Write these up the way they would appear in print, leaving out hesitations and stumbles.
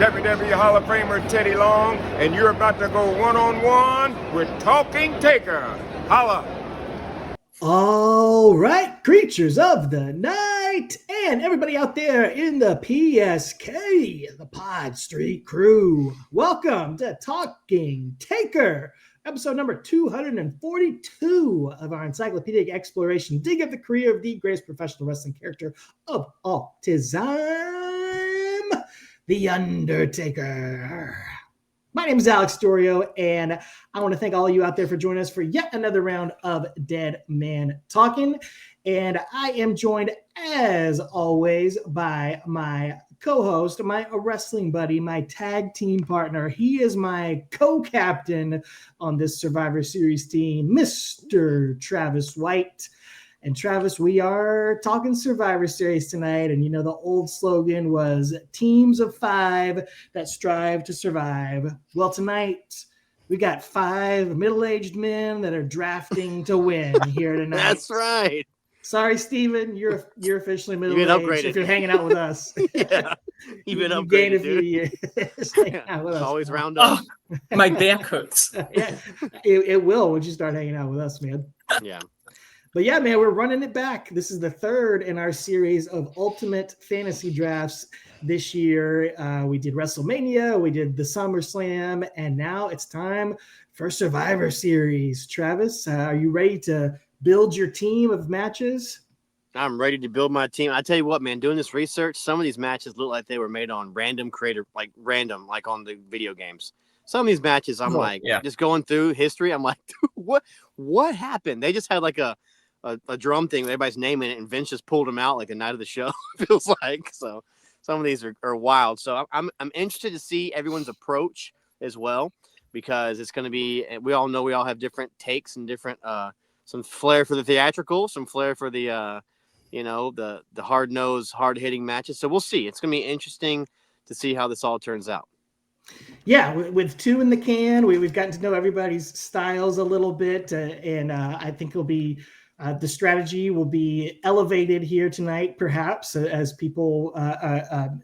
WWE Hall of Famer Teddy Long, and you're about to go one-on-one with Talking Taker. Holla! All right, creatures of the night, and everybody out there in the PSK, the Pod Street Crew, welcome to Talking Taker, episode number 242 of our encyclopedic exploration, dig at the career of the greatest professional wrestling character of all time, The Undertaker. My name is Alex Doriot, and I want to thank all of you out there for joining us for yet another round of Dead Man Talking. And I am joined, as always, by my co-host, my wrestling buddy, my tag team partner. He is my co-captain on this Survivor Series team, Mr. Travis White. And Travis, we are talking Survivor Series tonight. And you know, the old slogan was teams of five that strive to survive. Well, tonight we got five middle-aged men that are drafting to win here tonight. That's right. Sorry, Steven, you're officially middle-aged if you're hanging out with us. Yeah, you've been you gained upgraded, a few dude. years hanging out with us. Always round up. Oh, my back hurts. Yeah, it will once you start hanging out with us, man. Yeah. But yeah, man, we're running it back. This is the third in our series of ultimate fantasy drafts this year. We did WrestleMania, we did the SummerSlam, and now it's time for Survivor Series. Travis, are you ready to build your team of matches? I'm ready to build my team. I tell you what, man, doing this research, some of these matches look like they were made on random creator, like on the video games. Some of these matches, I'm just going through history. I'm like, dude, what happened? They just had like a drum thing with everybody's name in it, and Vince just pulled them out like the night of the show. Feels like. So some of these are wild. So I'm interested to see everyone's approach as well, because it's going to be, we all know we all have different takes and different some flair for the theatrical, some flair for the the hard-nosed, hard-hitting matches. So we'll see. It's going to be interesting to see how this all turns out. Yeah, with two in the can, we've gotten to know everybody's styles a little bit, and I think it'll be the strategy will be elevated here tonight, perhaps, as people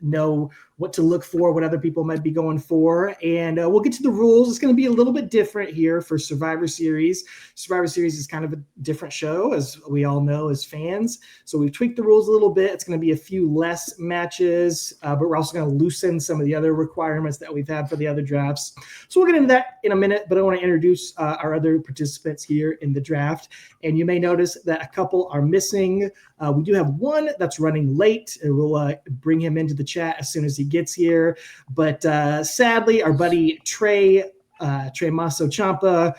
know what to look for, what other people might be going for. And we'll get to the rules. It's going to be a little bit different here for Survivor Series. Survivor Series is kind of a different show, as we all know as fans. So we've tweaked the rules a little bit. It's going to be a few less matches, but we're also going to loosen some of the other requirements that we've had for the other drafts. So we'll get into that in a minute, but I want to introduce our other participants here in the draft. And you may notice that a couple are missing. We do have one that's running late, and we'll bring him into the chat as soon as he gets here. But sadly, our buddy Trey Masso Ciampa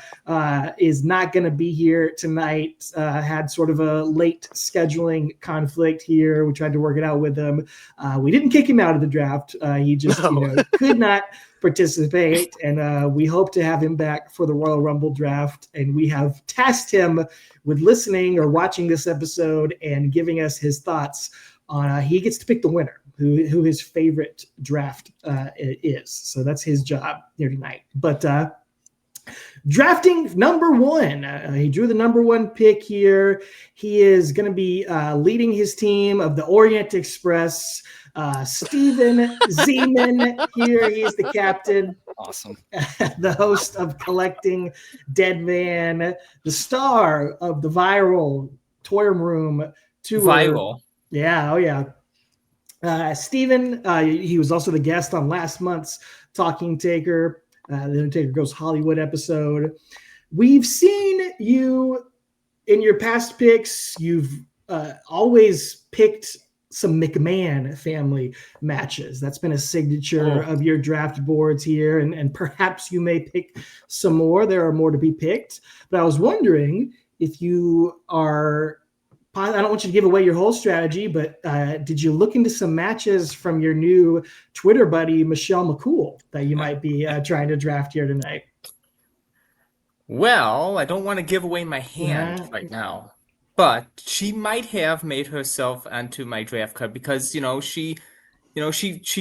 is not going to be here tonight. Had sort of a late scheduling conflict here. We tried to work it out with him. We didn't kick him out of the draft. He just could not participate, and we hope to have him back for the Royal Rumble draft. And we have tasked him with listening or watching this episode and giving us his thoughts on he gets to pick the winner, who his favorite draft is. So that's his job here tonight. But drafting number one, he drew the number one pick here. He is going to be leading his team of the Orient Express. Steven Zeman here. He's the captain. Awesome. The host of Collecting Dead Man, the star of the viral Toy Room tour. Viral. Yeah. Oh, yeah. Steven, he was also the guest on last month's Talking Taker, the Undertaker Goes Hollywood episode. We've seen you in your past picks. You've always picked some McMahon family matches. That's been a signature of your draft boards here, and perhaps you may pick some more. There are more to be picked, but I was wondering if you are, I don't want you to give away your whole strategy, but did you look into some matches from your new Twitter buddy, Michelle McCool, that you might be trying to draft here tonight? Well, I don't want to give away my hand right now, but she might have made herself onto my draft card because, she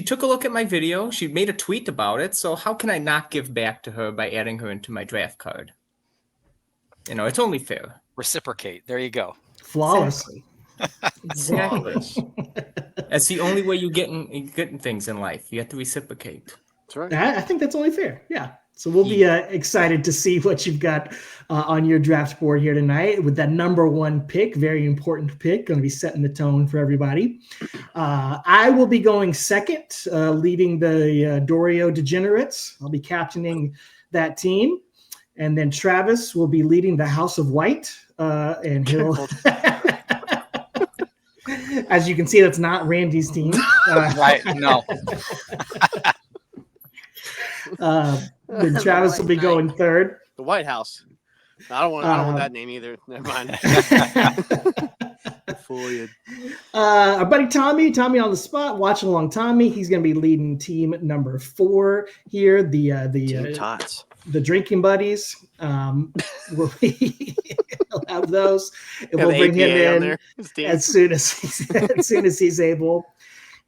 took a look at my video. She made a tweet about it. So how can I not give back to her by adding her into my draft card? It's only fair. Reciprocate. There you go. Flawlessly. Flawless. That's the only way you getting things in life. You have to reciprocate. That's right. I think that's only fair. Yeah. So we'll be excited to see what you've got on your draft board here tonight with that number 1 pick. Very important pick. Going to be setting the tone for everybody. I will be going second, leading the Doriot Degenerates. I'll be captaining that team. And then Travis will be leading the House of White. And he'll... As you can see, that's not Randy's team. Right, no. Then Travis will be going third. The White House. I don't want that name either. Never mind. Our buddy Tommy on the spot, watching along Tommy. He's going to be leading team number 4 here. The Tots. The drinking buddies. We'll have those. And we'll bring him in as soon as he's able.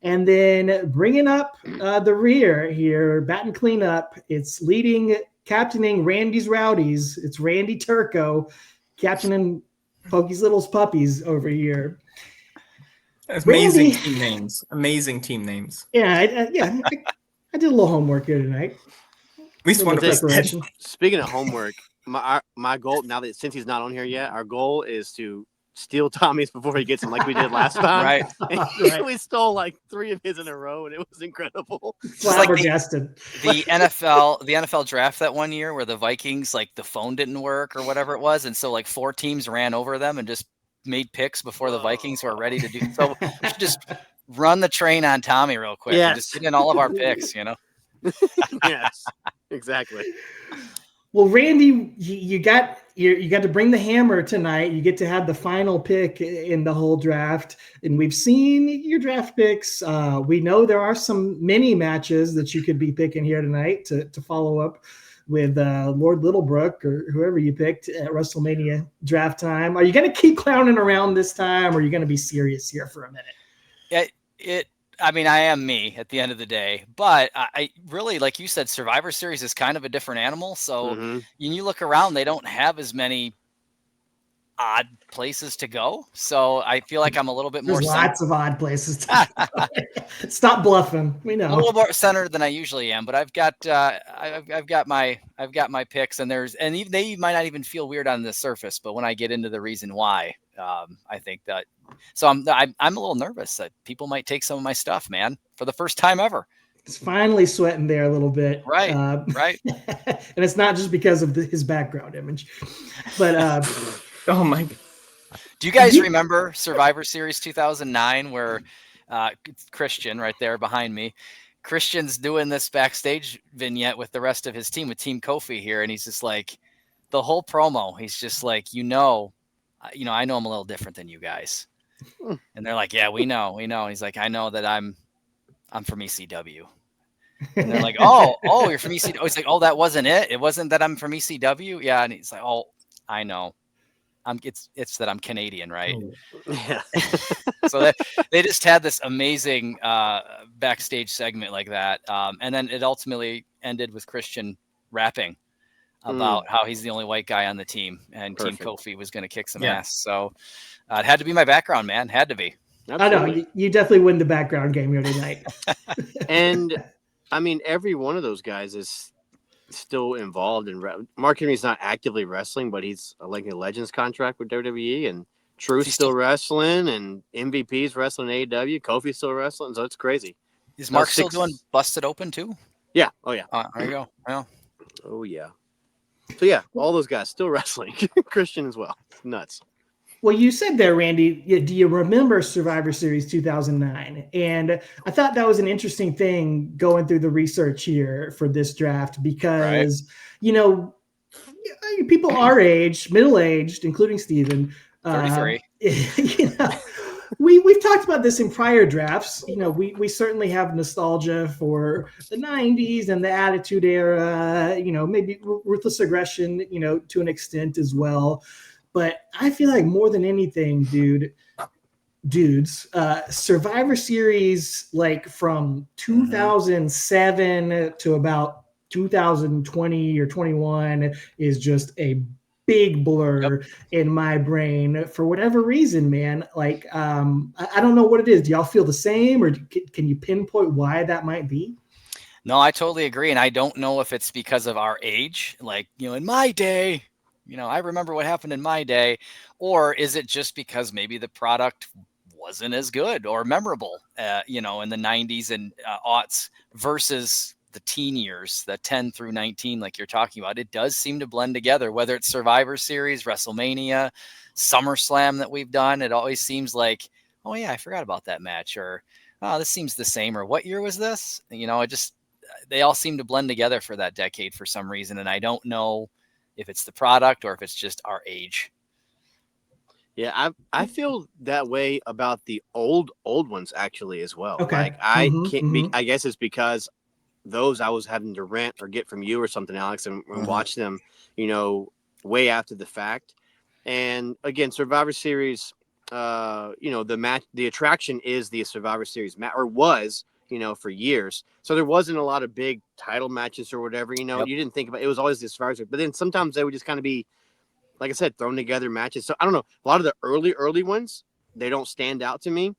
And then bringing up the rear here, batting cleanup. It's captaining Randy's Rowdies. It's Randy Turco, captaining Pokey's Little's Puppies over here. Amazing team names. Amazing team names. Yeah, I did a little homework here tonight. At least one preparation. Speaking of homework, my goal now that since he's not on here yet, our goal is to steal Tommy's before he gets him, like we did last time. Right. We stole like 3 of his in a row, and it was incredible. Flabbergasted. The NFL draft that one year where the Vikings, like the phone didn't work or whatever it was, and so like 4 teams ran over them and just made picks before the Vikings were ready to do. So we should just run the train on Tommy real quick. Yes. And just get in all of our picks, Yes, exactly. Well, Randy, you got to bring the hammer tonight. You get to have the final pick in the whole draft, and we've seen your draft picks. We know there are some mini matches that you could be picking here tonight to follow up with Lord Littlebrook or whoever you picked at WrestleMania draft time. Are you going to keep clowning around this time, or are you going to be serious here for a minute? I mean, I am me at the end of the day, but I really, like you said, Survivor Series is kind of a different animal. So when you look around, they don't have as many odd places to go. So I feel like I'm a little bit more. There's lots of odd places to go. Stop bluffing. We know. A little more centered than I usually am, but I've got my picks, and they might not even feel weird on the surface, but when I get into the reason why, I think that. So I'm a little nervous that people might take some of my stuff, man, for the first time ever. It's finally sweating there a little bit. Right. Right. And it's not just because of his background image, but oh my. Do you guys remember Survivor Series 2009 where Christian right there behind me, Christian's doing this backstage vignette with the rest of his team, with Team Kofi here. And he's just like, the whole promo, he's just like, I know I'm a little different than you guys. And they're like, yeah, we know. And he's like, I know that I'm from ECW. And they're like, oh, you're from ECW. He's like, oh, that wasn't it. It wasn't that I'm from ECW. Yeah. And he's like, oh, I know. It's that I'm Canadian, right? Yeah. So they just had this amazing backstage segment like that. And then it ultimately ended with Christian rapping about how he's the only white guy on the team, and Perfect. Team Kofi was going to kick some ass. So it had to be my background, man. Had to be. Absolutely. I know you definitely win the background game here tonight. And I mean, every one of those guys is still involved in. Mark Henry's not actively wrestling, but he's like a Legends contract with WWE, and Truth's still wrestling, and MVP's wrestling in AEW. Kofi's still wrestling, so it's crazy. Is Mark still doing Busted Open too? Yeah. Oh yeah. There you go. Yeah. Oh yeah. So yeah, all those guys still wrestling. Christian as well. Nuts. Well, you said there, Randy, do you remember Survivor Series 2009? And I thought that was an interesting thing going through the research here for this draft because, people our age, middle-aged, including Steven. 33. We've talked about this in prior drafts. We certainly have nostalgia for the 90s and the Attitude Era, maybe Ruthless Aggression, to an extent as well. But I feel like more than anything, dudes, Survivor Series, like from 2007 to about 2020 or 21 is just a big blur in my brain for whatever reason, man. Like, I don't know what it is. Do y'all feel the same, or can you pinpoint why that might be? No, I totally agree. And I don't know if it's because of our age, like, in my day, I remember what happened in my day, or is it just because maybe the product wasn't as good or memorable, in the 90s and aughts versus the teen years, the 10 through 19, like you're talking about. It does seem to blend together, whether it's Survivor Series, WrestleMania, SummerSlam that we've done. It always seems like, oh yeah, I forgot about that match, or oh, this seems the same, or what year was this? They all seem to blend together for that decade for some reason. And I don't know if it's the product or if it's just our age. Yeah, I feel that way about the old ones actually as well. Okay. Like I can't be. I guess it's because those I was having to rent or get from you or something, Alex, and watch them, way after the fact. And again, Survivor Series, the match, the attraction is the Survivor Series match, or was, for years. So there wasn't a lot of big title matches or whatever. Yep. You didn't think about it. It was always the Survivor Series, but then sometimes they would just kind of be, like I said, thrown together matches. So I don't know. A lot of the early ones, they don't stand out to me.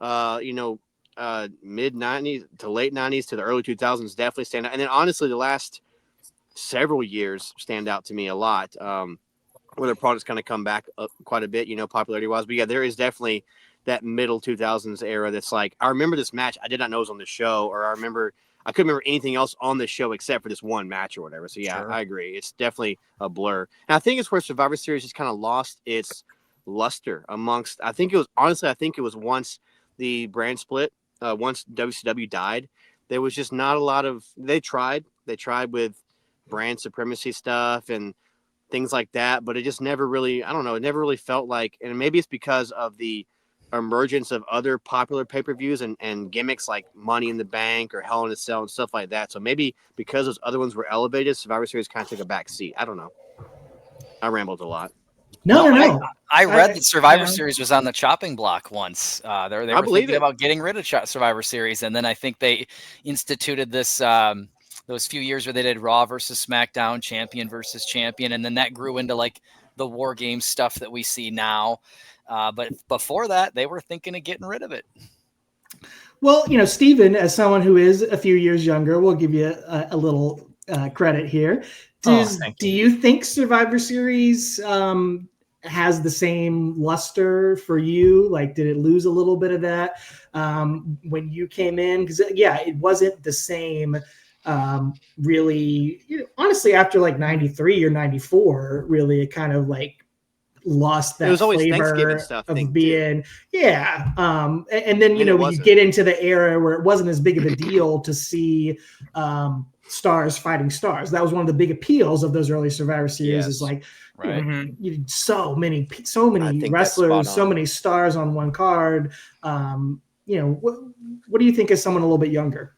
Mid 90s to late 90s to the early 2000s definitely stand out. And then honestly, the last several years stand out to me a lot. Where the products kind of come back up quite a bit, popularity wise. But yeah, there is definitely that middle 2000s era that's like, I remember this match. I did not know it was on the show, or I couldn't remember anything else on the show except for this one match or whatever. So yeah, sure. I agree. It's definitely a blur. And I think it's where Survivor Series just kind of lost its luster amongst, I think it was once the brand split, once WCW died, there was just not a lot of, they tried with brand supremacy stuff and things like that, but it just never really, I don't know, it never really felt like, and maybe it's because of the emergence of other popular pay-per-views and gimmicks like Money in the Bank or Hell in a Cell and stuff like that. So maybe because those other ones were elevated, Survivor Series kind of took a back seat. I don't know. I rambled a lot. No. I read that Survivor Series was on the chopping block once. They were thinking about getting rid of Survivor Series, and then I think they instituted this those few years where they did Raw versus SmackDown, champion versus champion, and then that grew into like the War Games stuff that we see now. But before that, they were thinking of getting rid of it. Well, Steven, as someone who is a few years younger, we'll give you a little credit here. Do you think Survivor Series has the same luster for you? Like, did it lose a little bit of that when you came in? Because, yeah, it wasn't the same really, honestly, after like 93 or 94, really, it kind of like lost that flavor stuff, of being too. Yeah. And then when you get into the era where it wasn't as big of a deal to see stars fighting stars. That was one of the big appeals of those early Survivor Series. Is like, so many wrestlers, so many stars on one card. What do you think as someone a little bit younger?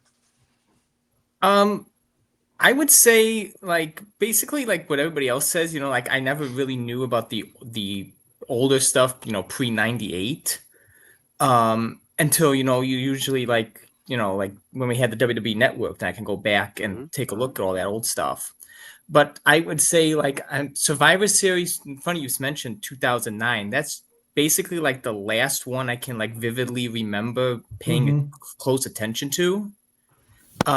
I would say, like, basically like what everybody else says, like I never really knew about the older stuff, pre 98 until you usually like when we had the WWE Network, then I can go back and take a look at all that old stuff. But I would say like Survivor Series, funny you mentioned 2009, that's basically like the last one I can like vividly remember paying close attention to.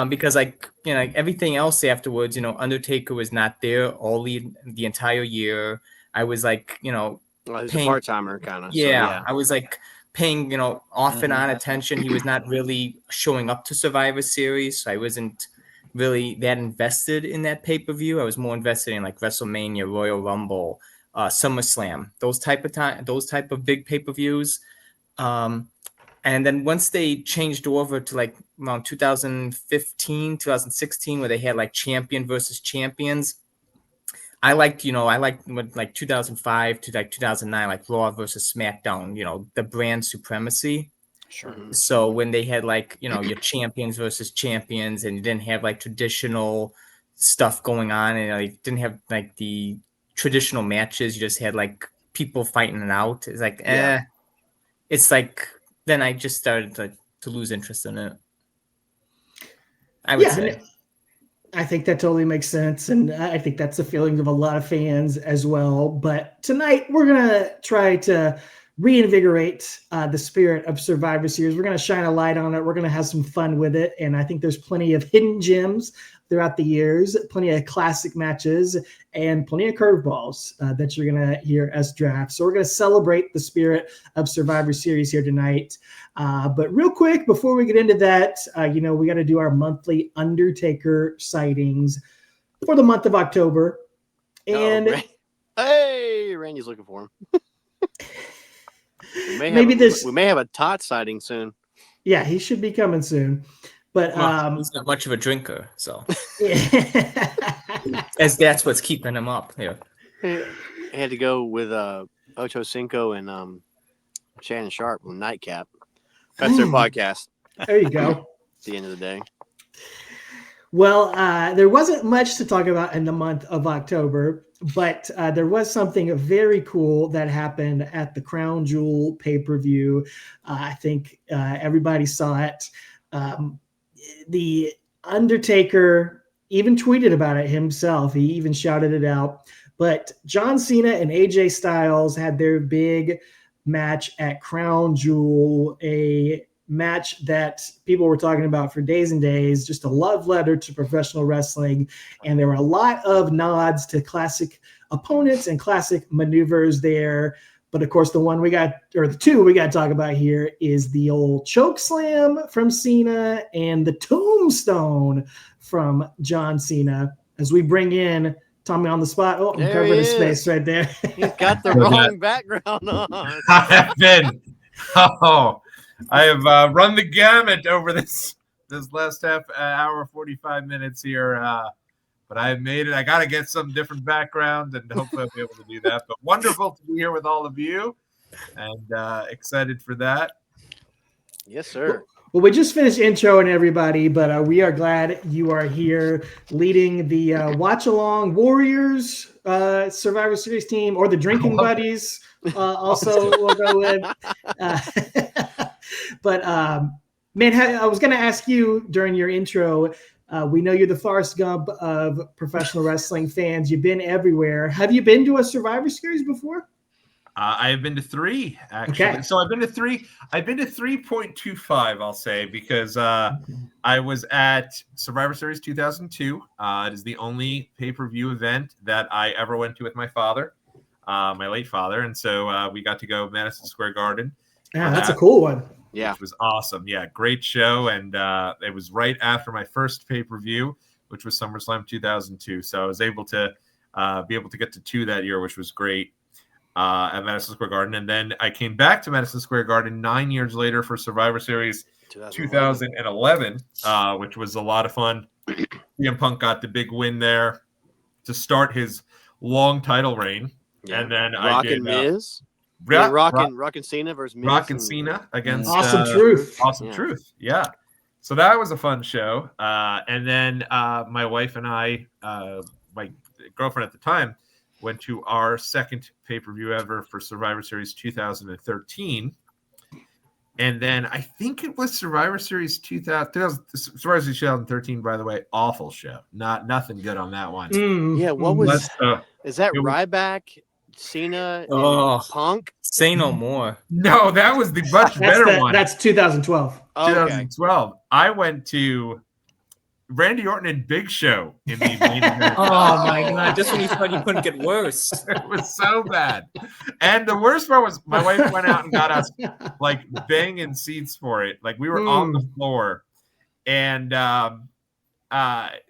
Because like everything else afterwards, Undertaker was not there all the entire year. I was like, he was a part-timer kind of. Yeah, so, yeah, I was like paying, off and on attention. He was not really showing up to Survivor Series, so I wasn't really that invested in that pay-per-view. I was more invested in like WrestleMania, Royal Rumble, SummerSlam, those type of big pay-per-views. And then once they changed over to like around 2015, 2016, where they had like champion versus champions, I liked when like 2005 to like 2009, like Raw versus SmackDown, the brand supremacy. Sure. So when they had like, your champions versus champions, and you didn't have like traditional stuff going on, and you didn't have like the traditional matches, you just had like people fighting it out. It's like, it's like, then I just started to lose interest in it. I would say. I think that totally makes sense. And I think that's the feeling of a lot of fans as well. But tonight we're going to try to reinvigorate the spirit of Survivor Series. We're going to shine a light on it. We're going to have some fun with it. And I think there's plenty of hidden gems throughout the years, plenty of classic matches, and plenty of curveballs that you're going to hear us draft. So we're going to celebrate the spirit of Survivor Series here tonight. But real quick, before we get into that, we got to do our monthly Undertaker sightings for the month of October. And hey, Randy's looking for him. we may have a Tot sighting soon. Yeah, he should be coming soon. But he's not much of a drinker, so as that's what's keeping him up here. I had to go with Ocho Cinco and Shannon Sharp with Nightcap. That's their podcast. There you go. At the end of the day. Well, there wasn't much to talk about in the month of October, but there was something very cool that happened at the Crown Jewel pay-per-view. I think everybody saw it. The Undertaker even tweeted about it himself. He even shouted it out. But John Cena and A.J. Styles had their big match at Crown Jewel, a match that people were talking about for days and days, just a love letter to professional wrestling. And there were a lot of nods to classic opponents and classic maneuvers there. But of course, the two we got to talk about here is the old choke slam from Cena and the tombstone from John Cena. As we bring in Tommy on the spot. Oh, I'm covering his face right there. He's got the wrong background on. I have run the gamut over this last half hour, 45 minutes here. But I have made it. I got to get some different background, and hopefully I'll be able to do that. But wonderful to be here with all of you, and excited for that. Yes, sir. Well, we just finished introing everybody, but we are glad you are here leading the Watch Along Warriors Survivor Series team, or the Drinking Buddies. Also, we'll go with. But man, I was going to ask you during your intro. We know you're the Forrest Gump of professional wrestling fans. You've been everywhere. Have you been to a Survivor Series before? I have been to 3, actually. Okay. So I've been to 3. I've been to 3.25, I'll say, because I was at Survivor Series 2002. It is the only pay-per-view event that I ever went to with my father, my late father. And so we got to go Madison Square Garden. Yeah, that's a cool one. Yeah, which was awesome. Yeah, great show. And it was right after my first pay-per-view, which was SummerSlam 2002. So I was able to get to 2 that year, which was great. At Madison Square Garden, and then I came back to Madison Square Garden 9 years later for Survivor Series 2011, which was a lot of fun. CM Punk got the big win there to start his long title reign, and then Rock and Miz, Rock and Cena versus Miz, Rock and Cena against Awesome Truth. Awesome Truth, yeah. So that was a fun show, and then my wife and I, my girlfriend at the time, went to our second pay-per-view ever for Survivor Series 2013. And then I think it was Survivor Series 2013, by the way, awful show. Nothing good on that one. Yeah, what was is that Ryback, Cena, and Punk? Say no more. No, that was the much better one. That's 2012. Oh, 2012. Okay. I went to Randy Orton and Big Show in the main event. Oh my god! Just when you thought you couldn't get worse, it was so bad. And the worst part was my wife went out and got us like banging seats for it. Like we were on the floor, and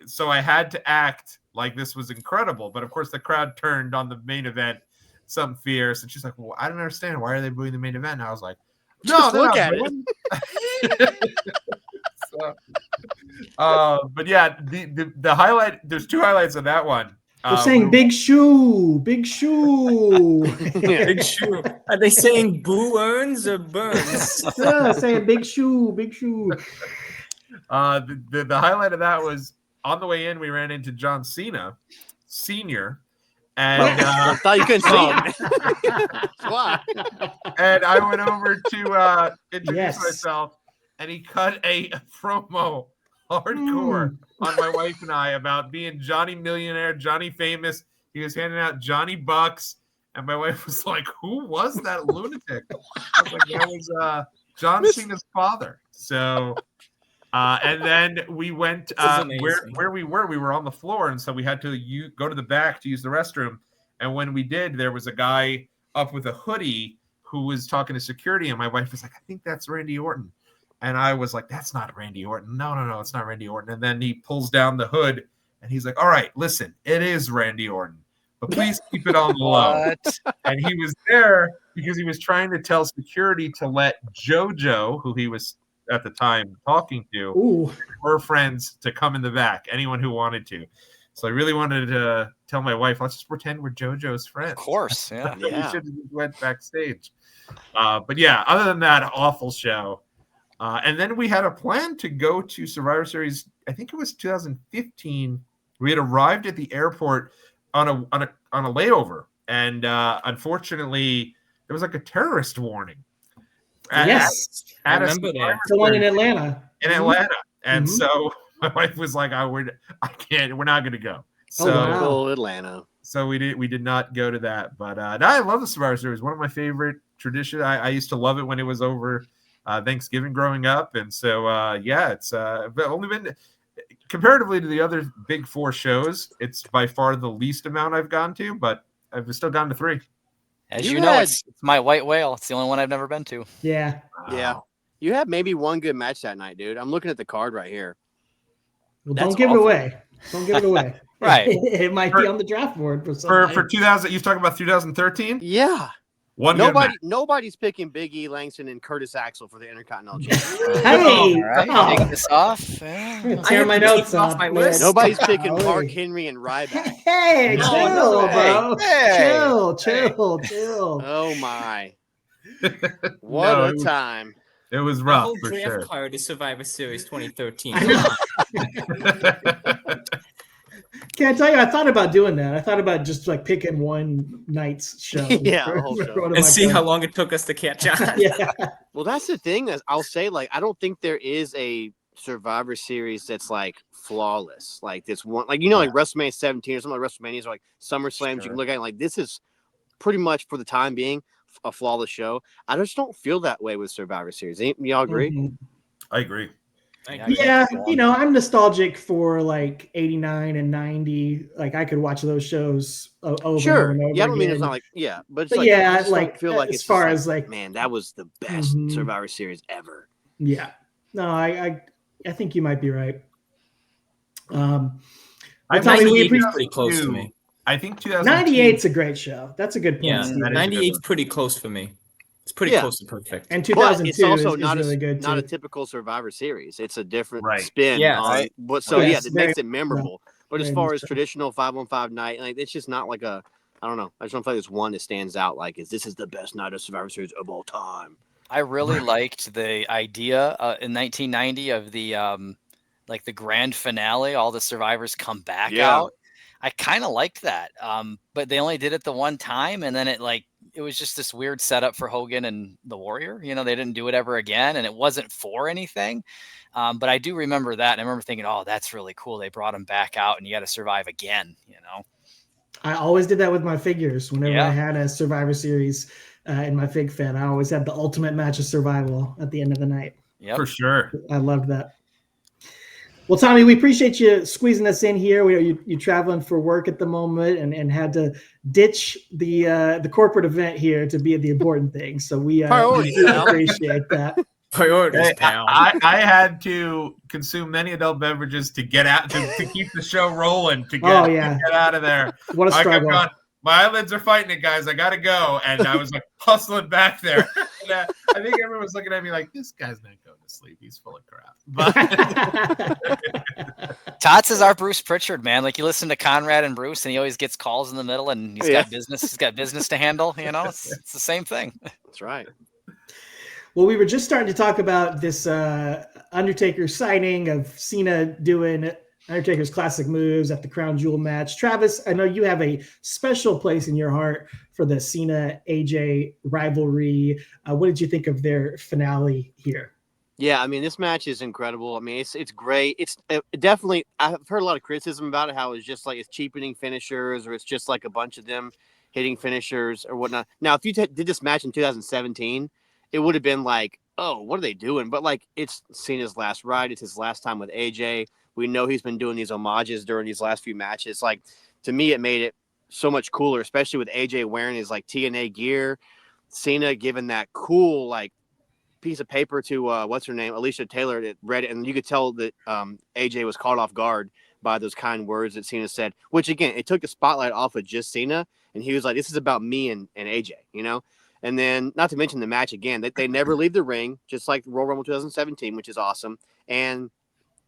so I had to act like this was incredible. But of course, the crowd turned on the main event, something fierce, and she's like, "Well, I don't understand. Why are they booing the main event?" And I was like, "No, look at it." But yeah, the highlight. There's 2 highlights of that one. They're saying "big shoe, big shoe, big shoe." Are they saying "boo earns" or "burns"? Yeah, saying "big shoe, big shoe." The highlight of that was on the way in. We ran into John Cena, Senior, and I thought you couldn't see him. Why? And I went over to introduce myself, and he cut a promo hardcore on my wife and I about being Johnny Millionaire, Johnny Famous. He was handing out Johnny Bucks, and my wife was like, "Who was that lunatic?" I was like, "That was John Cena's father." So, and then we went where we were on the floor, and so we had to go to the back to use the restroom. And when we did, there was a guy up with a hoodie who was talking to security, and my wife was like, "I think that's Randy Orton." And I was like, "That's not Randy Orton. No, it's not Randy Orton." And then he pulls down the hood, and he's like, "All right, listen, it is Randy Orton, but please keep it on the low." And he was there because he was trying to tell security to let JoJo, who he was at the time talking to, her friends to come in the back, anyone who wanted to. So I really wanted to tell my wife, let's just pretend we're JoJo's friends. Of course, yeah. We should have just went backstage. But yeah, other than that, awful show. And then we had a plan to go to Survivor Series. I think it was 2015. We had arrived at the airport on a layover, and unfortunately, there was like a terrorist warning. Yes, I remember that. The one in Atlanta. And so my wife was like, we're not going to go. So Atlanta. So we did not go to that. But I love the Survivor Series. One of my favorite traditions. I used to love it when it was over Thanksgiving growing up. And so, it's only been, comparatively to the other big four shows, it's by far the least amount I've gone to, but I've still gone to 3. As you know, it's my white whale. It's the only one I've never been to. Yeah. Wow. Yeah. You had maybe one good match that night, dude. I'm looking at the card right here. Well, don't give it away. Don't give it away. Right. It might be on the draft board for somebody. For 2000. You're talking about 2013? Yeah. Nobody's picking Big E, Langston, and Curtis Axel for the Intercontinental Championship. Hey, take this off. Tear my notes off my list. Nobody's picking Mark Henry and Ryback. Hey, chill, bro. Hey. Chill. Oh my! What a time! It was The rough whole for draft sure. card is Survivor Series 2013. Can I tell you, I thought about doing that. I thought about just like picking one night's show. The whole show. one of And my see cards. how long it took us to catch on. Yeah. Well, that's the thing. I'll say, like, I don't think there is a Survivor Series that's like flawless. Like this one, like like WrestleMania 17 or something like WrestleManias or like SummerSlams. You can look at it like this is pretty much for the time being a flawless show. I just don't feel that way with Survivor Series. Y'all agree? Mhm. I agree. Yeah, I'm nostalgic for like 89 and 90. Like I could watch those shows over Sure. and over Yeah, I don't mean again. it's not like but it's But like, yeah, I just like don't feel like as it's far just as like man, that was the best Survivor Series ever. Yeah. No, I think you might be right. I Tommy, we think appreciate pretty close to me. I think 2002. 98's a great show. That's a good point. Yeah, Steve. 98's pretty close for me. It's pretty close to perfect. And But 2002 it's also is not really good not too. a typical Survivor Series. It's a different Right. spin Yes. on Right. what. So Yes, it very- makes it memorable. But as very far much as so. traditional 5-on-5 night, like it's just not like a. I don't know. I just don't feel like there's one that stands out. Like, this is the best night of Survivor Series of all time. I really liked the idea in 1990 of the like the grand finale. All the survivors come back out. I kind of like that. But they only did it the one time, and then it was just this weird setup for Hogan and the Warrior. They didn't do it ever again, and it wasn't for anything. But I do remember that, and I remember thinking, "Oh, that's really cool. They brought him back out, and you got to survive again." I always did that with my figures. Whenever Yeah. I had a Survivor Series in my fig fan, I always had the ultimate match of survival at the end of the night. Yep. For sure. I loved that. Well, Tommy, we appreciate you squeezing us in here. You're traveling for work at the moment and had to ditch the corporate event here to be the important thing. So we Priorities, pal. appreciate that. Priorities, pal. I had to consume many adult beverages to get out to keep the show rolling to get out of there. What a I kept struggle. going, my eyelids are fighting it, guys. I gotta go, and I was like hustling back there. And, I think everyone was looking at me like, "This guy's not going to sleep. He's full of crap." But Tots is our Bruce Pritchard, man. Like you listen to Conrad and Bruce, and he always gets calls in the middle, and he's got business. He's got business to handle. It's the same thing. That's right. Well, we were just starting to talk about this Undertaker sighting of Cena doing Undertaker's classic moves at the Crown Jewel match. Travis, I know you have a special place in your heart for the Cena A.J. rivalry. What did you think of their finale here? Yeah, I mean, this match is incredible. I mean, it's great. It's definitely, I've heard a lot of criticism about it, how it's just like it's cheapening finishers, or it's just like a bunch of them hitting finishers or whatnot. Now, if you did this match in 2017, it would have been like, oh, what are they doing? But like, it's Cena's last ride. It's his last time with AJ. We know he's been doing these homages during these last few matches. Like, to me, it made it so much cooler, especially with AJ wearing his like TNA gear. Cena giving that cool, like, piece of paper to what's her name, Alicia Taylor, that read it, and you could tell that AJ was caught off guard by those kind words that Cena said, which again, it took the spotlight off of just Cena, and he was like, this is about me and AJ, you know. And then, not to mention the match again, that they never leave the ring, just like Royal Rumble 2017, which is awesome. And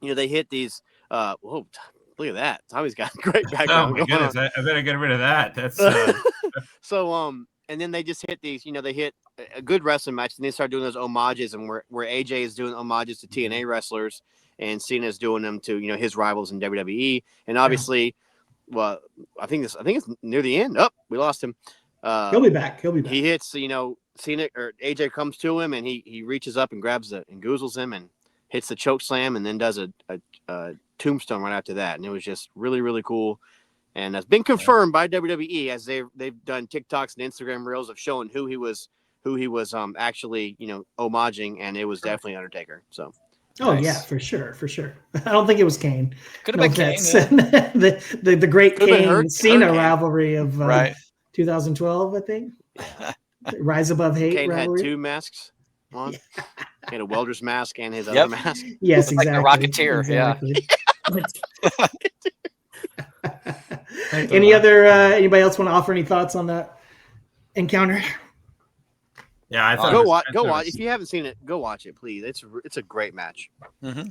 you know, they hit these whoa, look at that, Tommy's got great background. Oh my goodness, I better get rid of that. That's so and then they just hit these, you know, they hit a good wrestling match, and they start doing those homages, and where AJ is doing homages to TNA wrestlers, and Cena is doing them to, you know, his rivals in WWE. And obviously, well, I think it's near the end. Oh, we lost him. He'll be back. He hits, you know, Cena, or AJ comes to him, and he reaches up and grabs and goozles him and hits the choke slam, and then does a tombstone right after that. And it was just really, really cool. And that's been confirmed by WWE, as they've done TikToks and Instagram reels of showing who he was actually, you know, homaging, and it was definitely Undertaker. So, nice. Yeah, for sure. I don't think it was Kane. Could have been Kane. Yeah. the great Kane Cena rivalry of 2012, I think. Rise Above Hate. Kane rivalry. had two masks on. Yeah. He had a welder's mask and his other mask. Yes, exactly. Like the Rocketeer. Exactly. Yeah. Anybody else want to offer any thoughts on that encounter? Yeah, I thought go watch. If you haven't seen it, go watch it, please. It's a great match. Mm-hmm.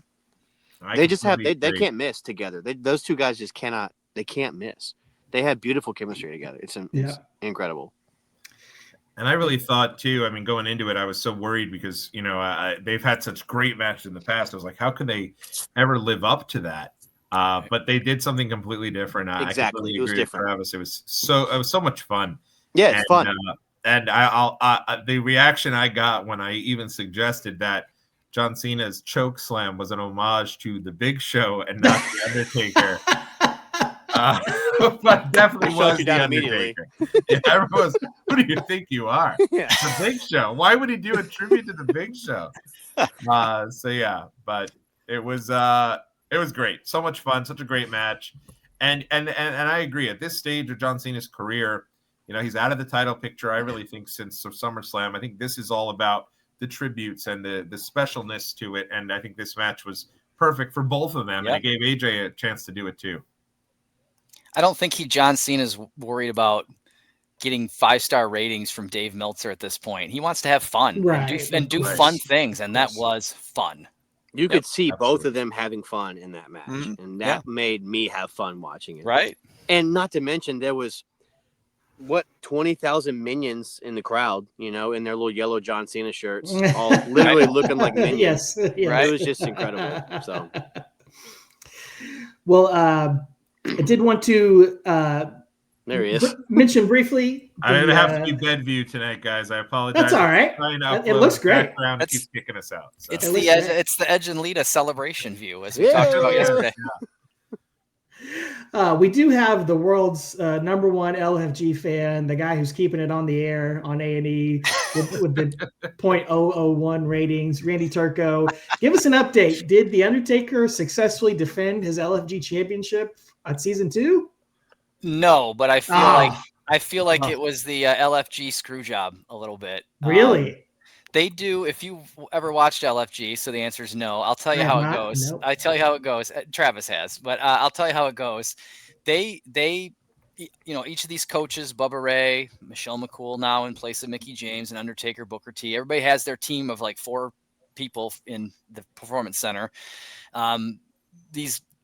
They just have they can't miss together. Those two guys just can't miss. They have beautiful chemistry together. It's incredible. And I really thought too, I mean, going into it, I was so worried because, you know, they've had such great matches in the past. I was like, how could they ever live up to that? But they did something completely different. Exactly. It was different. Travis. It was so much fun. Yeah, it's fun. And the reaction I got when I even suggested that John Cena's choke slam was an homage to the Big Show and not the Undertaker. But definitely was the Undertaker. Yeah, everyone was, who do you think you are? Yeah. The Big Show. Why would he do a tribute to the Big Show? So yeah, but it was great. So much fun, such a great match. And I agree. At this stage of John Cena's career, you know, he's out of the title picture, I really think, since SummerSlam. I think this is all about the tributes and the specialness to it. And I think this match was perfect for both of them. Yep. And it gave AJ a chance to do it too. I don't think John Cena's worried about getting 5-star ratings from Dave Meltzer at this point. He wants to have fun and do fun things. And that was fun. You could see both of them having fun in that match. Mm-hmm. And that made me have fun watching it. Right. And not to mention, there was 20,000 minions in the crowd, you know, in their little yellow John Cena shirts, all literally looking like minions. Yes. Right? It was just incredible. So, well, I did want to there he is. Mention briefly. I'm gonna have to be Bedview tonight, guys. I apologize. That's all right. It looks great. Keeps kicking us out. So. It's the Edge and Lita celebration view, as we talked about yesterday. We do have the world's number one LFG fan, the guy who's keeping it on the air on A&E with the 0.001 ratings, Randy Turco. Give us an update. Did The Undertaker successfully defend his LFG championship on season 2? No, but I feel like it was the LFG screw job a little bit. Really? They do. If you've ever watched LFG, so the answer is no. I'll tell you how it goes. Nope. I tell you how it goes. Travis has, but I'll tell you how it goes. They, you know, each of these coaches, Bubba Ray, Michelle McCool now in place of Mickey James, and Undertaker, Booker T. Everybody has their team of like 4 people in the Performance Center.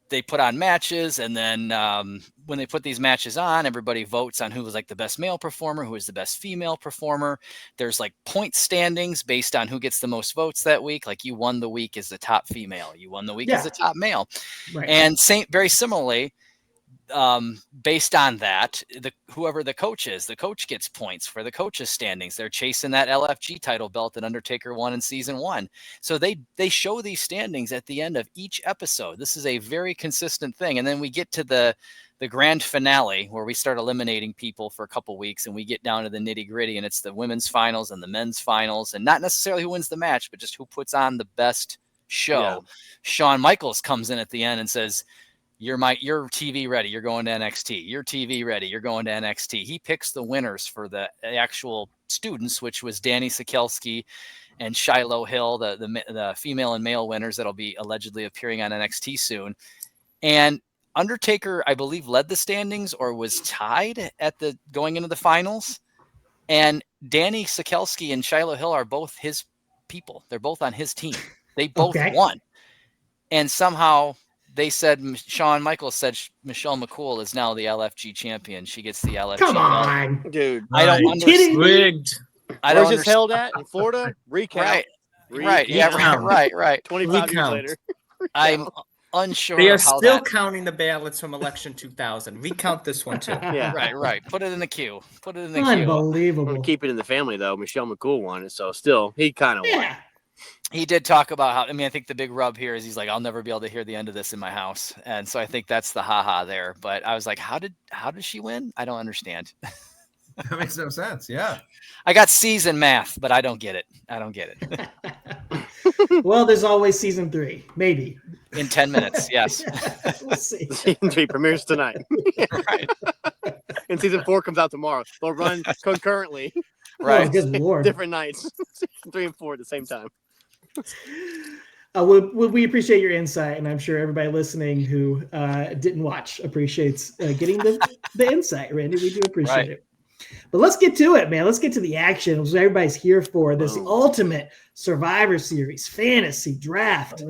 They put on matches, and then when they put these matches on, everybody votes on who was like the best male performer, who is the best female performer. There's like point standings based on who gets the most votes that week. Like you won the week as the top female, you won the week as the top male. Right. And very similarly, based on that, whoever the coach is, the coach gets points for the coach's standings. They're chasing that LFG title belt that Undertaker won in season 1. So they show these standings at the end of each episode. This is a very consistent thing. And then we get to the grand finale where we start eliminating people for a couple weeks, and we get down to the nitty gritty, and it's the women's finals and the men's finals, and not necessarily who wins the match, but just who puts on the best show. Yeah. Shawn Michaels comes in at the end and says, you're TV ready. You're going to NXT. You're TV ready. You're going to NXT. He picks the winners for the actual students, which was Danny Sikelski and Shiloh Hill, the female and male winners that'll be allegedly appearing on NXT soon. And Undertaker, I believe, led the standings or was tied at going into the finals. And Danny Sikelski and Shiloh Hill are both his people. They're both on his team. They both won. And somehow they said, Shawn Michaels said Michelle McCool is now the LFG champion. She gets the LFG. Come on, dude. I don't understand. Rigged. Where's this held at? In Florida? Recount. Right. Yeah, right. 25 years later. I'm unsure. They are still counting the ballots from election 2000. Recount this one too. Yeah. Right. Put it in the queue. Unbelievable. We'll keep it in the family though. Michelle McCool won it, so still he kind of won. He did talk about how, I think the big rub here is he's like, I'll never be able to hear the end of this in my house. And so I think that's the haha there. But I was like, how did she win? I don't understand. That makes no sense. Yeah. I got C's in math, but I don't get it. Well, there's always season 3, maybe. In 10 minutes, yes. We'll see. Season 3 premieres tonight. Right. And season 4 comes out tomorrow. They'll run concurrently. Right. Oh, good Lord. Different nights. Season 3 and 4 at the same time. We appreciate your insight, and I'm sure everybody listening who didn't watch appreciates getting the insight, Randy. We do appreciate it. But let's get to it, man. Let's get to the action. What everybody's here for, this ultimate Survivor Series fantasy draft.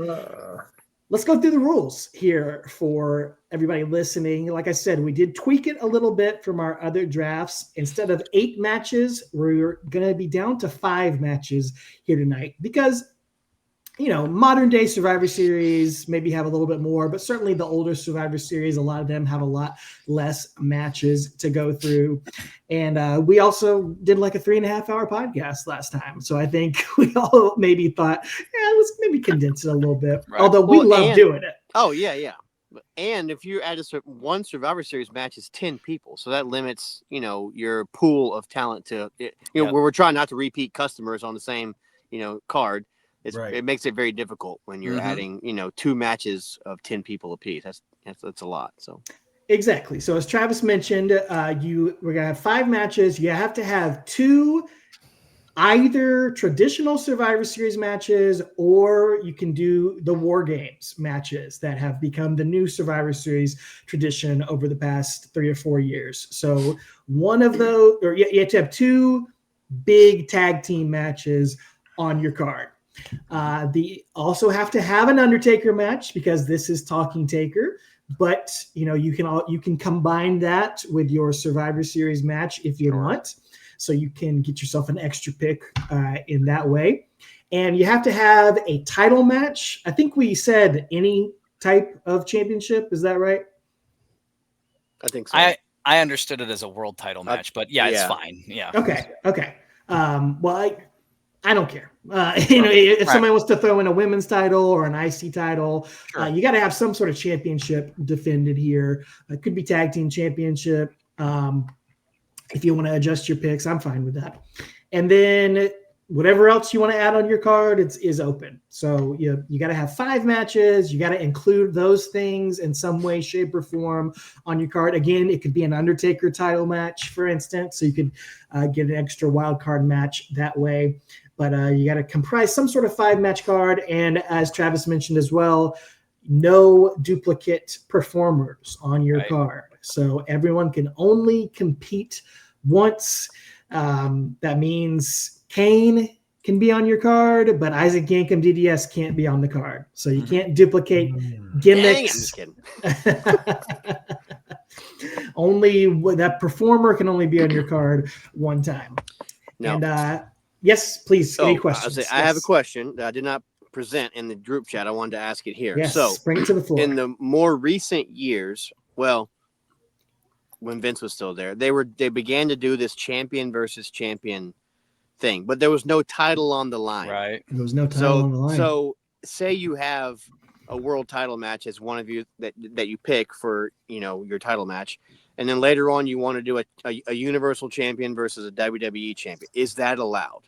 Let's go through the rules here for everybody listening. Like I said, we did tweak it a little bit from our other drafts. Instead of 8 matches, we're going to be down to 5 matches here tonight because, modern day Survivor Series maybe have a little bit more, but certainly the older Survivor Series, a lot of them have a lot less matches to go through. And we also did like a 3.5-hour podcast last time. So I think we all maybe thought, let's maybe condense it a little bit. Right. Although we love doing it. Oh, yeah. And if you add one Survivor Series match is 10 people. So that limits, your pool of talent to, where we're trying not to repeat customers on the same, card. It makes it very difficult when you're adding, 2 matches of 10 people apiece. That's a lot. So exactly. So as Travis mentioned, we're gonna have 5 matches. You have to have 2 either traditional Survivor Series matches, or you can do the War Games matches that have become the new Survivor Series tradition over the past 3 or 4 years. So one of those, or you have to have 2 big tag team matches on your card. Also have to have an Undertaker match because this is Talking Taker, but you can combine that with your Survivor Series match if you want, so you can get yourself an extra pick in that way. And you have to have a title match. I think we said type of championship. Is that right? I think so. I understood it as a world title match, but it's fine. Yeah. Okay. Well, I don't care. If somebody wants to throw in a women's title or an IC title, you got to have some sort of championship defended here. It could be tag team championship. If you want to adjust your picks, I'm fine with that. And then whatever else you want to add on your card, is open. So you got to have 5 matches. You got to include those things in some way, shape, or form on your card. Again, it could be an Undertaker title match, for instance. So you could get an extra wild card match that way. But you got to comprise some sort of 5-match card. And as Travis mentioned as well, no duplicate performers on your card. So everyone can only compete once. That means Kane can be on your card, but Isaac Yankem DDS can't be on the card. So you can't duplicate gimmicks. Only that performer can only be on your card one time. No. And yes, please. Any questions? I have a question that I did not present in the group chat. I wanted to ask it here. Yes, so bring it to the floor. In the more recent years, well, when Vince was still there. They began to do this champion versus champion thing, but there was no title on the line. Right. There was no title on the line. So say you have a world title match as one of you that you pick for, your title match, and then later on you want to do a Universal Champion versus a WWE Champion. Is that allowed?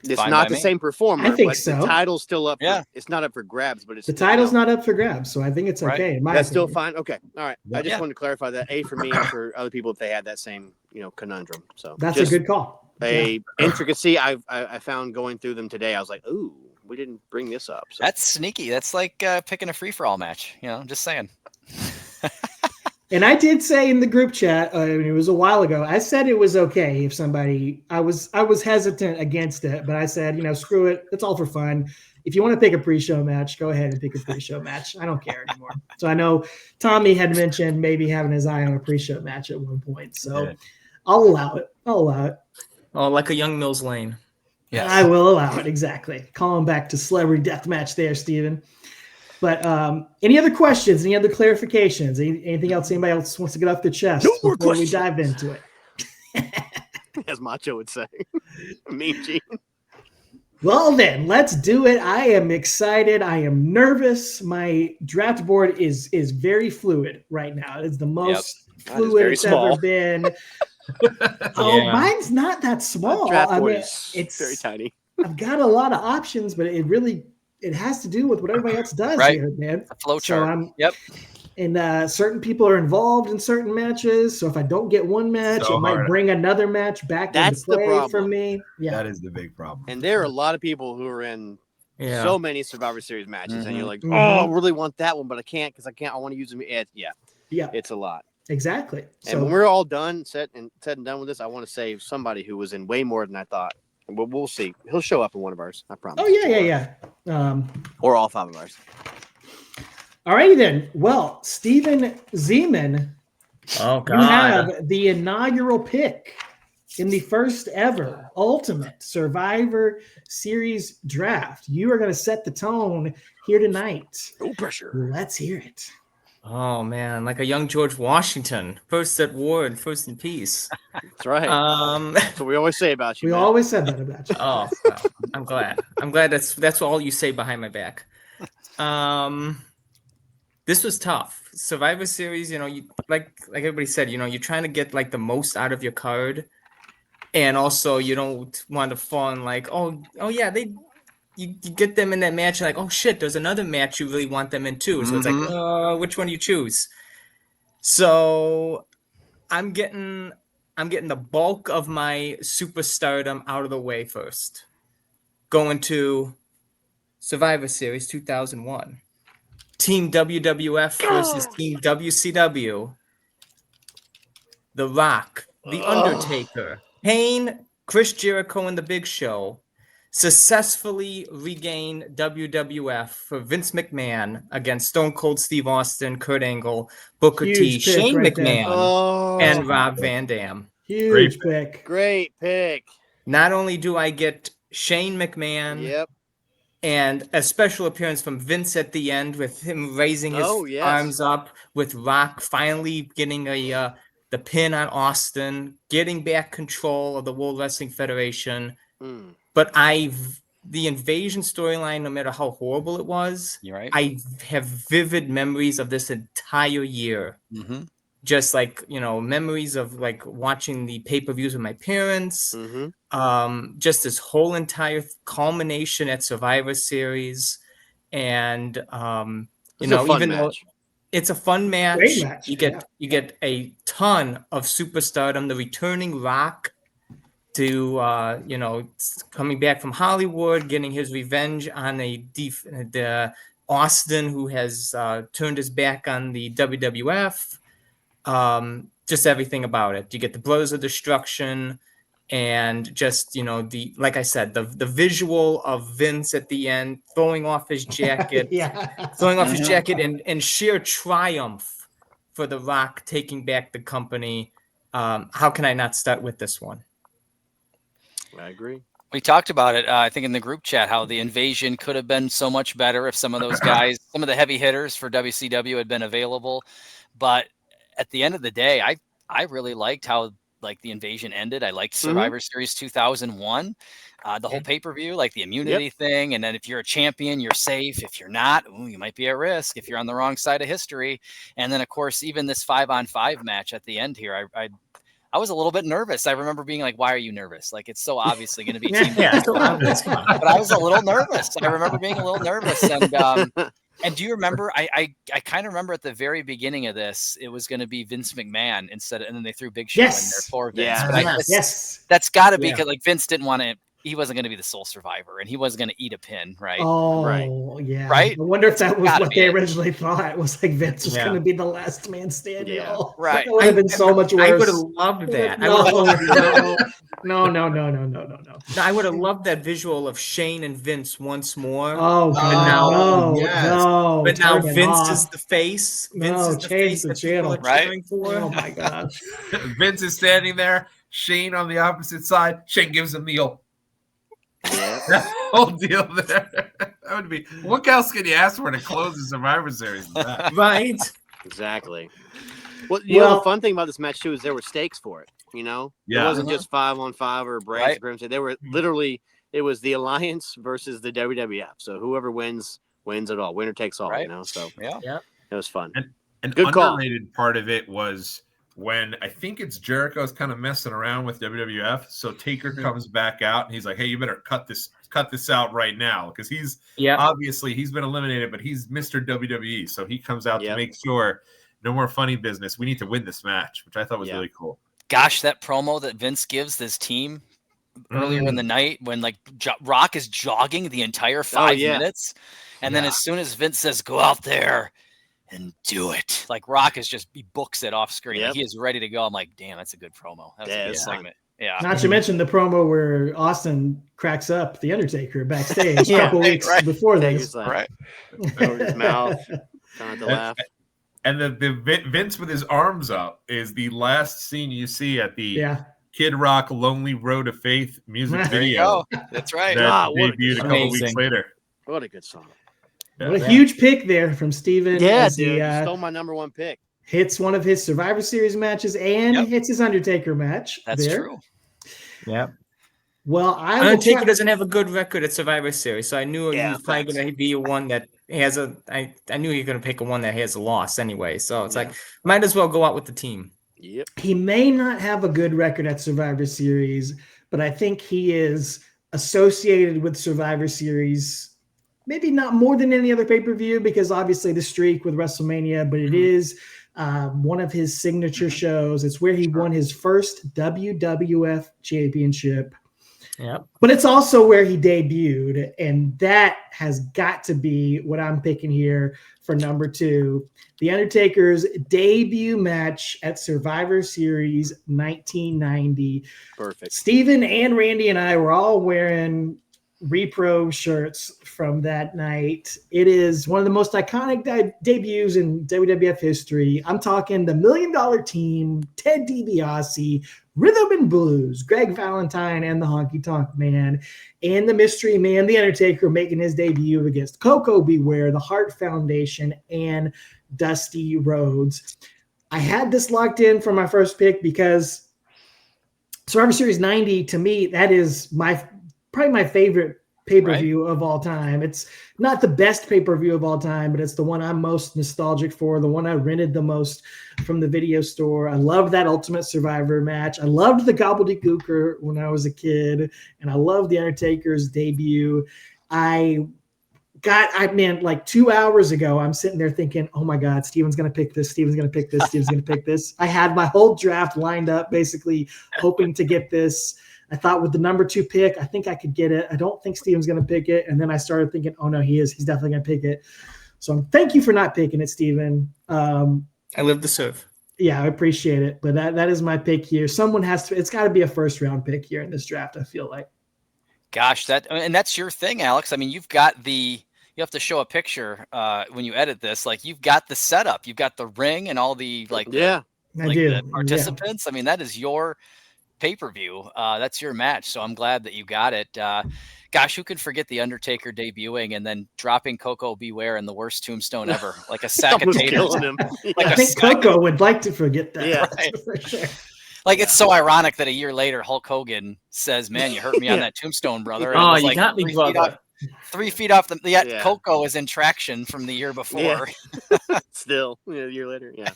It's not the same performer, I think but so. the title's still up. Yeah. It's not up for grabs, but it's the title's not up for grabs, so I think it's okay. In my That's still opinion. fine. Okay, all right. I just Yeah. wanted to clarify that for me and for other people if they had that same conundrum. So That's just a good call. intricacy I found going through them today. I was like, ooh, we didn't bring this up. So. That's sneaky. That's like picking a free for all match. Just saying. And I did say in the group chat, it was a while ago, I said it was okay if somebody, I was hesitant against it, but I said, screw it. It's all for fun. If you want to pick a pre-show match, go ahead and pick a pre-show match. I don't care anymore. So I know Tommy had mentioned maybe having his eye on a pre-show match at one point. So I'll allow it. Oh, like a young Mills Lane. Yes. I will allow it. Exactly. Calling back to celebrity death match there, Steven. But any other questions? Any other clarifications? Anything else anybody else wants to get off their chest before we dive into it? As Macho would say. Mean Gene. Well, then, let's do it. I am excited. I am nervous. My draft board is very fluid right now. It's the most fluid it's ever been. Mine's not that small. Draft board is very tiny. I've got a lot of options, but it has to do with what everybody else does here, man. A flow chart. And certain people are involved in certain matches. So if I don't get one match, it might bring another match back into play for me. Yeah, that is the big problem. And there are a lot of people who are in so many Survivor Series matches, and you're like, oh, I really want that one, but I can't because I want to use them. It's a lot. Exactly. And when we're all done, said and done with this, I want to save somebody who was in way more than I thought. We'll see. He'll show up in one of ours. I promise. Oh, yeah. Or all 5 of ours. All righty then. Well, Steven Zeman, you have the inaugural pick in the first ever Ultimate Survivor Series draft. You are going to set the tone here tonight. No pressure. Let's hear it. Oh man, like a young George Washington, first at war and first in peace. That's right. That's what we always say about you. We always said that about you. Oh, well, I'm glad. That's all you say behind my back. This was tough. Survivor Series, you like everybody said, you're trying to get like the most out of your card, and also you don't want to fall in like, oh yeah, you get them in that match, like, oh shit, there's another match you really want them in too. So it's like, which one do you choose? So I'm getting the bulk of my superstardom out of the way first. Going to Survivor Series 2001. Team WWF versus Team WCW. The Rock, The Undertaker, Kane, Chris Jericho, and The Big Show successfully regain WWF for Vince McMahon against Stone Cold Steve Austin, Kurt Angle, Booker T, Shane McMahon, and Rob Van Dam. Huge pick. Great pick. Not only do I get Shane McMahon and a special appearance from Vince at the end with him raising his arms up, with Rock finally getting the pin on Austin, getting back control of the World Wrestling Federation. But the invasion storyline, no matter how horrible it was, I have vivid memories of this entire year. Just like, memories of like watching the pay-per-views with my parents. Just this whole entire culmination at Survivor Series. And, even though it's a fun match, Great match. you get a ton of superstardom, the returning Rock, to coming back from Hollywood, getting his revenge on the Austin, who has turned his back on the WWF. Just everything about it. You get the Brothers of Destruction, and just like I said, the visual of Vince at the end throwing off his jacket, and sheer triumph for The Rock taking back the company. How can I not start with this one? I agree. We talked about it, I think, in the group chat, how the invasion could have been so much better if some of those guys, some of the heavy hitters for WCW had been available. But at the end of the day, I really liked how like the invasion ended. I liked Survivor Series 2001, the whole pay-per-view, like the immunity thing. And then if you're a champion, you're safe. If you're not, you might be at risk if you're on the wrong side of history. And then of course, even this 5-on-5 match at the end here, I was a little bit nervous. I remember being like, why are you nervous? Like, it's so obviously going to be team. But I was a little nervous. I remember being a little nervous. And do you remember, I kind of remember at the very beginning of this, it was going to be Vince McMahon instead, and then they threw Big Show in there for Vince. Yeah. But that's got to be because like Vince didn't want to, he wasn't going to be the sole survivor, and he wasn't going to eat a pin, right? Oh, yeah. Right? I wonder if that was what they originally thought. It was like Vince was going to be the last man standing. Yeah. Right. That would have been so much worse. I would have loved that. No. I would have loved that visual of Shane and Vince once more. Oh, God. No. But now Vince is the face. Vince is the face that people are cheering for. Oh, my gosh. Vince is standing there. Shane on the opposite side. Shane gives him the old. That whole deal there. That would be. What else can you ask for to close the Survivor Series? Right. Exactly. Well, know, the fun thing about this match too is there were stakes for it. You know, it wasn't just 5-on-5 or Braves. They were literally. It was the Alliance versus the WWF. So whoever wins it all. Winner takes all. You know. So it was fun. And good underrated part of it was when I think it's Jericho's kind of messing around with WWF. So Taker comes back out and he's like, hey, you better cut this out right now. Because he's obviously he's been eliminated, but he's Mr. WWE. So he comes out to make sure no more funny business. We need to win this match, which I thought was really cool. Gosh, that promo that Vince gives this team earlier in the night when like Rock is jogging the entire 5 minutes. And then as soon as Vince says, go out there and do it. Like Rock is he books it off screen. Like he is ready to go. I'm like, damn, that's a good promo. That was a good segment. Yeah. Not to mention the promo where Austin cracks up the Undertaker backstage a couple weeks before this. Like, over his mouth, trying to laugh. And the Vince with his arms up is the last scene you see at the Kid Rock Lonely Road to Faith music video. That's right. That debuted a couple weeks later. What a good song. What a huge pick there from Steven. Yeah, dude. He stole my number one pick. Hits one of his Survivor Series matches and hits his Undertaker match. That's true. Yeah. Well, Undertaker doesn't have a good record at Survivor Series, so I knew he was probably going to be one that has I knew you're going to pick a one that has a loss anyway. So it's like, might as well go out with the team. Yep. He may not have a good record at Survivor Series, but I think he is associated with Survivor Series. Maybe not more than any other pay-per-view because obviously the streak with WrestleMania, but it is one of his signature shows. It's where he won his first WWF championship. Yep. But it's also where he debuted, and that has got to be what I'm picking here for number 2. The Undertaker's debut match at Survivor Series 1990. Perfect. Steven and Randy and I were all wearing repro shirts from that night. It is one of the most iconic debuts in WWF history. I'm talking the $1 Million Team, Ted DiBiase, Rhythm and Blues, Greg Valentine and the Honky Tonk Man, and the Mystery Man, The Undertaker, making his debut against Coco Beware, the Hart Foundation, and Dusty Rhodes. I had this locked in for my first pick because Survivor Series 90, to me, that is probably my favorite pay-per-view of all time. It's not the best pay-per-view of all time, but it's the one I'm most nostalgic for, the one I rented the most from the video store. I loved that Ultimate Survivor match. I loved the Gobbledygooker when I was a kid, and I loved the Undertaker's debut. Like 2 hours ago, I'm sitting there thinking, oh my God, Steven's going to pick this. Steven's going to pick this. Steven's going to pick this. I had my whole draft lined up, basically hoping to get this. I thought with the number 2 pick, I think I could get it. I don't think Steven's going to pick it. And then I started thinking, oh no, he is. He's definitely going to pick it. So thank you for not picking it, Steven. I live to serve. Yeah, I appreciate it. But that is my pick here. Someone has to, it's got to be a first round pick here in this draft, I feel like. Gosh, that's your thing, Alex. I mean, you have to show a picture when you edit this. Like you've got the setup, you've got the ring and all the the participants. I mean, that is your pay-per-view. That's your match, so I'm glad that you got it. Gosh, who could forget the Undertaker debuting and then dropping Coco Beware in the worst tombstone ever, like a sack of taters. Killing him. Like I think Coco would like to forget that. Yeah. Right. For sure. Like, it's so ironic that a year later, Hulk Hogan says, "Man, you hurt me on that tombstone, brother." And it was you like got me, brother. 3 feet off the. Yet Yeah. Coco is in traction from the year before. Yeah. Still, a year later. Yeah.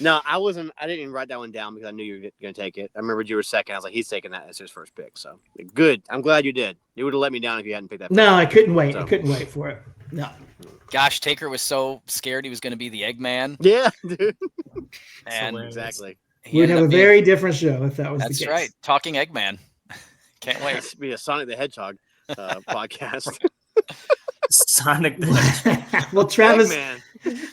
No, I didn't even write that one down because I knew you were going to take it. I remembered you were second. I was like, he's taking that as his first pick. So good. I'm glad you did. You would have let me down if you hadn't picked that pick. No, I couldn't wait. So. I couldn't wait for it. No. Gosh, Taker was so scared he was going to be the Eggman. Yeah, dude. And exactly. We'd have a very different show if that was the case. That's right. Talking Eggman. Can't wait. It's be a Sonic the Hedgehog podcast. Sonic the Hedgehog. Well, Travis, Man.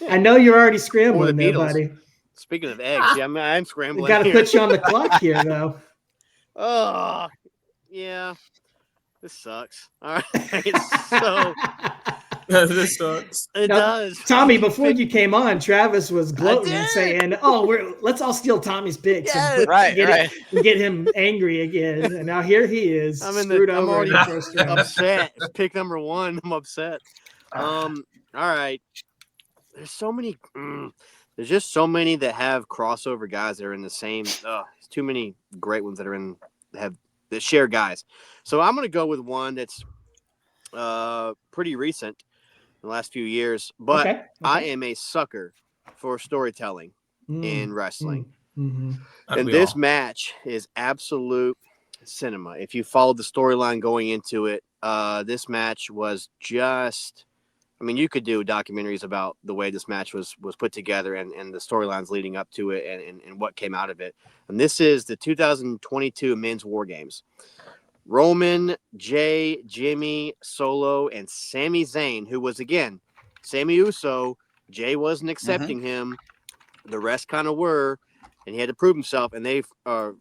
I know you're already scrambling Or the there, Beatles. buddy. Speaking of eggs, yeah, I'm scrambling. We got to here. put you on the clock here, though. Oh, yeah. This sucks. All right. So This sucks. it Now, does. Tommy, before you came on, Travis was gloating and did. saying, "Oh, let's all steal Tommy's picks and Right. get him angry again." And now here he is, I'm screwed I'm over already in the first round. upset. It's pick number 1. I'm upset. All right. There's so many. There's just so many that have crossover guys that are in the same. There's too many great ones that share guys. So I'm gonna go with one that's pretty recent in the last few years, but Okay. I am a sucker for storytelling in wrestling. Mm-hmm. And this match is absolute cinema. If you followed the storyline going into it, this match was just, I mean, you could do documentaries about the way this match was put together and the storylines leading up to it and what came out of it. And this is the 2022 Men's War Games. Roman, Jay, Jimmy, Solo, and Sami Zayn, who was, again, Sami Uso. Jay wasn't accepting him. The rest kind of were, and he had to prove himself. And they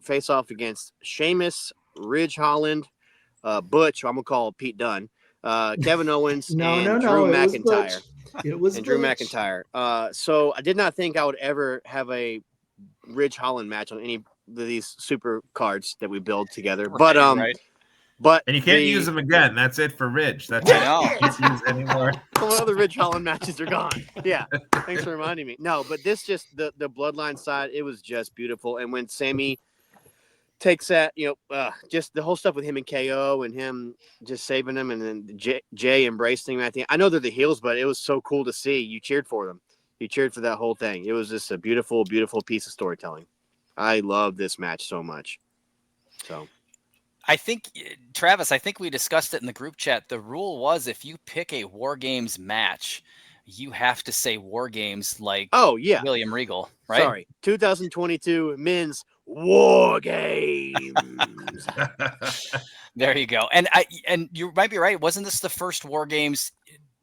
face off against Sheamus, Ridge Holland, Butch, I'm going to call Pete Dunne, Kevin Owens, Drew McIntyre. It was Drew Butch. McIntyre. So I did not think I would ever have a Ridge Holland match on any of these super cards that we build together. But And you can't use them again. That's it for Ridge. That's it. You can't use anymore. All the Ridge Holland matches are gone. Yeah. Thanks for reminding me. No, but this just the bloodline side, it was just beautiful. And when Sammy takes that, just the whole stuff with him and KO and him just saving him and then Jay embracing him at the end. I know they're the heels, but it was so cool to see. You cheered for them. You cheered for that whole thing. It was just a beautiful, beautiful piece of storytelling. I love this match so much. So I think, Travis, we discussed it in the group chat. The rule was if you pick a War Games match, you have to say War Games like William Regal, right? Sorry. 2022 Men's War Games. There you go. And you might be right. Wasn't this the first War Games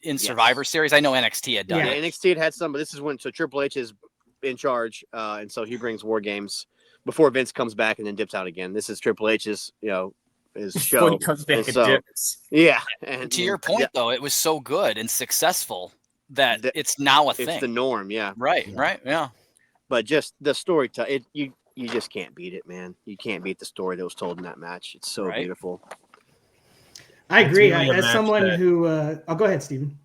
in Survivor Series? I know NXT had done it. NXT had some, but this is when Triple H is in charge, and so he brings War Games before Vince comes back and then dips out again. This is Triple H's, his show. When he comes back and dips. Yeah. And to your point, though, it was so good and successful that it's now a thing. It's the norm, yeah. Right, yeah. But just the story, you just can't beat it, man. You can't beat the story that was told in that match. It's so beautiful. I agree. Really As someone who, I'll go ahead, Steven.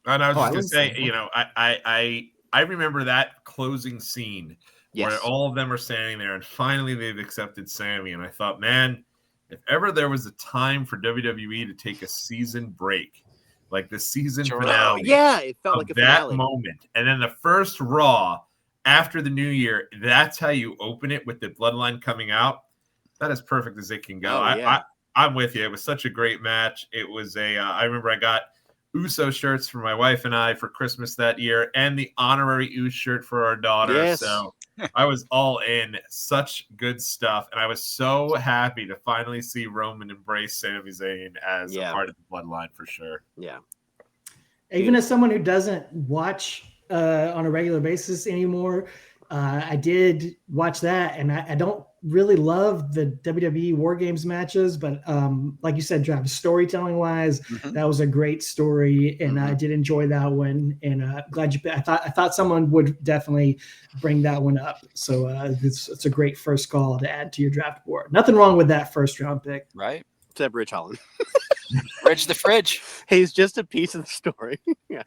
And I was just going to say, I remember that closing scene where all of them are standing there and finally they've accepted Sammy. And I thought, man, if ever there was a time for WWE to take a season break, like the season finale. Yeah, it felt like a finale. That moment. And then the first Raw after the new year, that's how you open it with the bloodline coming out. That is perfect as it can go. I'm with you. It was such a great match. It was I remember I got Uso shirts for my wife and I for Christmas that year and the honorary Uso shirt for our daughter. Yes. So I was all in. Such good stuff. And I was so happy to finally see Roman embrace Sami Zayn as a part of the bloodline for sure. Yeah. Even as someone who doesn't watch on a regular basis anymore, I did watch that, and I don't really love the WWE War Games matches, but like you said, Travis, storytelling wise, that was a great story, and I did enjoy that one. And glad you. I thought someone would definitely bring that one up. So it's a great first call to add to your draft board. Nothing wrong with that first round pick, right? Except Rich Holland. Rich the Fridge. He's just a piece of the story. Yeah.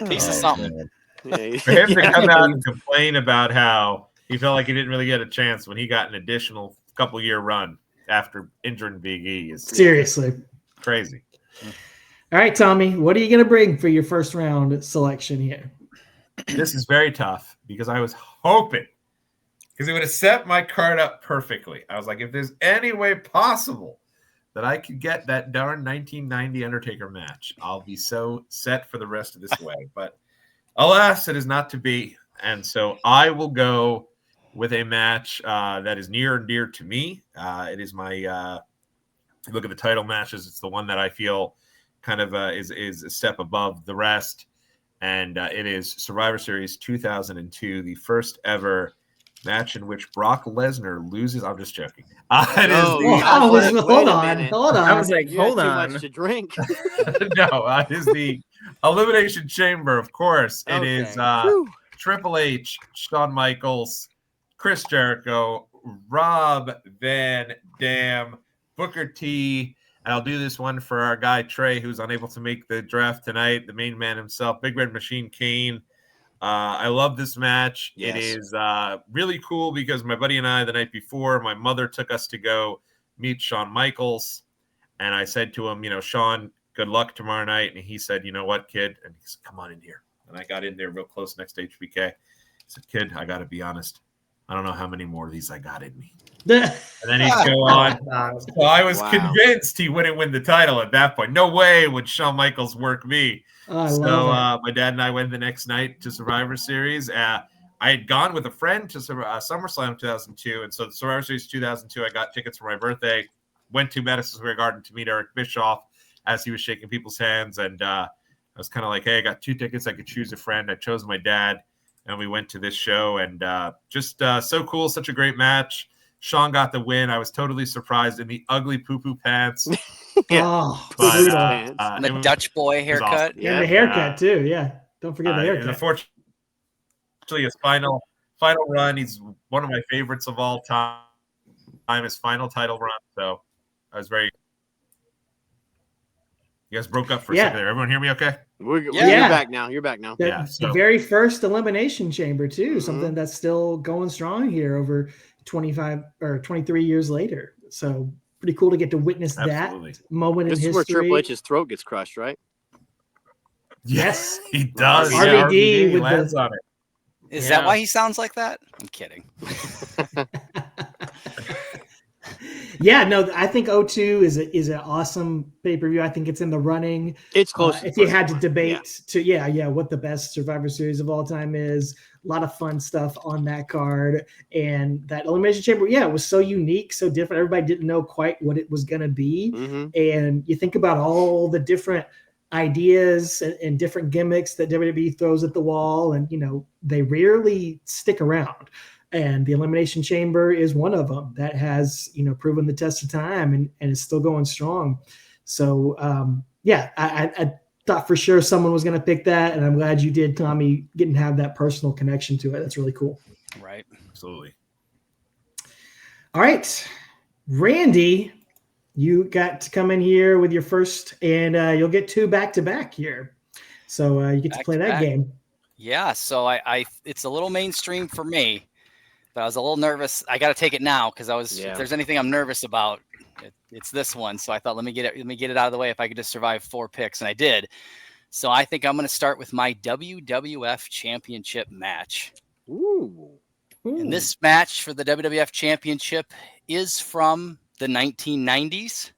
Piece of something. Yeah. For him to come out and complain about how he felt like he didn't really get a chance when he got an additional couple-year run after injuring Big E is seriously crazy. All right, Tommy, what are you going to bring for your first round selection here? This is very tough because I was hoping, because it would have set my card up perfectly. I was like, if there's any way possible that I could get that darn 1990 Undertaker match, I'll be so set for the rest of this way. But alas, it is not to be. And so I will go with a match that is near and dear to me. It is my look at the title matches. It's the one that I feel kind of is a step above the rest. And it is Survivor Series 2002, the first ever match in which Brock Lesnar loses. I'm just joking. Hold on. I was like, You hold had on. too much to drink. No, it is the Elimination Chamber, of course. It is Triple H, Shawn Michaels, Chris Jericho, Rob Van Dam, Booker T, and I'll do this one for our guy Trey, who's unable to make the draft tonight, the main man himself, Big Red Machine Kane. I love this match. Yes. It is really cool because my buddy and I, the night before, my mother took us to go meet Shawn Michaels. And I said to him, Shawn, good luck tomorrow night. And he said, you know what, kid? And he said, come on in here. And I got in there real close next to HBK. I said, kid, I got to be honest. I don't know how many more of these I got in me. And then he'd go on. So I was convinced he wouldn't win the title at that point. No way would Shawn Michaels work me. My dad and I went the next night to Survivor Series. I had gone with a friend to SummerSlam 2002. And so the Survivor Series 2002, I got tickets for my birthday. Went to Madison Square Garden to meet Eric Bischoff as he was shaking people's hands. And I was kind of like, hey, I got 2 tickets. I could choose a friend. I chose my dad. And we went to this show. And just so cool. Such a great match. Shawn got the win. I was totally surprised in the ugly poo-poo pants. The Dutch boy haircut. Awesome. And the haircut, too. Yeah. Don't forget the haircut. And unfortunately, his final run, he's one of my favorites of all time. His final title run. So I was very... You guys broke up for a second there. Everyone hear me okay? You're back now. You're back now. The very first Elimination Chamber, too. Something that's still going strong here over 25 or 23 years later. So pretty cool to get to witness that moment in history. This is where Triple H's throat gets crushed, right? Yes, he does. RVD with lands on it. Is that why he sounds like that? I'm kidding. I think 02 is an awesome pay-per-view. I think it's in the running. It's close. If you had to debate what the best Survivor Series of all time is, a lot of fun stuff on that card. And that Elimination Chamber, it was so unique, so different. Everybody didn't know quite what it was going to be. And you think about all the different ideas and different gimmicks that WWE throws at the wall, and they rarely stick around. And the Elimination Chamber is one of them that has, proven the test of time and is still going strong. So, I thought for sure someone was going to pick that. And I'm glad you did, Tommy, getting to have that personal connection to it. That's really cool. Right. Absolutely. All right. Randy, you got to come in here with your first, and you'll get 2 back-to-back here. So you get to play that game. Yeah. So it's a little mainstream for me. But I was a little nervous. I got to take it now because if there's anything I'm nervous about, it's this one. So I thought, let me get it out of the way if I could just survive 4 picks, and I did. So I think I'm going to start with my WWF Championship match. Ooh. And this match for the WWF Championship is from the 1990s.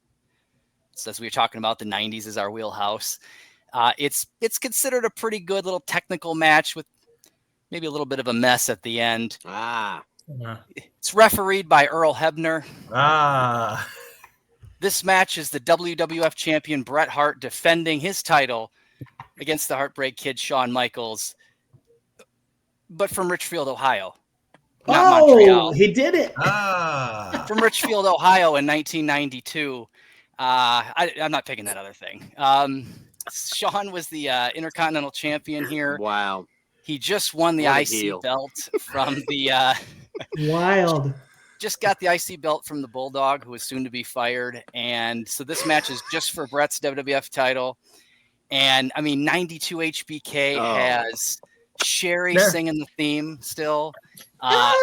So as we were talking about, the 90s is our wheelhouse. It's considered a pretty good little technical match with maybe a little bit of a mess at the end. It's refereed by Earl Hebner. This match is the WWF champion Bret Hart defending his title against the Heartbreak Kid Shawn Michaels, but from Richfield, Ohio. not Montreal. He did it. From Richfield, Ohio in 1992. I'm not picking that other thing. Sean was the Intercontinental Champion here. Wow. He just won the IC belt from the Wild. Just got the IC belt from the Bulldog, who was soon to be fired. And so this match is just for Brett's WWF title. And I mean, 92 HBK has Sherry singing the theme still. Shot.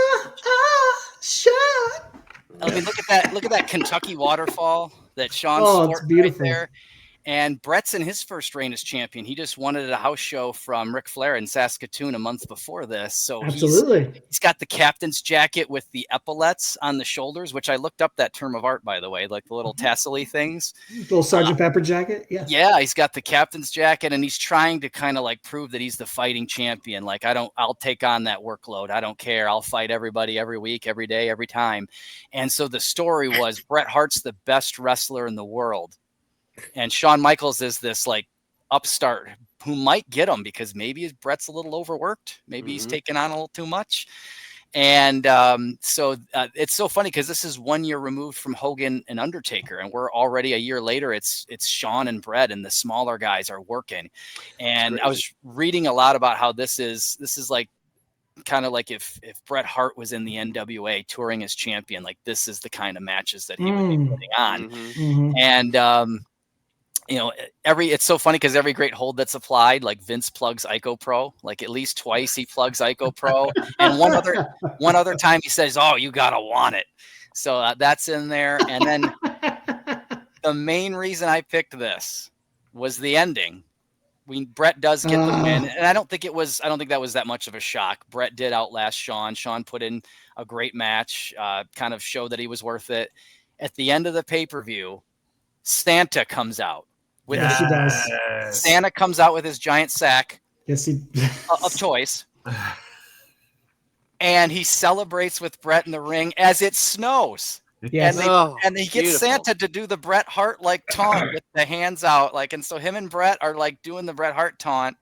I mean, look at that Kentucky waterfall that Sean's sporting right there. And Brett's in his first reign as champion. He just won it at a house show from Ric Flair in Saskatoon a month before this. So absolutely, he's got the captain's jacket with the epaulets on the shoulders, which I looked up that term of art, by the way, like the little tassel-y things. Little Sergeant Pepper jacket. Yeah. Yeah. He's got the captain's jacket, and he's trying to kind of like prove that he's the fighting champion. Like, I'll take on that workload. I don't care. I'll fight everybody every week, every day, every time. And so the story was Bret Hart's the best wrestler in the world. And Shawn Michaels is this like upstart who might get him because maybe Brett's a little overworked. Maybe he's taking on a little too much. And so it's so funny because this is 1 year removed from Hogan and Undertaker. And we're already a year later. It's Shawn and Bret, and the smaller guys are working. And I was reading a lot about how this is like kind of like if Bret Hart was in the NWA touring as champion, like this is the kind of matches that he would be putting on. And, you know, it's so funny because every great hold that's applied, like Vince plugs Ico Pro, like at least twice he plugs Ico Pro, and one other time he says, "Oh, you gotta want it." So that's in there. And then the main reason I picked this was the ending. Bret does get the win, and I don't think that was that much of a shock. Bret did outlast Shawn. Shawn put in a great match, kind of showed that he was worth it. At the end of the pay-per-view, Santa comes out. He does. Santa comes out with his giant sack of toys. And he celebrates with Bret in the ring as it snows. Yes. And he gets Santa to do the Bret Hart like taunt with the hands out. And so him and Bret are like doing the Bret Hart taunt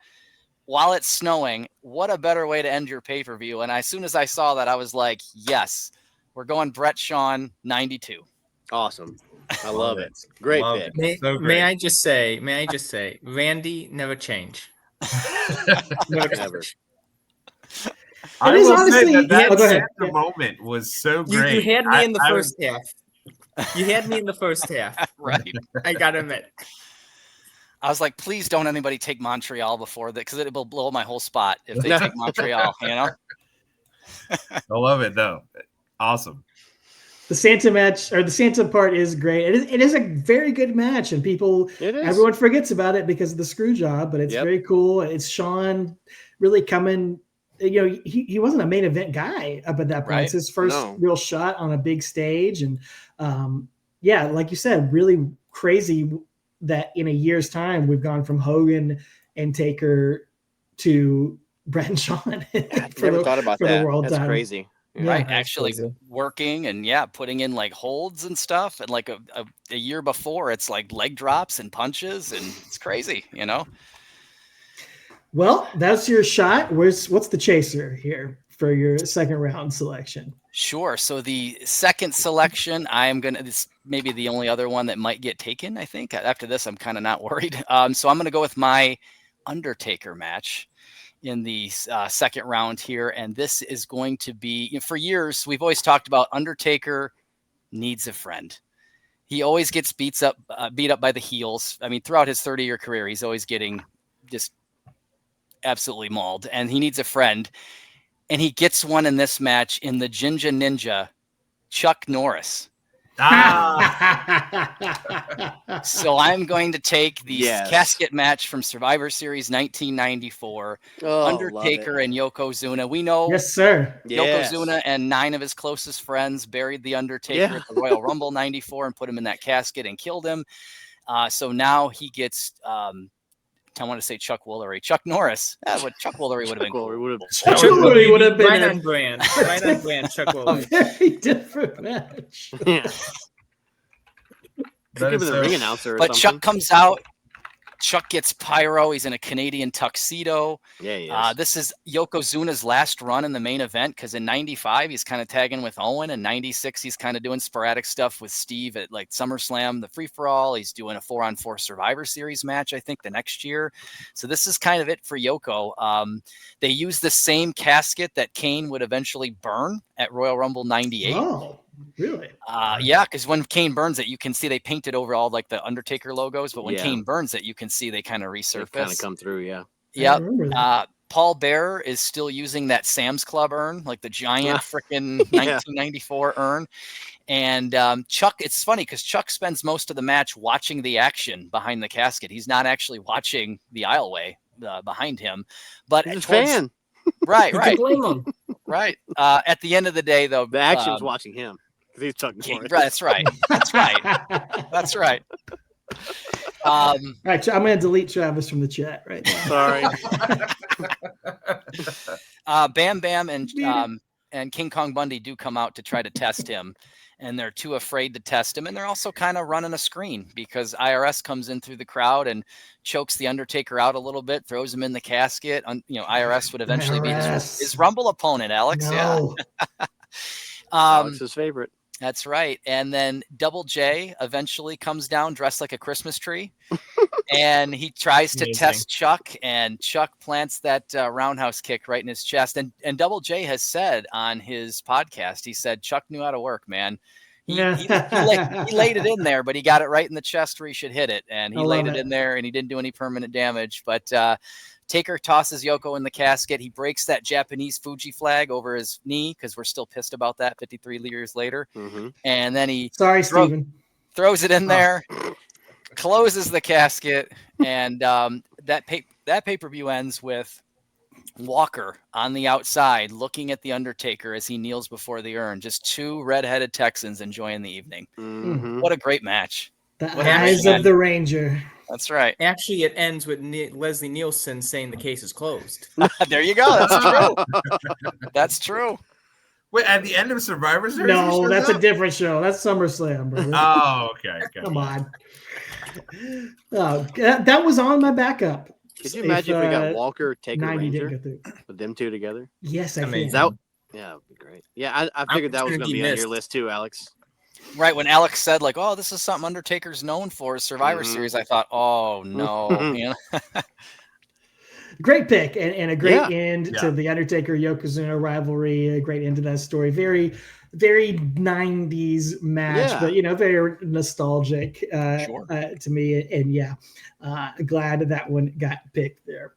while it's snowing. What a better way to end your pay-per-view. And as soon as I saw that, I was like, yes, we're going Bret Shawn 92. Awesome. I love it. Great pick. May I just say, Randy, never change. Never. I will say that moment was so great. You had me in the first half. You had me in the first half. Right. I gotta admit. I was like, please don't anybody take Montreal before that, because it will blow my whole spot if they take Montreal, you know? I love it, though. Awesome. The Santa match, or the Santa part, is great. It is a very good match, and everyone forgets about it because of the screw job, but it's very cool. It's Shawn really coming. You know, he wasn't a main event guy up at that point. Right. It's his first real shot on a big stage, and like you said, really crazy that in a year's time we've gone from Hogan and Taker to Bret and Shawn. I've never thought about that. That's crazy. Yeah, right, actually working and putting in like holds and stuff, and like a year before it's like leg drops and punches, and it's crazy, you know. Well, that's your shot. What's the chaser here for your second round selection? Sure. So the second selection, this may be the only other one that might get taken. I think after this, I'm kind of not worried. So I'm going to go with my Undertaker match in the second round here. And this is going to be, for years, we've always talked about Undertaker needs a friend. He always gets beat up by the heels. I mean, throughout his 30-year career, he's always getting just absolutely mauled, and he needs a friend. And he gets one in this match in the Ginger Ninja, Chuck Norris. So I'm going to take the casket match from Survivor Series 1994, Undertaker and Yokozuna. We know Yokozuna and 9 of his closest friends buried the Undertaker at the Royal Rumble 94 and put him in that casket and killed him. So now he gets I want to say Chuck Woolery. Chuck Norris. What Chuck Woolery would have been. Chuck Woolery would have been right on brand. Right on brand. Chuck Woolery. A very different match. Yeah. Could be the ring announcer. But Chuck comes out Chuck gets pyro. He's in a Canadian tuxedo. Yeah, he is. This is Yokozuna's last run in the main event, because in 95, he's kind of tagging with Owen. In 96, he's kind of doing sporadic stuff with Steve at like SummerSlam, the free-for-all. He's doing a 4-on-4 Survivor Series match, I think, the next year. So this is kind of it for Yoko. They use the same casket that Kane would eventually burn at Royal Rumble 98. Oh, really? Yeah, because when Kane burns it, you can see they painted over all like the Undertaker logos, but when Yeah. Kane burns it, you can see they kind of resurface. Kind of come through, yeah. Yep. Paul Bearer is still using that Sam's Club urn, like the giant freaking 1994 urn. And Chuck, it's funny because Chuck spends most of the match watching the action behind the casket. He's not actually watching the aisleway behind him. But He's a fan. Right. Right. At the end of the day, though, The action's watching him. He's Chuck Norris. That's right. That's right. All right, I'm going to delete Travis from the chat right now. Sorry. Bam Bam and King Kong Bundy do come out to try to test him, and they're too afraid to test him, and they're also kind of running a screen because IRS comes in through the crowd and chokes the Undertaker out a little bit, throws him in the casket. IRS would eventually be his Rumble opponent, Alex. No. Yeah. Alex's favorite. That's right. And then Double J eventually comes down dressed like a Christmas tree, and he tries to test Chuck, and Chuck plants that roundhouse kick right in his chest. And Double J has said on his podcast, he said Chuck knew how to work, man. He laid it in there, but he got it right in the chest where he should hit it. And he laid it in there, and he didn't do any permanent damage. But Taker tosses Yoko in the casket. He breaks that Japanese Fuji flag over his knee because we're still pissed about that 53 years later. Mm-hmm. And then he throws it in there, closes the casket, and that pay-per-view ends with Walker on the outside looking at the Undertaker as he kneels before the urn. Just two redheaded Texans enjoying the evening. Mm-hmm. What a great match. The eyes of the Ranger. That's right. Actually, it ends with Leslie Nielsen saying the case is closed. There you go. That's true. That's true. Wait, at the end of Survivor Series? No, that's a different show. That's SummerSlam, brother. Oh, okay. Come on. That was on my backup. Could you imagine if we got Walker, Taker, 90 Ranger didn't go through. with them two together? Yes, I mean, can. Yeah, would be great. Yeah, I figured that was going to be on your list too, Alex. Right, when Alex said, like, oh, this is something Undertaker's known for, Survivor Series, I thought, oh, no. You know? Great pick and a great end to the Undertaker Yokozuna rivalry, a great end to that story. Very, very 90s match, but, very nostalgic to me. And glad that one got picked there.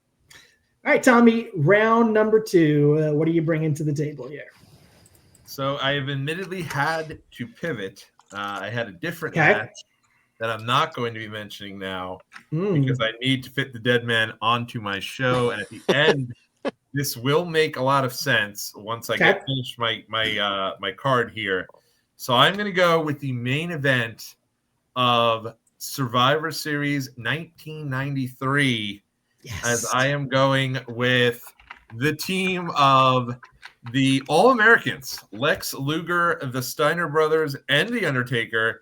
All right, Tommy, round number 2. What are you bringing to the table here? So I have admittedly had to pivot. I had a different match that I'm not going to be mentioning now because I need to fit the dead man onto my show. And at the end, this will make a lot of sense once I get finished my card here. So I'm going to go with the main event of Survivor Series 1993, as I am going with the team of the All-Americans, Lex Luger, the Steiner Brothers, and The Undertaker,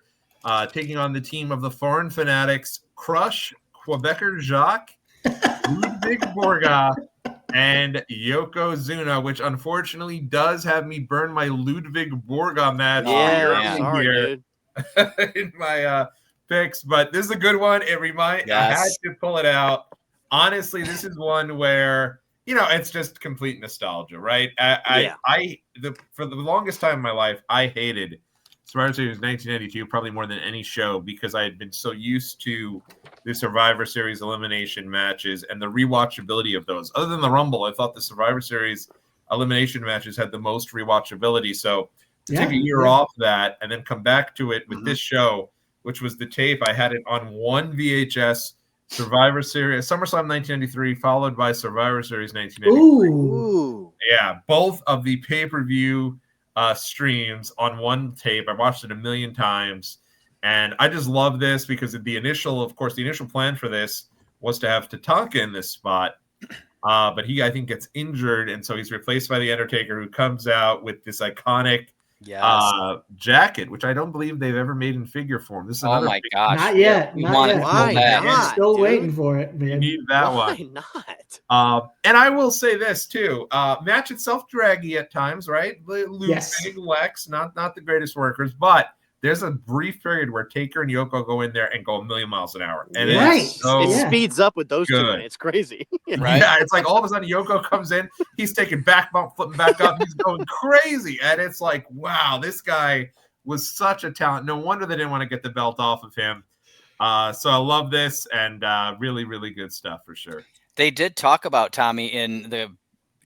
taking on the team of the Foreign Fanatics, Crush, Quebecer Jacques, Ludwig Borga, and Yokozuna, which unfortunately does have me burn my Ludwig Borga match here in my picks. But this is a good one. I had to pull it out. Honestly, this is one where it's just complete nostalgia, right? For the longest time in my life, I hated Survivor Series 1992 probably more than any show because I had been so used to the Survivor Series elimination matches and the rewatchability of those. Other than the Rumble, I thought the Survivor Series elimination matches had the most rewatchability. So to take a year off that and then come back to it with this show, which was the tape, I had it on one VHS. Survivor Series, SummerSlam 1993, followed by Survivor Series 1993. Ooh. Yeah, both of the pay-per-view streams on one tape. I watched it a million times, and I just love this because the initial plan for this was to have Tatanka in this spot, but he, I think, gets injured, and so he's replaced by The Undertaker, who comes out with this iconic Yes. Jacket, which I don't believe they've ever made in figure form. This is Oh another my gosh. Not yet. We Not want yet. to Why pull that. not? Still dude? waiting for it, You man. need that Why one. not? And I will say this too. Match itself draggy at times, right? Losing Yes. Lex, not the greatest workers, but there's a brief period where Taker and Yoko go in there and go a million miles an hour. And Right. it's so It speeds up with those two in good. it. It's crazy. Right? Yeah, it's like all of a sudden Yoko comes in, he's taking back bump, flipping back up, he's going crazy. And it's like, wow, this guy was such a talent. No wonder they didn't want to get the belt off of him. So I love this, and really, really good stuff for sure. They did talk about, Tommy, in the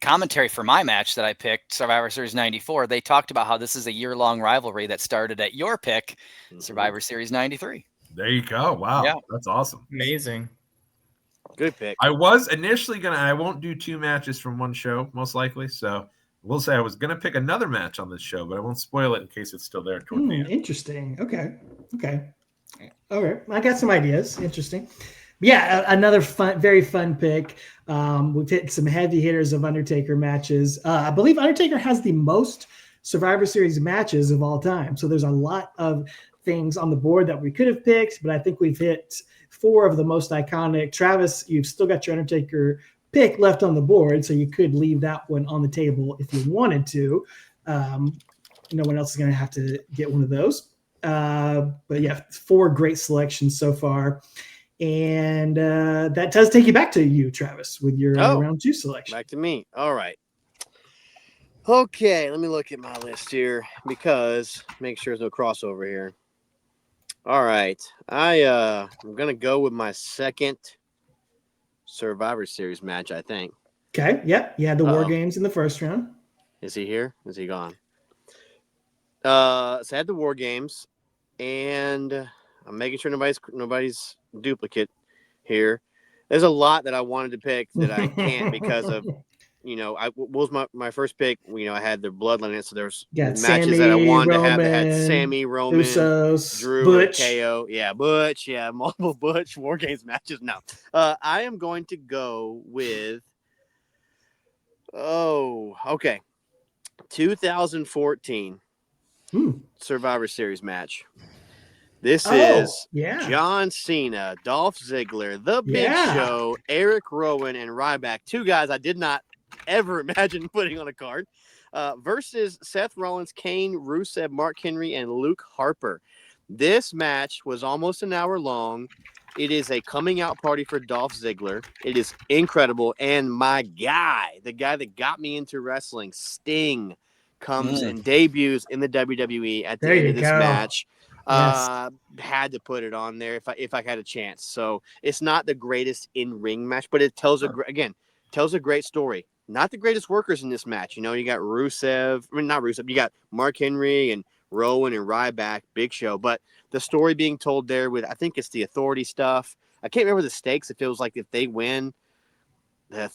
commentary for my match that I picked, Survivor Series 94. They talked about how this is a year-long rivalry that started at your pick, Survivor Series 93. There you go. Wow. Yeah. That's awesome. Amazing. Good pick. I was initially I won't do 2 matches from one show, most likely. So we'll say I was going to pick another match on this show, but I won't spoil it in case it's still there toward the end. Interesting. Okay. All right. I got some ideas. Interesting. Yeah, another very fun pick. We've hit some heavy hitters of Undertaker matches. I believe Undertaker has the most Survivor Series matches of all time. So there's a lot of things on the board that we could have picked, but I think we've hit 4 of the most iconic. Travis, you've still got your Undertaker pick left on the board, so you could leave that one on the table if you wanted to. No one else is going to have to get one of those. But yeah, 4 great selections so far. And that does take you back to you, Travis, with your round 2 selection. Back to me. All right. Okay, let me look at my list here because make sure there's no crossover here. All right. I'm gonna go with my second Survivor Series match, I think. Okay. Yep. Yeah, the War Games in the first round. Is he here? Is he gone? So I had the War Games, and I'm making sure nobody's duplicate here. There's a lot that I wanted to pick that I can't because of, what was my first pick? I had the bloodline in it, so there's matches Sammy, that I wanted Roman, to have that had Sammy, Roman, Usos, Drew, Butch. KO. Yeah, Butch. Yeah, multiple Butch War Games matches. No, I am going to go with. Oh, okay. 2014 Survivor Series match. This is John Cena, Dolph Ziggler, The Big Show, Eric Rowan, and Ryback. 2 guys I did not ever imagine putting on a card. Versus Seth Rollins, Kane, Rusev, Mark Henry, and Luke Harper. This match was almost an hour long. It is a coming out party for Dolph Ziggler. It is incredible. And my guy, the guy that got me into wrestling, Sting, comes and debuts in the WWE at the end of this match. Had to put it on there if I had a chance. So it's not the greatest in-ring match, but it tells a great story. Not the greatest workers in this match. You got Rusev. I mean, not Rusev. You got Mark Henry and Rowan and Ryback, Big Show. But the story being told there with, I think it's the authority stuff. I can't remember the stakes. It feels like if they win, I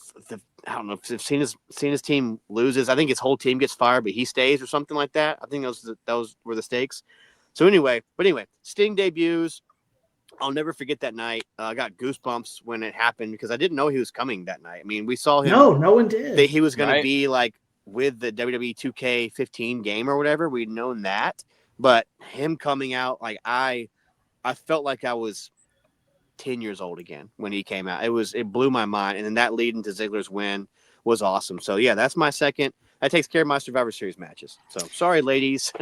don't know if Cena's team loses. I think his whole team gets fired, but he stays or something like that. I think those were the stakes. So anyway, Sting debuts. I'll never forget that night. I got goosebumps when it happened because I didn't know he was coming that night. I mean, we saw him. No one did. He was going to be like with the WWE 2K15 game or whatever. We'd known that, but him coming out, like I felt like I was 10 years old again when he came out. It blew my mind, and then that leading to Ziggler's win was awesome. So yeah, that's my second. That takes care of my Survivor Series matches. So sorry, ladies.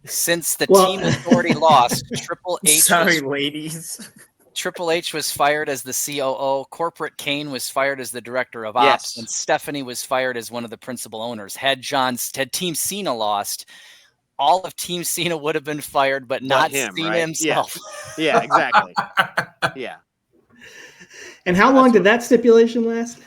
Since the team authority lost, Triple H. Sorry, ladies. Triple H was fired as the COO. Corporate Kane was fired as the director of ops, and Stephanie was fired as one of the principal owners. Had Team Cena lost, all of Team Cena would have been fired, but not him, Cena right? himself. Yeah, exactly. Yeah. And how long did that stipulation last?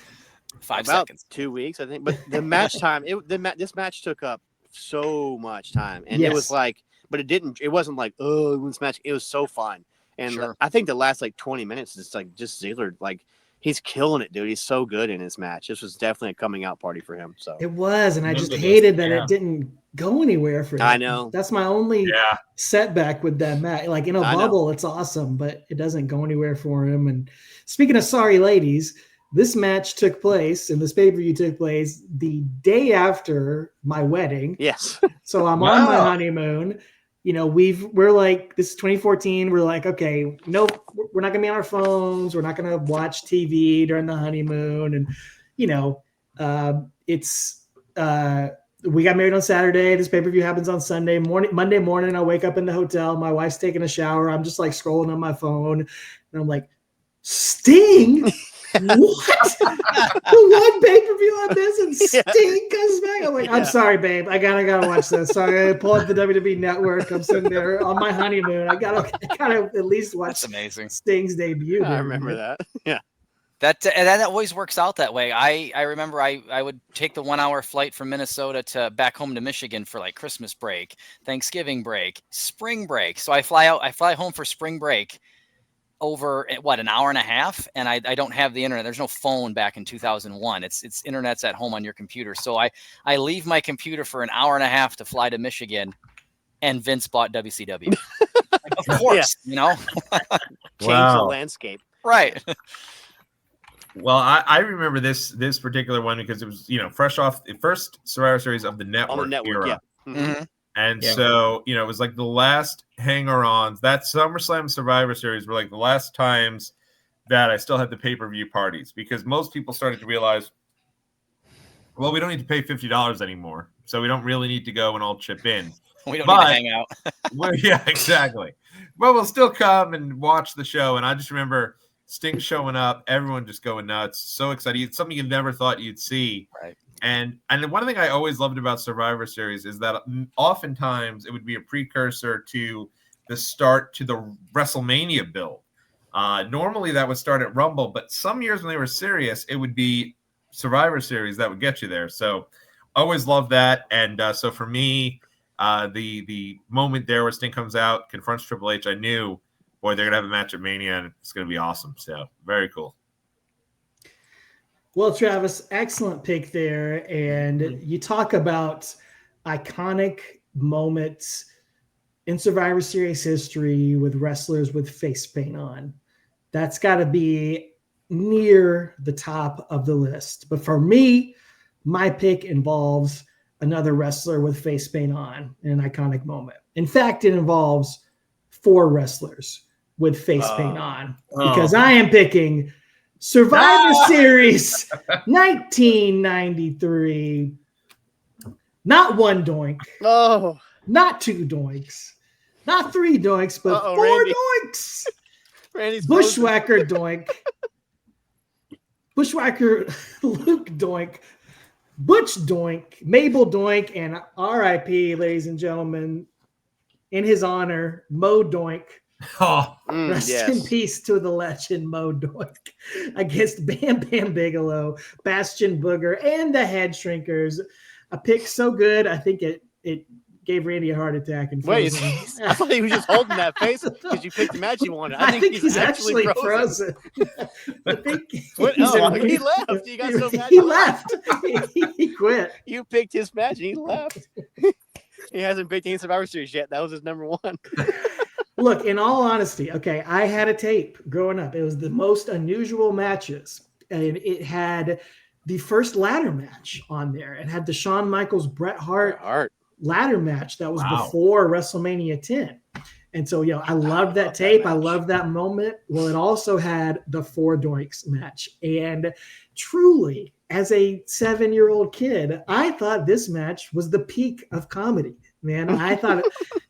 5 About seconds. 2 weeks, I think. But the match time, this match took up so much time, and it was like, but it wasn't like, this match. It was so fun, and I think the last like 20 minutes is like just Ziggler, like he's killing it, dude. He's so good in his match. This was definitely a coming out party for him. So it was, and I just hated that it didn't go anywhere for him. I know that's my only setback with that match. Like in a bubble, it's awesome, but it doesn't go anywhere for him. And speaking of sorry ladies, this match took place and this pay-per-view took place the day after my wedding. Yes. So I'm on my honeymoon. You know, we're like, this is 2014. We're like, okay, no, we're not gonna be on our phones. We're not gonna watch TV during the honeymoon. And, you know, we got married on Saturday. This pay-per-view happens on Sunday morning. Monday morning, I wake up in the hotel. My wife's taking a shower. I'm just like scrolling on my phone. And I'm like, Sting? What? The one pay-per-view on this and Sting comes back. I'm like, I'm sorry, babe. I gotta watch this. Sorry, I pulled up the WWE Network. I'm sitting there on my honeymoon. I gotta at least watch That's amazing. Sting's debut. I remember that. Yeah. That always works out that way. I remember I would take the 1 hour flight from Minnesota to back home to Michigan for like Christmas break, Thanksgiving break, spring break. So I fly home for spring break over an hour and a half, and I don't have the internet. There's no phone back in 2001. It's internet's at home on your computer. So I leave my computer for an hour and a half to fly to Michigan, and Vince bought WCW. Of course, you know, change the landscape. Right. Well, I remember this particular one because it was, you know, fresh off the first Survivor Series of the network, on the network era. Yeah. Mm-hmm. And so, you know, it was like the last hanger-ons. That SummerSlam Survivor Series were like the last times that I still had the pay-per-view parties, because most people started to realize, well, we don't need to pay $50 anymore, so we don't really need to go and all chip in. We don't need to hang out. Yeah, exactly. But we'll still come and watch the show. And I just remember Sting showing up, everyone just going nuts, so excited. It's something you never thought you'd see. Right. And one thing I always loved about Survivor Series is that oftentimes it would be a precursor to the start to the WrestleMania build. Normally that would start at Rumble, but some years when they were serious, it would be Survivor Series that would get you there. So always loved that. And so for me, the moment there where Sting comes out, confronts Triple H, I knew, boy, they're going to have a match at Mania, and it's going to be awesome. So very cool. Well, Travis, excellent pick there. And you talk about iconic moments in Survivor Series history with wrestlers with face paint on. That's got to be near the top of the list. But for me, my pick involves another wrestler with face paint on in an iconic moment. In fact, it involves 4 wrestlers with face paint on, because I am picking Survivor Series 1993. Not 1 doink. Oh. Not 2 doinks. Not 3 doinks, but 4 doinks. Randy's Bushwhacker doink. Bushwhacker Luke doink. Butch doink. Mabel doink. And R.I.P., ladies and gentlemen, in his honor, Mo doink. Rest in peace to the legend Mo Doink against Bam Bam Bigelow, Bastion Booger, and the Head Shrinkers. A pick so good, I think it gave Randy a heart attack. And wait, I thought he was just holding that face because you picked the match you wanted. I think he's actually frozen. I think he left. You got so mad. He left. He quit. You picked his match and he left. He hasn't picked any Survivor Series yet. That was his number 1. Look, in all honesty, okay, I had a tape growing up. It was the most unusual matches, and it had the first ladder match on there. It had the Shawn Michaels Bret Hart ladder match that was before WrestleMania 10. And so, you know, I loved that tape. I loved that moment. Well, it also had the 4 Doinks match. And truly, as a 7-year-old kid, I thought this match was the peak of comedy. Man, I thought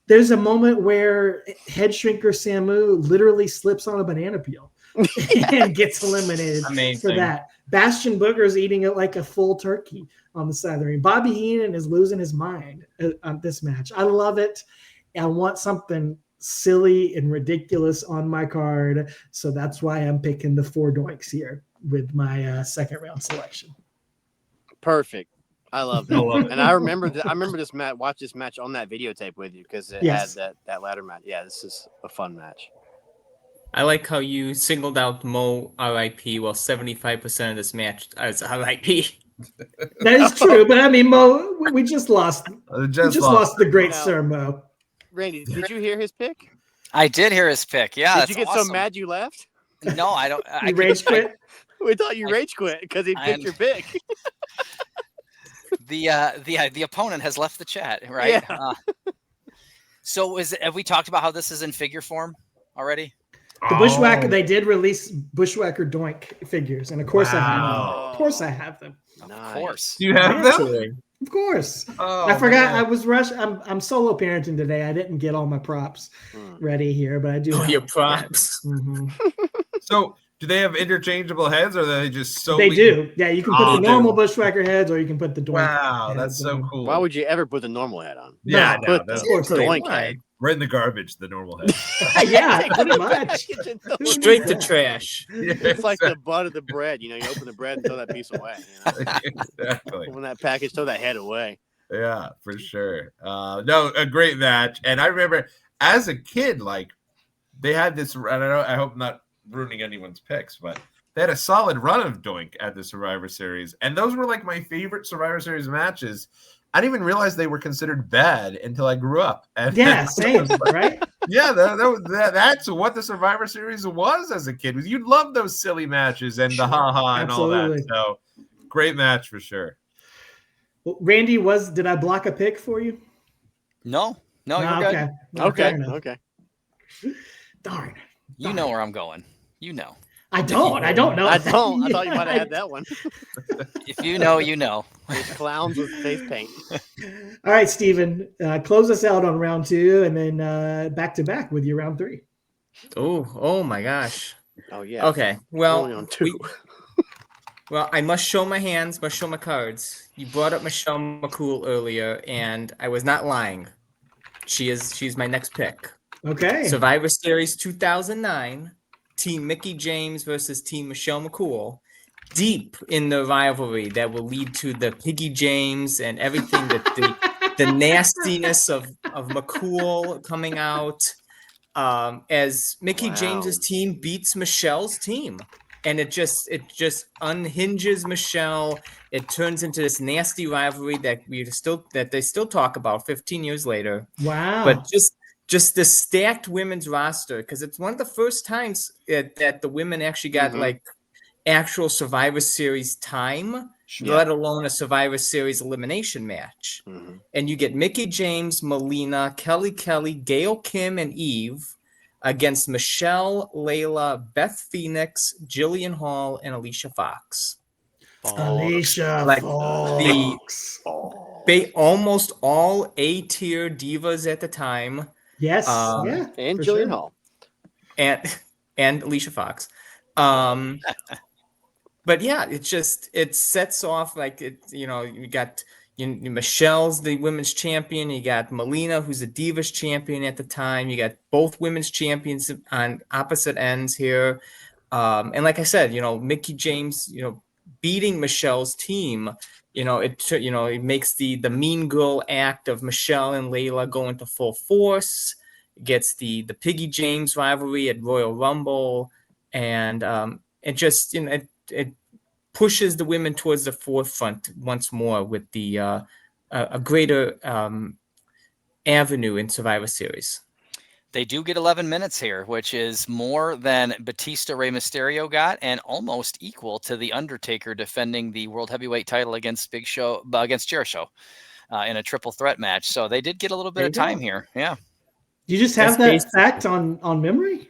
there's a moment where Head Shrinker Samu literally slips on a banana peel and gets eliminated for that. Bastion Booger's eating it like a full turkey on the side of the ring. Bobby Heenan is losing his mind on this match. I love it. I want something silly and ridiculous on my card, so that's why I'm picking the 4 Doinks here with my second round selection. Perfect. I love that. And I remember this match. Watch this match on that videotape with you because it had that ladder match. Yeah, this is a fun match. I like how you singled out Mo R.I.P. while 75% of this match is R.I.P. That is true, but I mean, Mo, we just lost. We just lost the great Sir Mo. Randy, did you hear his pick? I did hear his pick. Yeah. Did you get so mad you left? No, I don't. You rage quit? We thought you rage quit because he picked your pick. The opponent has left the chat, right? Yeah. So have we talked about how this is in figure form already? The Bushwhacker, they did release Bushwhacker Doink figures, and of course I have them. Of course I have them. Of course. Do you have them? Of course. Oh, I forgot. man. I was rushed. I'm solo parenting today. I didn't get all my props ready here, but I do. Your props. Mm-hmm. So, do they have interchangeable heads, or are they just so? They do. Yeah, you can put the they normal do. Bushwhacker heads, or you can put the Doink. Wow, that's heads so on. cool. Why would you ever put the normal head on? Yeah, no, Put that's the Doink Why? head. right in the garbage. The normal head. Yeah, pretty much. Straight to trash. It's like the butt of the bread. You open the bread and throw that piece away. Exactly. Open that package, throw that head away. Yeah, for sure. No, a great match. And I remember as a kid, like they had this. I hope I'm not ruining anyone's picks, but they had a solid run of Doink at the Survivor Series, and those were like my favorite Survivor Series matches. I didn't even realize they were considered bad until I grew up. And Yeah, same, right? Yeah, that's what the Survivor Series was as a kid. You'd love those silly matches and the ha-ha and all that. So great match for sure. Well, Randy, did I block a pick for you? No, you're okay. good. Okay. Darn. You know where I'm going. You know. I don't know. I thought you Yeah, might have had that one. If you know, you know. Those clowns with face paint. All right, Steven, close us out on round 2 and then back to back with your round 3. Oh my gosh. Oh yeah. Okay. Well, only on 2. Well, I must show my hands, must show my cards. You brought up Michelle McCool earlier, and I was not lying. She's my next pick. Okay. Survivor Series 2009, Team Mickie James versus Team Michelle McCool. Deep in the rivalry that will lead to the Piggy James and everything that the nastiness of McCool coming out as Mickie James's team beats Michelle's team. And it just unhinges Michelle. It turns into this nasty rivalry that they still talk about 15 years later. Wow. But just the stacked women's roster, because it's one of the first times that the women actually got like actual Survivor Series time, let alone a Survivor Series elimination match. And you get Mickie James, Melina, Kelly, Gail Kim, and Eve against Michelle, Layla, Beth Phoenix, Jillian Hall, and Alicia Fox. Alicia Fox. Almost all A-tier divas at the time. Yes. And Jillian Hall. And Alicia Fox. But yeah, it sets off like you got Michelle's the women's champion. You got Melina, who's the Divas champion at the time. You got both women's champions on opposite ends here. And like I said, Mickie James, beating Michelle's team, it makes the mean girl act of Michelle and Layla go into full force. It gets the Piggy James rivalry at Royal Rumble, and it pushes the women towards the forefront once more with the a greater avenue in Survivor Series. They do get 11 minutes here, which is more than Batista Rey Mysterio got and almost equal to the Undertaker defending the World Heavyweight title against Jericho in a triple threat match. So they did get a little bit of time here. Yeah. Do you just have that fact on memory?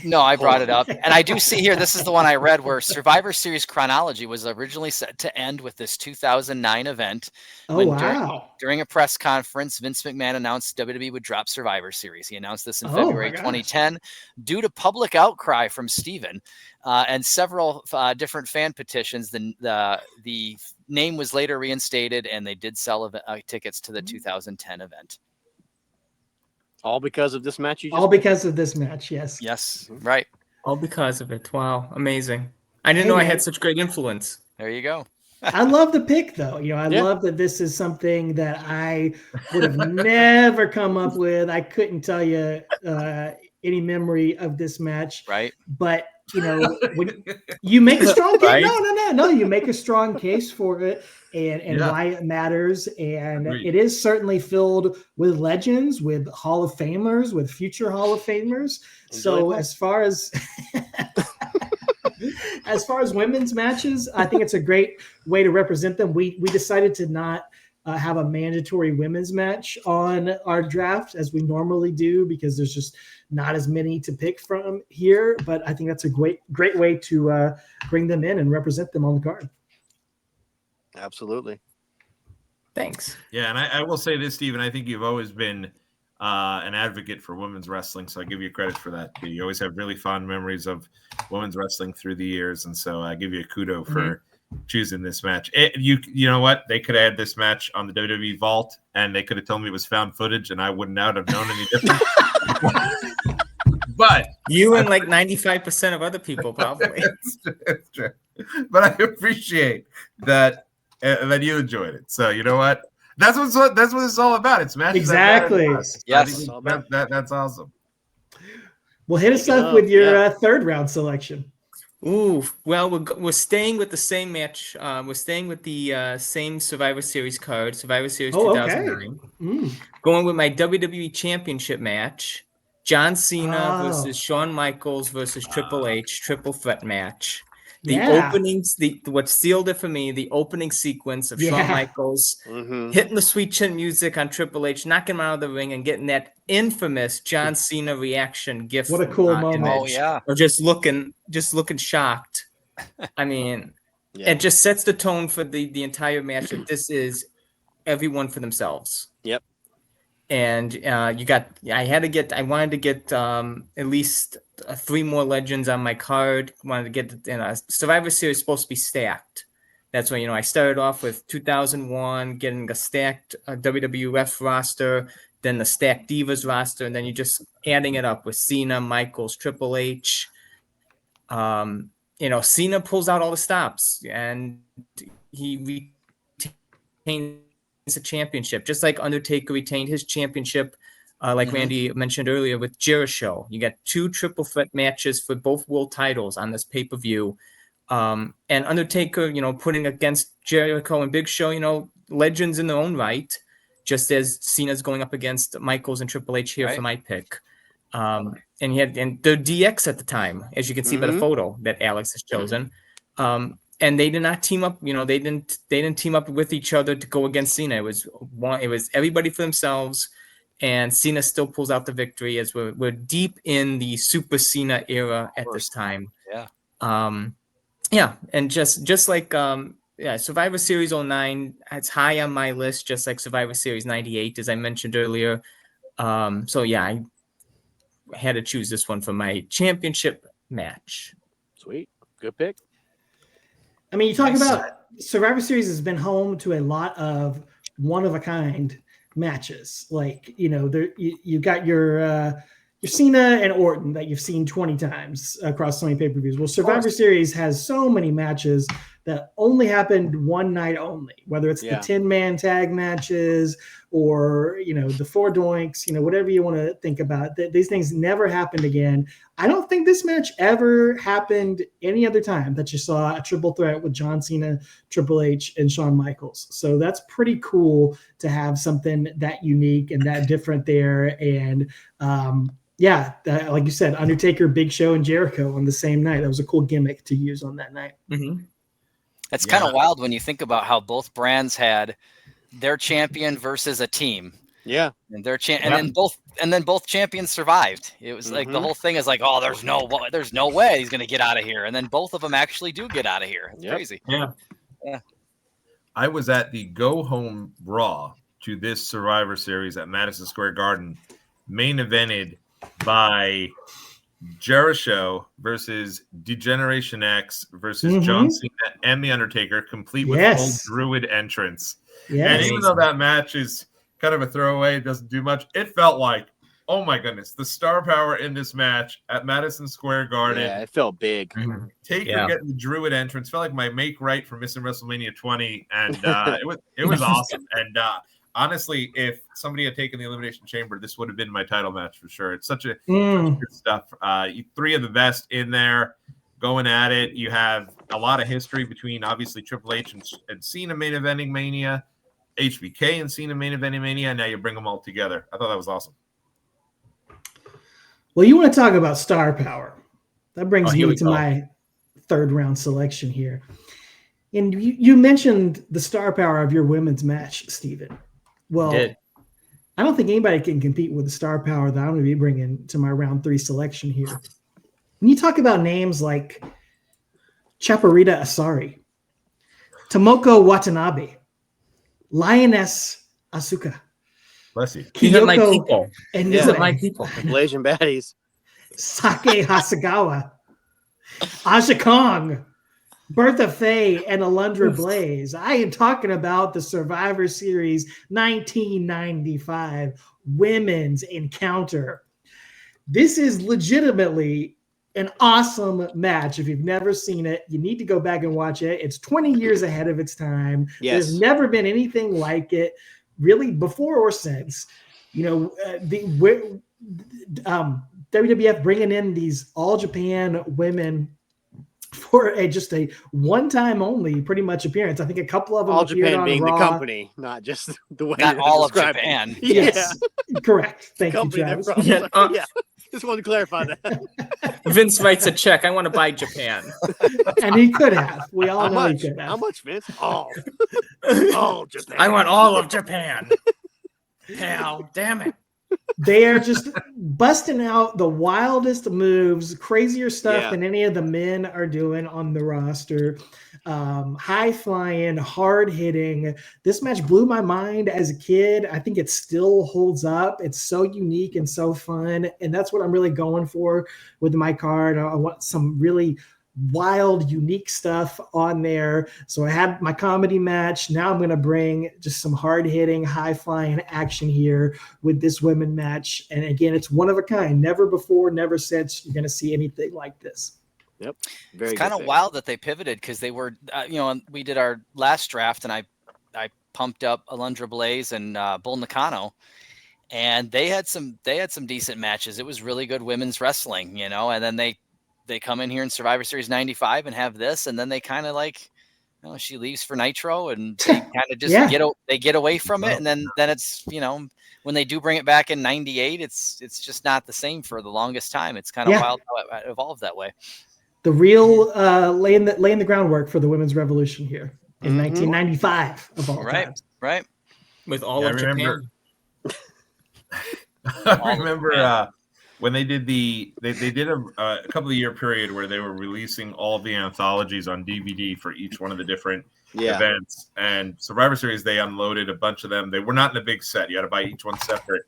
No, I brought it up. And I do see here, this is the one I read, where Survivor Series chronology was originally set to end with this 2009 event. During a press conference, Vince McMahon announced WWE would drop Survivor Series. He announced this in February 2010 due to public outcry from Steven and several different fan petitions. The name was later reinstated, and they did sell tickets to the 2010 event. All because of this match? All because of this match, yes. Yes, right. All because of it. Wow, amazing. I didn't know I had such great influence. There you go. I love the pick, though. I love that this is something that I would have never come up with. I couldn't tell you any memory of this match. Right. But, when you make a strong case. No. You make a strong case for it and why it matters. And it is certainly filled with legends, with Hall of Famers, with future Hall of Famers. So as far as As far as women's matches, I think it's a great way to represent them. We decided to not have a mandatory women's match on our draft as we normally do because there's just not as many to pick from here. But I think that's a great way to bring them in and represent them on the card. Absolutely. Thanks. Yeah, and I will say this, Steven, I think you've always been an advocate for women's wrestling, so I give you credit for that. You always have really fond memories of women's wrestling through the years, and so I give you a kudo for choosing this match. You know what? They could have had this match on the WWE Vault, and they could have told me it was found footage, and I would not have known any different. But you and like 95% of other people probably. It's true. But I appreciate that you enjoyed it. So you know what? That's what it's all about. It's matches. Exactly. Yes. That's awesome. Well, hit us up with your third round selection. Ooh, well, we're staying with the same match. We're staying with the same Survivor Series card, Survivor Series 2009. Okay. Going with my WWE Championship match, John Cena versus Shawn Michaels versus Triple H, triple threat match. The openings, what sealed it for me, the opening sequence of Shawn Michaels hitting the sweet chin music on Triple H, knocking him out of the ring, and getting that infamous John Cena reaction gift. What a cool moment! Oh yeah, or just looking shocked. I mean, it just sets the tone for the entire match. That this is everyone for themselves. Yep. And I wanted to get at least 3 more legends on my card. Wanted to get Survivor Series is supposed to be stacked. That's when I started off with 2001, getting a stacked WWF roster, then the stacked Divas roster, and then you're just adding it up with Cena, Michaels, Triple H. Cena pulls out all the stops, and he retains a championship, just like Undertaker retained his championship, like Randy mentioned earlier with Jericho. You got 2 triple threat matches for both world titles on this pay-per-view. And Undertaker, putting against Jericho and Big Show, legends in their own right, just as Cena's going up against Michaels and Triple H here for my pick. And they're DX at the time, as you can see by the photo that Alex has chosen. And they did not team up. They didn't team up with each other to go against Cena. It was everybody for themselves, and Cena still pulls out the victory. As we're deep in the Super Cena era at this time. And just like Survivor Series 09, it's high on my list, just like Survivor Series 98, as I mentioned earlier. I had to choose this one for my championship match. Sweet, good pick. I mean, you talk about Survivor Series has been home to a lot of one-of-a-kind matches. Like, you got your Cena and Orton that you've seen 20 times across so many pay-per-views. Well, Survivor Series has so many matches that only happened one night only, whether it's the 10-man tag matches or, the 4 doinks, whatever you want to think about. These things never happened again. I don't think this match ever happened any other time that you saw a triple threat with John Cena, Triple H, and Shawn Michaels. So that's pretty cool to have something that unique and that different there. And like you said, Undertaker, Big Show, and Jericho on the same night. That was a cool gimmick to use on that night. That's kind of wild when you think about how both brands had their champion versus a team. Yeah. And and then both champions survived. It was like the whole thing is like, oh, there's no way he's going to get out of here. And then both of them actually do get out of here. It's crazy. Yeah. I was at the Go Home Raw to this Survivor Series at Madison Square Garden, main evented by Jericho versus Degeneration X versus John Cena and The Undertaker, complete with full Druid entrance. And even though that match is kind of a throwaway, it doesn't do much, it felt like, oh my goodness, the star power in this match at Madison Square Garden. Yeah, it felt big. Taker getting the Druid entrance felt like my make right for missing WrestleMania 20, and it was awesome. And honestly, if somebody had taken the Elimination Chamber, this would have been my title match for sure. It's such good stuff. 3 of the best in there going at it. You have a lot of history between obviously Triple H and Cena main eventing Mania, HBK and Cena main eventing Mania, and now you bring them all together. I thought that was awesome. Well, you want to talk about star power. That brings me to my third round selection here. And you mentioned the star power of your women's match, Steven. Well, I don't think anybody can compete with the star power that I'm going to be bringing to my round 3 selection here. When you talk about names like Chaparita Asari, Tomoko Watanabe, Lioness Asuka, Bless you. These are my people. And These are my people. Malaysian baddies. Sake Hasagawa, Aja Kong, Bertha Faye, and Alundra Blaze. I am talking about the Survivor Series 1995 Women's Encounter. This is legitimately an awesome match. If you've never seen it, you need to go back and watch it. It's 20 years ahead of its time. Yes. There's never been anything like it, really, before or since. WWF bringing in these All Japan women for just a one-time only pretty much appearance. I think a couple of them All appeared Japan on being Raw. the company, not just the way. Not all of Japan. Yes, correct. Thank you, Company Travis. yeah. Just wanted to clarify that. Vince writes a check. I want to buy Japan. And he could have. We all How know much? he could have. How much, Vince? All Japan. I want all of Japan. Hell, damn it. They are just busting out the wildest moves, crazier stuff than any of the men are doing on the roster. High flying, hard hitting. This match blew my mind as a kid. I think it still holds up. It's so unique and so fun. And that's what I'm really going for with my card. I want some really wild, unique stuff on there. So I had my comedy match. Now I'm going to bring just some hard-hitting, high-flying action here with this women match. And again, it's one of a kind. Never before, never since you're going to see anything like this. Yep. It's kind of wild that they pivoted because they were, we did our last draft and I pumped up Alundra Blaze and Bull Nakano, and they had some decent matches. It was really good women's wrestling, and then they come in here in Survivor Series 95 and have this, and then they kind of she leaves for Nitro, and they kind of just get away from it, and then it's when they do bring it back in 98, it's just not the same for the longest time. It's kind of wild how it evolved that way. The real laying the groundwork for the women's revolution here in 1995 of all times. Right. With all of Japan. I remember when they did they did a couple of year period where they were releasing all the anthologies on DVD for each one of the different events. And Survivor Series, they unloaded a bunch of them. They were not in a big set. You had to buy each one separate.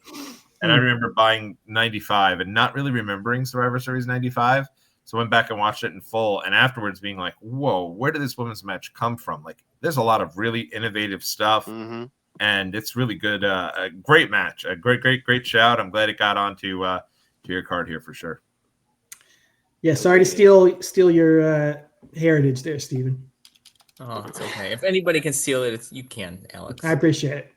And I remember buying 95 and not really remembering Survivor Series 95. So I went back and watched it in full, and afterwards being like, whoa, where did this women's match come from? Like, there's a lot of really innovative stuff, and it's really good. A great match. A great shout. I'm glad it got onto to your card here for sure. Yeah, sorry to steal your heritage there, Steven. Oh, it's okay. If anybody can steal it, you can, Alex. I appreciate it.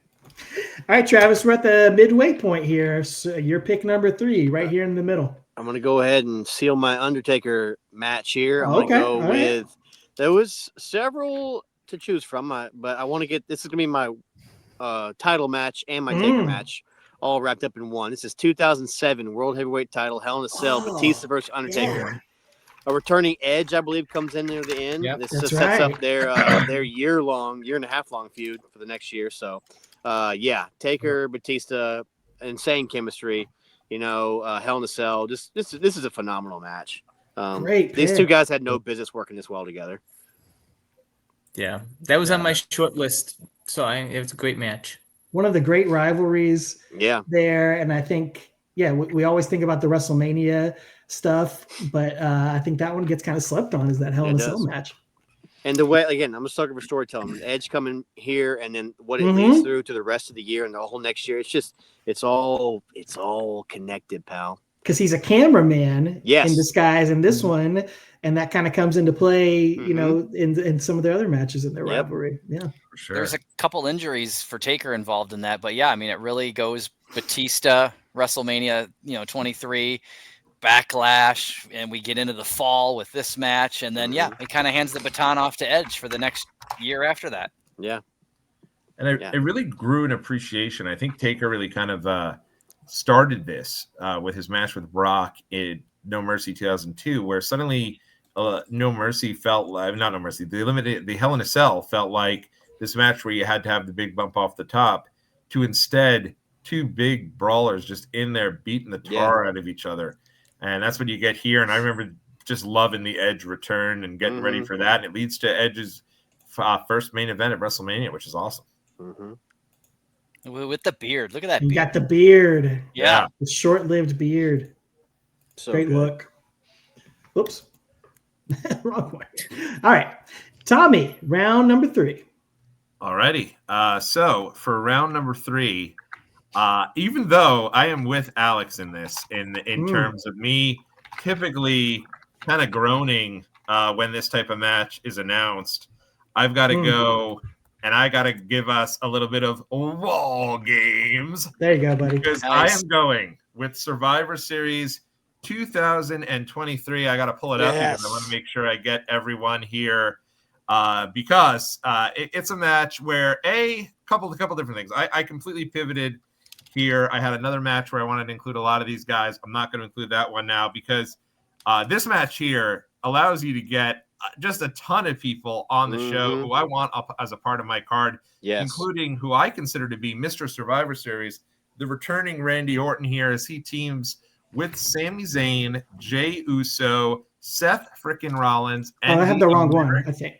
All right, Travis, we're at the midway point here. So your pick number 3, right here in the middle. I'm going to go ahead and seal my Undertaker match here. I'm going to go with there was several to choose from, but I want to get this is going to be my title match and my Taker match all wrapped up in one. This is 2007 World Heavyweight Title, Hell in a Cell, Batista versus Undertaker. A returning Edge, I believe, comes in near the end. This just sets up their year and a half long feud for the next year. So, Taker, Batista, insane chemistry. Hell in a Cell. This is a phenomenal match. Great. These two guys had no business working this well together. Yeah, that was on my short list. So it was a great match. One of the great rivalries. There, and I think we always think about the WrestleMania stuff, but I think that one gets kind of slept on is that Hell in a Cell match. And the way, again, I'm a sucker for storytelling. Edge coming here, and then what it leads through to the rest of the year and the whole next year. It's all connected, pal. Because he's a cameraman in disguise in this one, and that kind of comes into play, in some of the other matches in their rivalry. Yeah, for sure. There's a couple injuries for Taker involved in that, but it really goes Batista, WrestleMania, 23. Backlash, and we get into the fall with this match, and then it kind of hands the baton off to Edge for the next year after that. And it really grew in appreciation. I think Taker really kind of started this with his match with Brock in No Mercy 2002, where suddenly No Mercy felt like not No Mercy. The Hell in a Cell felt like this match where you had to have the big bump off the top, to instead two big brawlers just in there beating the tar out of each other, and that's what you get here. And I remember just loving the Edge return and getting ready for that, and it leads to Edge's first main event at WrestleMania, which is awesome. With the beard, look at that. You beard. got the beard. Yeah, the short-lived beard. So great good. look. Oops. Wrong one. All right. Tommy, round number 3. Alrighty. So for round number 3, even though I am with Alex in this, in terms of me typically kind of groaning when this type of match is announced, I've got to go and I got to give us a little bit of wall games. There you go, buddy. Because I am going with Survivor Series 2023. I got to pull it up because I want to make sure I get everyone here because it's a match where a couple different things. I completely pivoted here. I had another match where I wanted to include a lot of these guys. I'm not going to include that one now because this match here allows you to get just a ton of people on the show who I want up as a part of my card, including who I consider to be Mr. Survivor Series, the returning Randy Orton here as he teams with Sami Zayn, Jey Uso, Seth frickin' Rollins, and I have the wrong one, I think.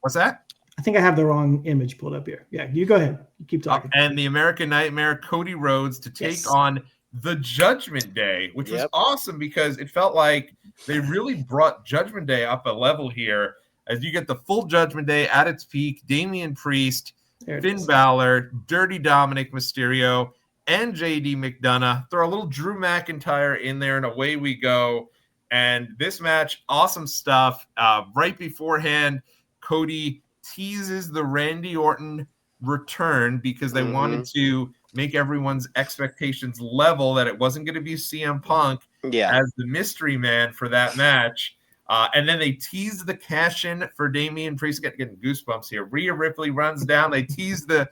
What's that? I think I have the wrong image pulled up here. Yeah, you go ahead. You keep talking. And the American Nightmare, Cody Rhodes, to take on the Judgment Day, which was awesome because it felt like they really brought Judgment Day up a level here as you get the full Judgment Day at its peak. Damian Priest, Finn Balor, Dirty Dominic Mysterio, and JD McDonough. Throw a little Drew McIntyre in there, and away we go. And this match, awesome stuff. Right beforehand, Cody teases the Randy Orton return because they wanted to make everyone's expectations level that it wasn't going to be CM Punk as the mystery man for that match. And then they tease the cash-in for Damian Priest. Getting goosebumps here. Rhea Ripley runs down. They tease the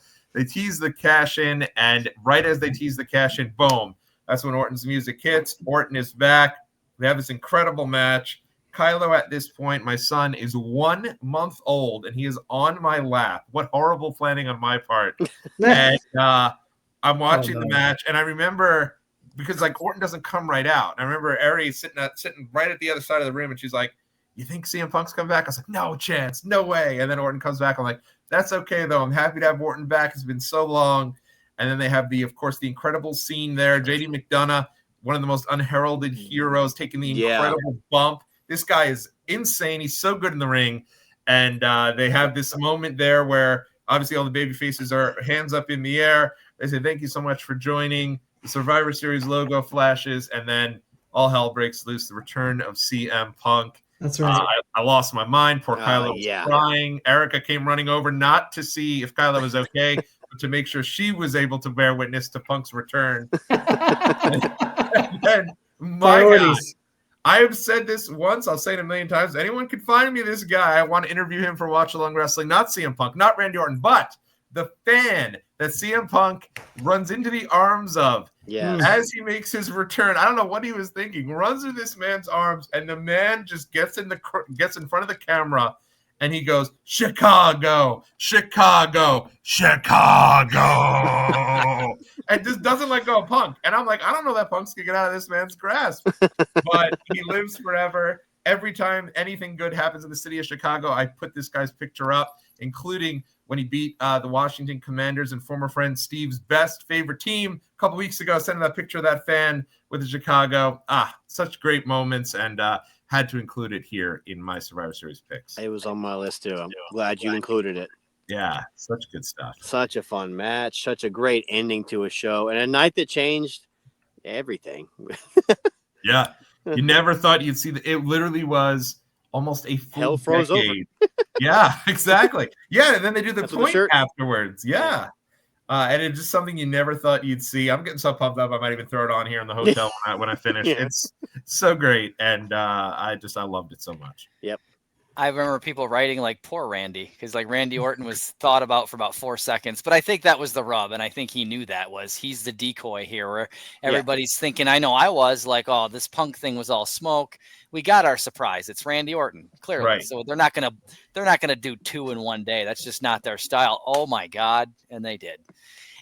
cash-in, and right as they tease the cash-in, boom. That's when Orton's music hits. Orton is back. We have this incredible match. Kylo, at this point, my son is 1 month old, and he is on my lap. What horrible planning on my part. And I'm watching the match, and I remember, because like Orton doesn't come right out. I remember Ari sitting right at the other side of the room, and she's like, "You think CM Punk's come back?" I was like, "No chance, no way." And then Orton comes back. I'm like, "That's okay though. I'm happy to have Orton back. It's been so long." And then they have of course, the incredible scene there. JD McDonough, one of the most unheralded heroes, taking the incredible bump. This guy is insane. He's so good in the ring. And they have this moment there where obviously all the baby faces are hands up in the air. They say, "Thank you so much for joining." The Survivor Series logo flashes, and then all hell breaks loose. The return of CM Punk. That's right. I lost my mind. Poor Kylo was crying. Erica came running over not to see if Kylo was okay, but to make sure she was able to bear witness to Punk's return. And my God, I have said this once. I'll say it a million times. Anyone can find me this guy. I want to interview him for Watch Along Wrestling. Not CM Punk, not Randy Orton, but the fan that CM Punk runs into the arms of as he makes his return. I don't know what he was thinking. Runs into this man's arms, and the man just gets in front of the camera, and he goes, "Chicago, Chicago, Chicago," and just doesn't let go of Punk. And I'm like, I don't know that Punk's gonna get out of this man's grasp, but he lives forever. Every time anything good happens in the city of Chicago, I put this guy's picture up, including when he beat the Washington Commanders and former friend Steve's best favorite team a couple weeks ago, sending that picture of that fan with the Chicago. Such great moments, and had to include it here in my Survivor Series picks. It was on my list too. I'm glad you included it. Yeah, such good stuff. Such a fun match, such a great ending to a show, and a night that changed everything. Yeah, you never thought you'd see it literally was almost a full hell froze decade. over. Yeah, exactly. Yeah, and then they do the That's point afterwards. Yeah. And it's just something you never thought you'd see. I'm getting so pumped up, I might even throw it on here in the hotel when I finish. It's so great, and I loved it so much. Yep. I remember people writing like poor Randy, because like Randy Orton was thought about for about 4 seconds, but I think that was the rub, and I think he knew that he's the decoy here, where everybody's thinking, I know I was like, oh, this Punk thing was all smoke. We got our surprise. It's Randy Orton, clearly. Right. So they're not gonna do 2 in one day. That's just not their style. Oh my God, and they did.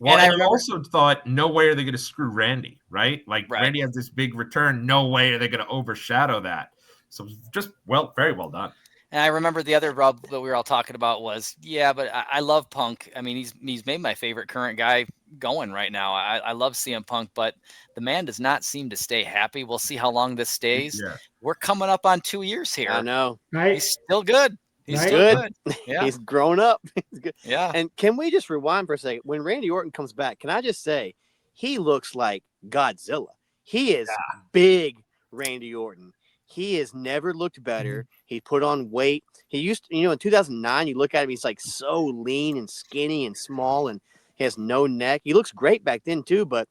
Well, and I also thought, no way are they going to screw Randy, right? Like Randy has this big return. No way are they going to overshadow that. So just very well done. And I remember the other rub that we were all talking about was, but I love Punk. I mean, he's made my favorite current guy going right now. I love CM Punk, but the man does not seem to stay happy. We'll see how long this stays. Yeah. We're coming up on 2 years here. I know. Right. He's still good. He's Right. still good. Yeah. He's grown up. He's good. Yeah. And can we just rewind for a second? When Randy Orton comes back, can I just say he looks like Godzilla? He is big, Randy Orton. He has never looked better. He put on weight. He used to, in 2009, you look at him, he's like so lean and skinny and small, and he has no neck. He looks great back then too, but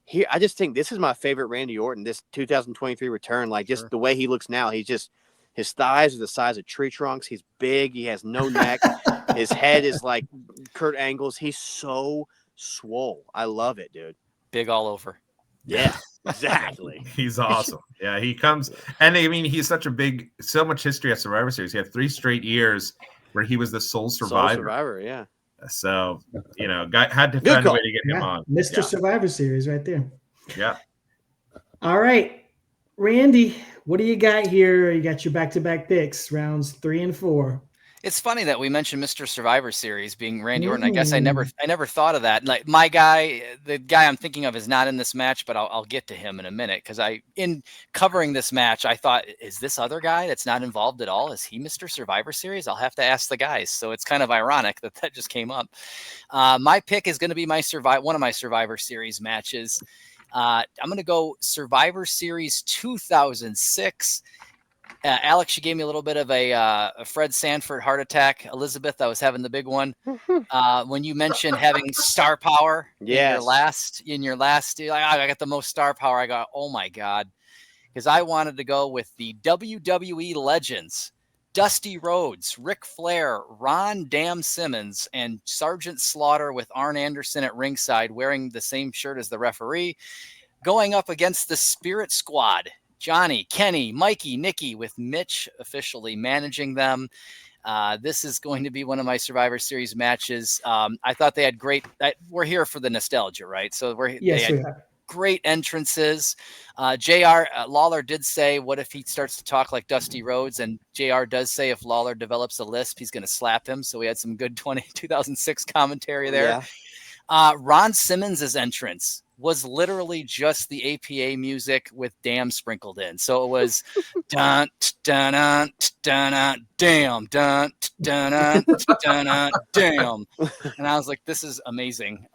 here, I just think this is my favorite Randy Orton, this 2023 return. Like just the way he looks now, his thighs are the size of tree trunks. He's big. He has no neck. His head is like Kurt Angle's. He's so swole. I love it, dude. Big all over. Yeah, exactly. He's awesome. Yeah, he comes. And I mean, he's so much history at Survivor Series. He had 3 straight years where he was the sole survivor. Sole survivor, yeah. So, guy had to find a way to get him on. Mr. Survivor Series right there. Yeah. All right. Randy, what do you got here? You got your back-to-back picks, rounds 3 and 4. It's funny that we mentioned Mr. Survivor Series being Randy Orton. I guess I never thought of that. Like my guy, the guy I'm thinking of is not in this match, but I'll get to him in a minute, because in covering this match, I thought, is this other guy that's not involved at all? Is he Mr. Survivor Series? I'll have to ask the guys. So it's kind of ironic that just came up. My pick is going to be one of my Survivor Series matches. I'm going to go Survivor Series 2006. Alex, you gave me a little bit of a Fred Sanford heart attack. Elizabeth, I was having the big one. When you mentioned having star power in your last, I got the most star power. I got, oh my God, because I wanted to go with the WWE legends, Dusty Rhodes, Ric Flair, Ron Damn Simmons, and Sergeant Slaughter with Arn Anderson at ringside wearing the same shirt as the referee, going up against the Spirit Squad. Johnny, Kenny, Mikey, Nikki, with Mitch officially managing them. This is going to be one of my Survivor Series matches. I thought they had great. We're here for the nostalgia, right? So they had great entrances. JR Lawler did say, "What if he starts to talk like Dusty Rhodes?" And JR does say, if Lawler develops a lisp, he's going to slap him. So we had some good 2006 commentary there. Yeah. Ron Simmons' entrance was literally just the APA music with damn sprinkled in. So it was dun dun dun dun damn dun dun dun damn. And I was like, this is amazing.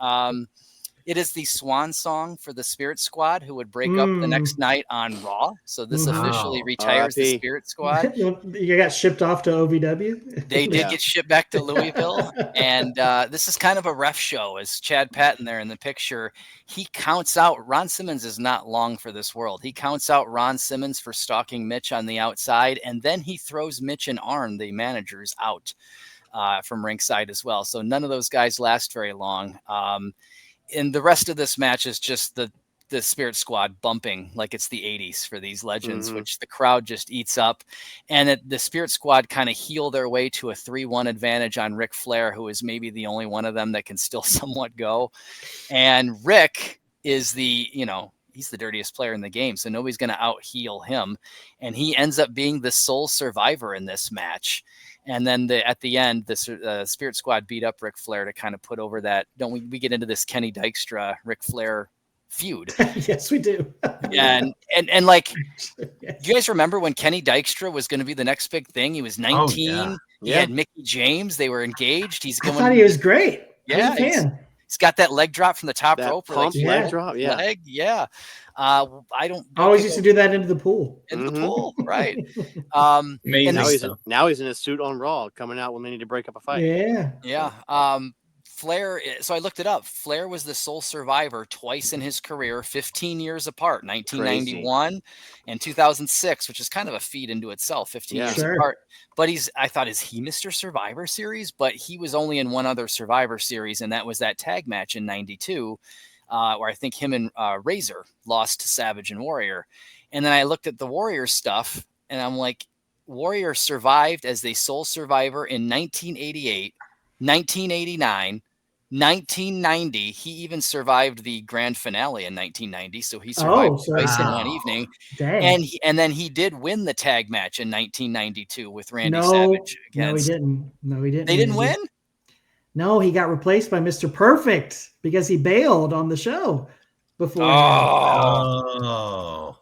It is the swan song for the Spirit Squad, who would break up the next night on Raw. So this officially retires the Spirit Squad. You got shipped off to OVW? They did get shipped back to Louisville. And this is kind of a ref show, as Chad Patton there in the picture. He counts out, Ron Simmons is not long for this world. He counts out Ron Simmons for stalking Mitch on the outside. And then he throws Mitch and Arn, the managers, out from ringside as well. So none of those guys last very long. And the rest of this match is just the Spirit Squad bumping like it's the 80s for these legends, which the crowd just eats up. And the Spirit Squad kind of heal their way to a 3-1 advantage on Ric Flair, who is maybe the only one of them that can still somewhat go. And Rick is he's the dirtiest player in the game, so nobody's going to out-heal him. And he ends up being the sole survivor in this match. And then at the end, the Spirit Squad beat up Ric Flair to kind of put over that. Don't we get into this Kenny Dykstra, Ric Flair feud? Yes, we do. and like, do you guys remember when Kenny Dykstra was going to be the next big thing? He was 19. Oh, yeah. He had Mickey James. They were engaged. I thought he was great. Yeah. He's got that leg drop from the top rope. Pump leg drop. Yeah. Leg. Yeah. I don't always used to do that into the pool. The pool, right? Amazing. Now he's in a suit on Raw, coming out when they need to break up a fight. Yeah. Yeah. Flair, so I looked it up. Flair was the sole survivor twice in his career, 15 years apart, 1991 and 2006, which is kind of a feat into itself, 15 years apart. But I thought, is he Mr. Survivor Series? But he was only in one other Survivor Series, and that was that tag match in 92, where I think him and Razor lost to Savage and Warrior. And then I looked at the Warrior stuff, and I'm like, Warrior survived as the sole survivor in 1988, 1989, 1990. He even survived the grand finale in 1990, so he survived twice in one evening. Dang. And then he did win the tag match in 1992 with Randy Savage. No, he didn't. No, he didn't. They didn't win? No, he got replaced by Mr. Perfect because he bailed on the show before. Oh.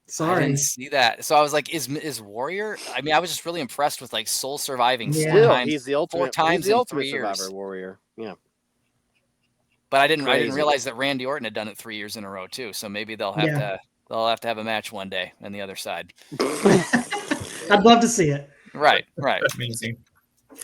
Sorry. I didn't see that. So I was like, is Warrior? I mean, I was just really impressed with like soul surviving He's the ultimate, 4 times in 3 years. Survivor Warrior. Yeah. But I didn't realize that Randy Orton had done it 3 years in a row too. So maybe they'll have to have a match one day on the other side. I'd love to see it. Right. Amazing.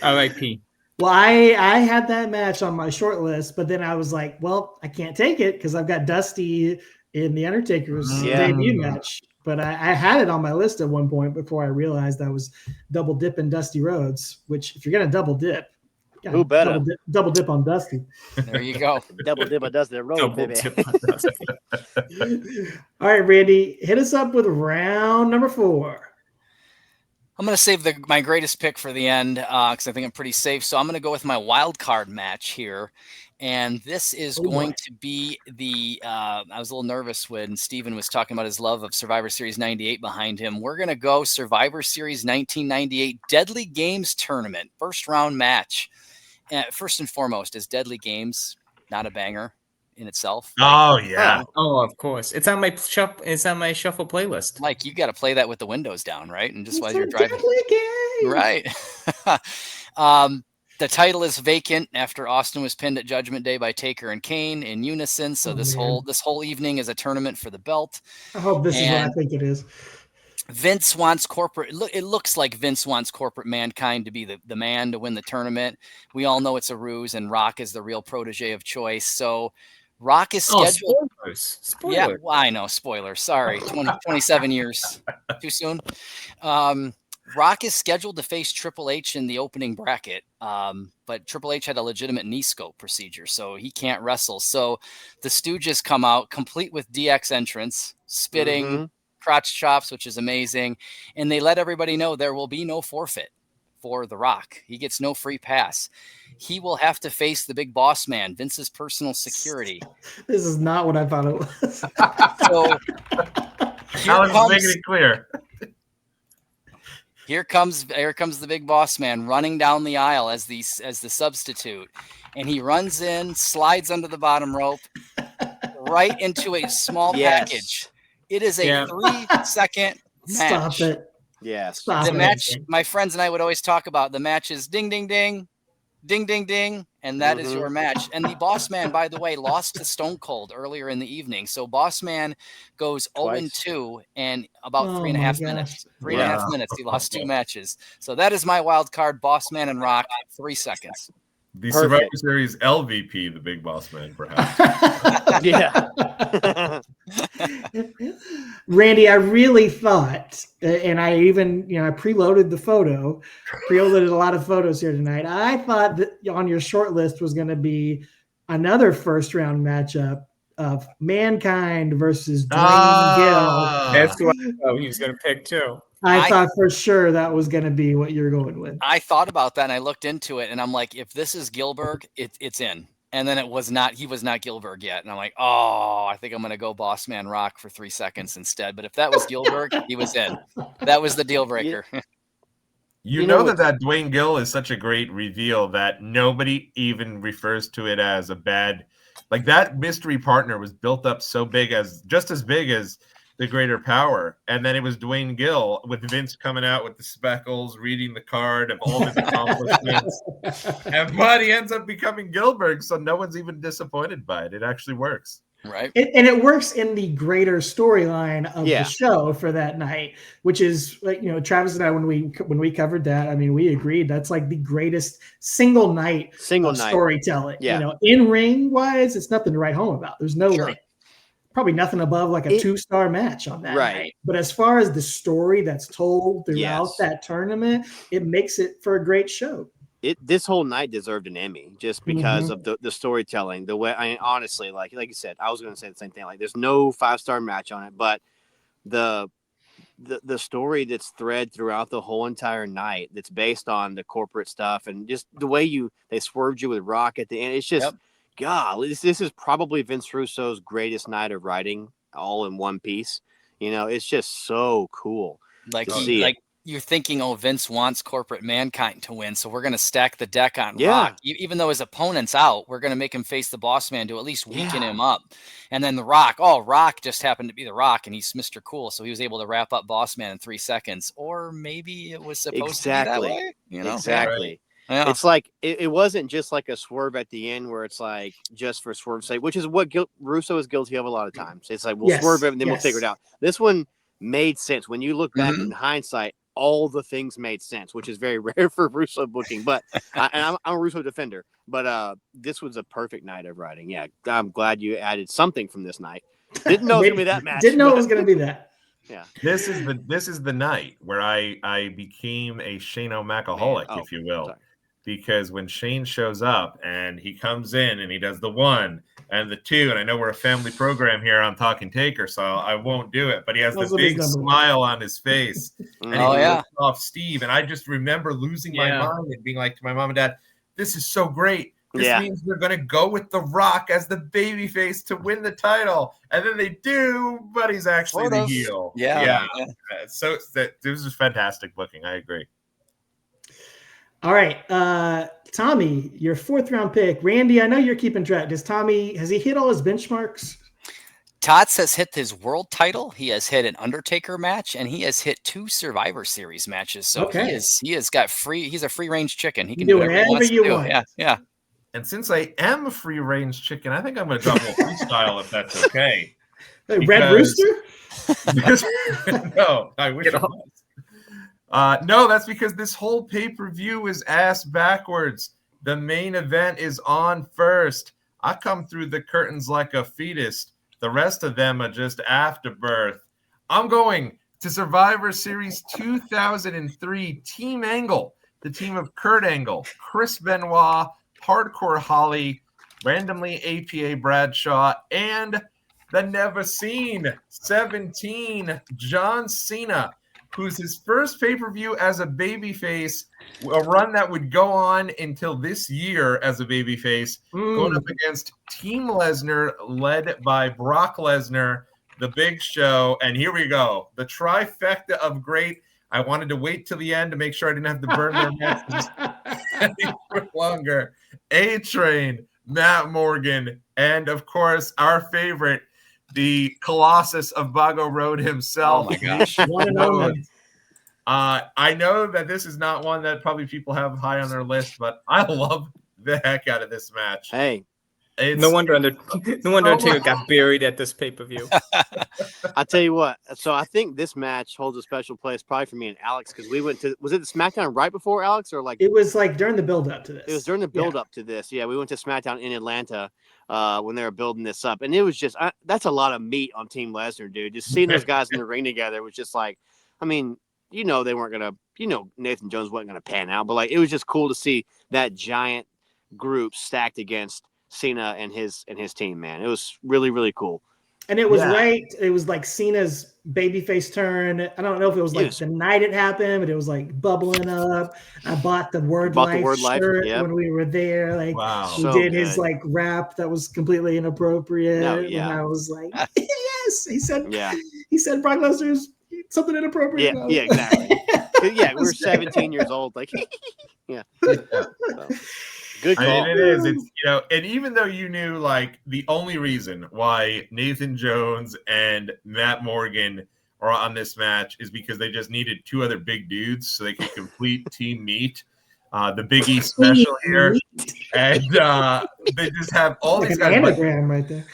R.I.P. Well, I had that match on my short list, but then I was like, well, I can't take it because I've got Dusty in the Undertaker's debut match. But I had it on my list at one point before I realized I was double dipping Dusty Rhodes, which if you're going to double dip, who better? Double dip on Dusty. There you go. Double dip on Dusty Rhodes, baby. All right, Randy, hit us up with round number 4. I'm going to save my greatest pick for the end because I think I'm pretty safe. So I'm going to go with my wild card match here. And this is going to be I was a little nervous when Steven was talking about his love of Survivor Series 98 behind him. We're going to go Survivor Series 1998 Deadly Games Tournament, first round match. First and foremost, is Deadly Games not a banger in itself? Oh, yeah. Oh, of course. It's on my shuffle playlist. Like, you got to play that with the windows down, right? And just while you're driving. Right. The title is vacant after Austin was pinned at Judgment Day by Taker and Kane in unison. So this whole evening is a tournament for the belt. I hope this is what I think it is. Vince wants corporate. It looks like Vince wants corporate Mankind to be the man to win the tournament. We all know it's a ruse, and Rock is the real protege of choice. So Rock is scheduled. Spoiler. Yeah, well, I know. Spoiler. Sorry. 27 years. Too soon. Rock is scheduled to face Triple H in the opening bracket, but Triple H had a legitimate knee scope procedure, so he can't wrestle. So the Stooges come out, complete with DX entrance, spitting, crotch chops, which is amazing, and they let everybody know there will be no forfeit for The Rock. He gets no free pass. He will have to face the big boss man, Vince's personal security. This is not what I thought it was. So Alex making it clear. Here comes the big boss man running down the aisle as the substitute, and he runs in, slides under the bottom rope, right into a small package. It is a 3-second match. Stop it. Yes. The match, my friends and I would always talk about. The match is ding, ding, ding, ding, ding, ding, and that is your match. And the boss man, by the way, lost to Stone Cold earlier in the evening. So boss man goes 0-2 and about 3.5 minutes. 3.5 minutes. He lost 2 matches. So that is my wild card, boss man and Rock, 3 seconds. The Survivor Series LVP, the big boss man, perhaps. Yeah. Randy, I really thought, and I even, I preloaded a lot of photos here tonight. I thought that on your short list was going to be another first round matchup of Mankind versus Dwayne Gill. That's what I thought he was going to pick too. I thought for sure that was going to be what you're going with. I thought about that and I looked into it and I'm like, if this is Gilbert, it's in. And then it was not. He was not Gilbert yet. And I'm like, I think I'm going to go Boss Man Rock for 3 seconds instead. But if that was Gilbert, he was in. That was the deal breaker. You know that Dwayne Gill is such a great reveal that nobody even refers to it as a bad. Like, that mystery partner was built up so big, just as big as the greater power. And then it was Dwayne Gill with Vince coming out with the speckles, reading the card of all his accomplishments. But he ends up becoming Gilbert, so no one's even disappointed by it. It actually works. Right. And it works in the greater storyline of Yeah. the show for that night, which is like, Travis and I, when we covered that, I mean, we agreed that's like the greatest single night of storytelling. Yeah. In ring wise, it's nothing to write home about. There's no Sure. like probably nothing above like a 2-star match on that night. But as far as the story that's told throughout that tournament, it makes it for a great show. This whole night deserved an Emmy just because of the storytelling. The way, I mean, honestly, like you said, I was going to say the same thing. Like, there's no 5-star match on it, but the story that's thread throughout the whole entire night, that's based on the corporate stuff and just the way they swerved you with Rock at the end. It's just, God, this is probably Vince Russo's greatest night of writing, all in one piece. It's just so cool. Like you're thinking, oh, Vince wants corporate mankind to win, so we're going to stack the deck on Rock. Even though his opponent's out, we're going to make him face the Boss Man to at least weaken him up. And then the Rock, Rock just happened to be the Rock, and he's Mr. Cool, so he was able to wrap up Boss Man in 3 seconds. Or maybe it was supposed to be that way. Exactly. Yeah. It's like it wasn't just like a swerve at the end where it's like just for swerve's sake, which is what Russo is guilty of a lot of times. It's like we'll swerve it and then we'll figure it out. This one made sense when you look back in hindsight. All the things made sense, which is very rare for Russo booking. But I'm a Russo defender. But this was a perfect night of writing. Yeah, I'm glad you added something from this night. Didn't know it was gonna be that match. Didn't know it was gonna be that. Yeah. This is the night where I became a Shane O'Macaholic, if you will. Sorry. Because when Shane shows up and he comes in and he does the 1 and the 2, and I know we're a family program here on Talking Taker, so I won't do it, but he has the big smile on his face and he looks off Steve, and I just remember losing my mind and being like to my mom and dad, this is so great. This means they're going to go with The Rock as the babyface to win the title. And then they do, but he's actually the heel. Yeah. So this is fantastic booking. I agree. All right, Tommy, your 4th round pick. Randy, I know you're keeping track. Has he hit all his benchmarks? Tots has hit his world title. He has hit an Undertaker match, and he has hit 2 Survivor Series matches. So he has got he's a free range chicken. He can do whatever he wants to do. Yeah. And since I am a free range chicken, I think I'm going to drop a freestyle if that's okay. Red Rooster? No, I wish it was. No, that's because this whole pay-per-view is ass backwards. The main event is on first. I come through the curtains like a fetus. The rest of them are just afterbirth. I'm going to Survivor Series 2003 Team Angle, the team of Kurt Angle, Chris Benoit, Hardcore Holly, randomly APA Bradshaw, and the never seen 17 John Cena, who's his first pay-per-view as a babyface, a run that would go on until this year as a babyface, going up against Team Lesnar, led by Brock Lesnar, The Big Show, and here we go, the trifecta of great. I wanted to wait till the end to make sure I didn't have to burn their matches any longer. A-Train, Matt Morgan, and of course, our favorite, the Colossus of Bago Road himself. Oh my gosh. I know that this is not one that probably people have high on their list, but I love the heck out of this match. Hey, no wonder Undertaker got buried at this pay-per-view. I'll tell you what. So I think this match holds a special place probably for me and Alex, because we went to, was it the SmackDown right before, Alex, or like? It was like during the build-up to this. It was during the build-up to this. Yeah, we went to SmackDown in Atlanta when they were building this up, and it was just that's a lot of meat on Team Lesnar, dude. Just seeing those guys in the ring together was just like, I mean, they weren't gonna, Nathan Jones wasn't gonna pan out, but like it was just cool to see that giant group stacked against Cena and his team, man. It was really, really cool. And it was it was like Cena's babyface turn. I don't know if it was like the night it happened, but it was like bubbling up. I bought the Word Life shirt when we were there. Like he did his like rap that was completely inappropriate. And I was like, yes. He said Brock Lesnar's something inappropriate. Yeah, exactly. We were 17 years old. Like, yeah. So. Good call. I mean, it is. It's and even though you knew like the only reason why Nathan Jones and Matt Morgan are on this match is because they just needed 2 other big dudes so they could complete Team Meat, the Big E special here, and they just have all these guys. Anagram right there.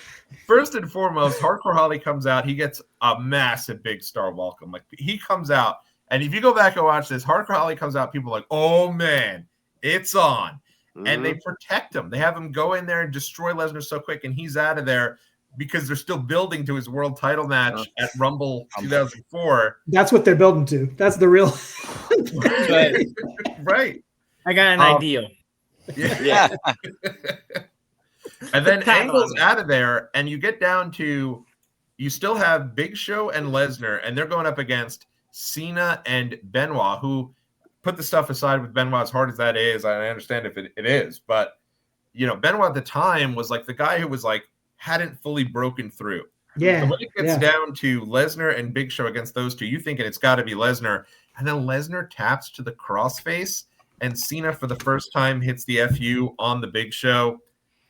First and foremost, Hardcore Holly comes out. He gets a massive big star welcome. Like he comes out, and if you go back and watch this, Hardcore Holly comes out. People are like, oh man, it's on. And they protect him. They have him go in there and destroy Lesnar so quick, and he's out of there because they're still building to his world title match at Rumble 2004. That's what they're building to. That's the real. Right. I got an idea. Yeah. And then Angle's out of there, and you get down to you still have Big Show and Lesnar, and they're going up against Cena and Benoit, who put the stuff aside with Benoit, as hard as that is. I understand if it is, but Benoit at the time was like the guy who was like hadn't fully broken through. Yeah. So when it gets down to Lesnar and Big Show against those two, you thinking it's got to be Lesnar, and then Lesnar taps to the crossface, and Cena for the first time hits the FU on the Big Show.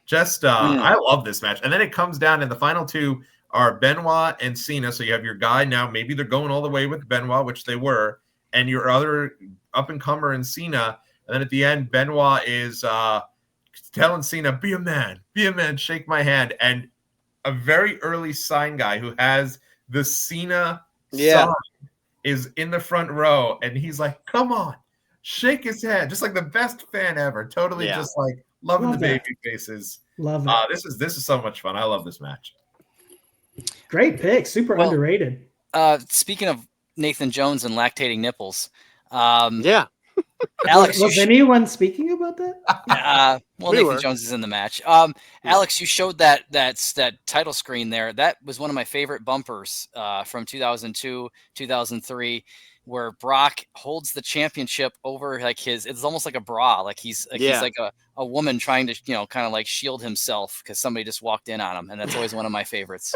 Just I love this match. And then it comes down, and the final two are Benoit and Cena. So you have your guy now. Maybe they're going all the way with Benoit, which they were, and your other up-and-comer in Cena. And then at the end, Benoit is telling Cena, be a man, shake my hand. And a very early sign guy who has the Cena sign is in the front row, and he's like, come on, shake his hand. Just like the best fan ever. Totally just like loving the baby faces. Love it. This is so much fun. I love this match. Great pick. Super underrated. Speaking of Nathan Jones and lactating nipples. Alex, was anyone speaking about that? Nathan Jones is in the match. Alex, you showed that title screen there. That was one of my favorite bumpers from 2002, 2003, where Brock holds the championship over like it's almost like a bra, like he's like a woman trying to kind of like shield himself because somebody just walked in on him, and that's always one of my favorites.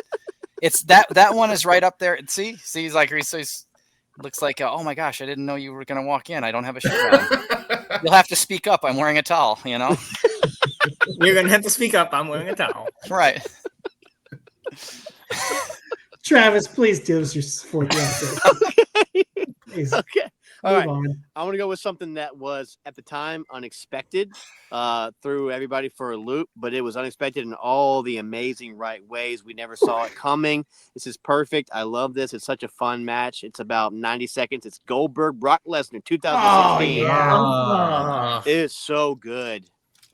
It's that one is right up there. See, he's like he's looks like oh my gosh, I didn't know you were gonna walk in. I don't have a shirt on. You'll have to speak up. I'm wearing a towel. You're gonna have to speak up. I'm wearing a towel. Right. Travis, please give us your fourth answer. Please. Okay. All right. On. I want to go with something that was at the time unexpected, threw everybody for a loop, but it was unexpected in all the amazing right ways. We never saw it coming. This is perfect. I love this. It's such a fun match. It's about 90 seconds. It's Goldberg, Brock Lesnar, 2016. Oh, yeah. It is so good.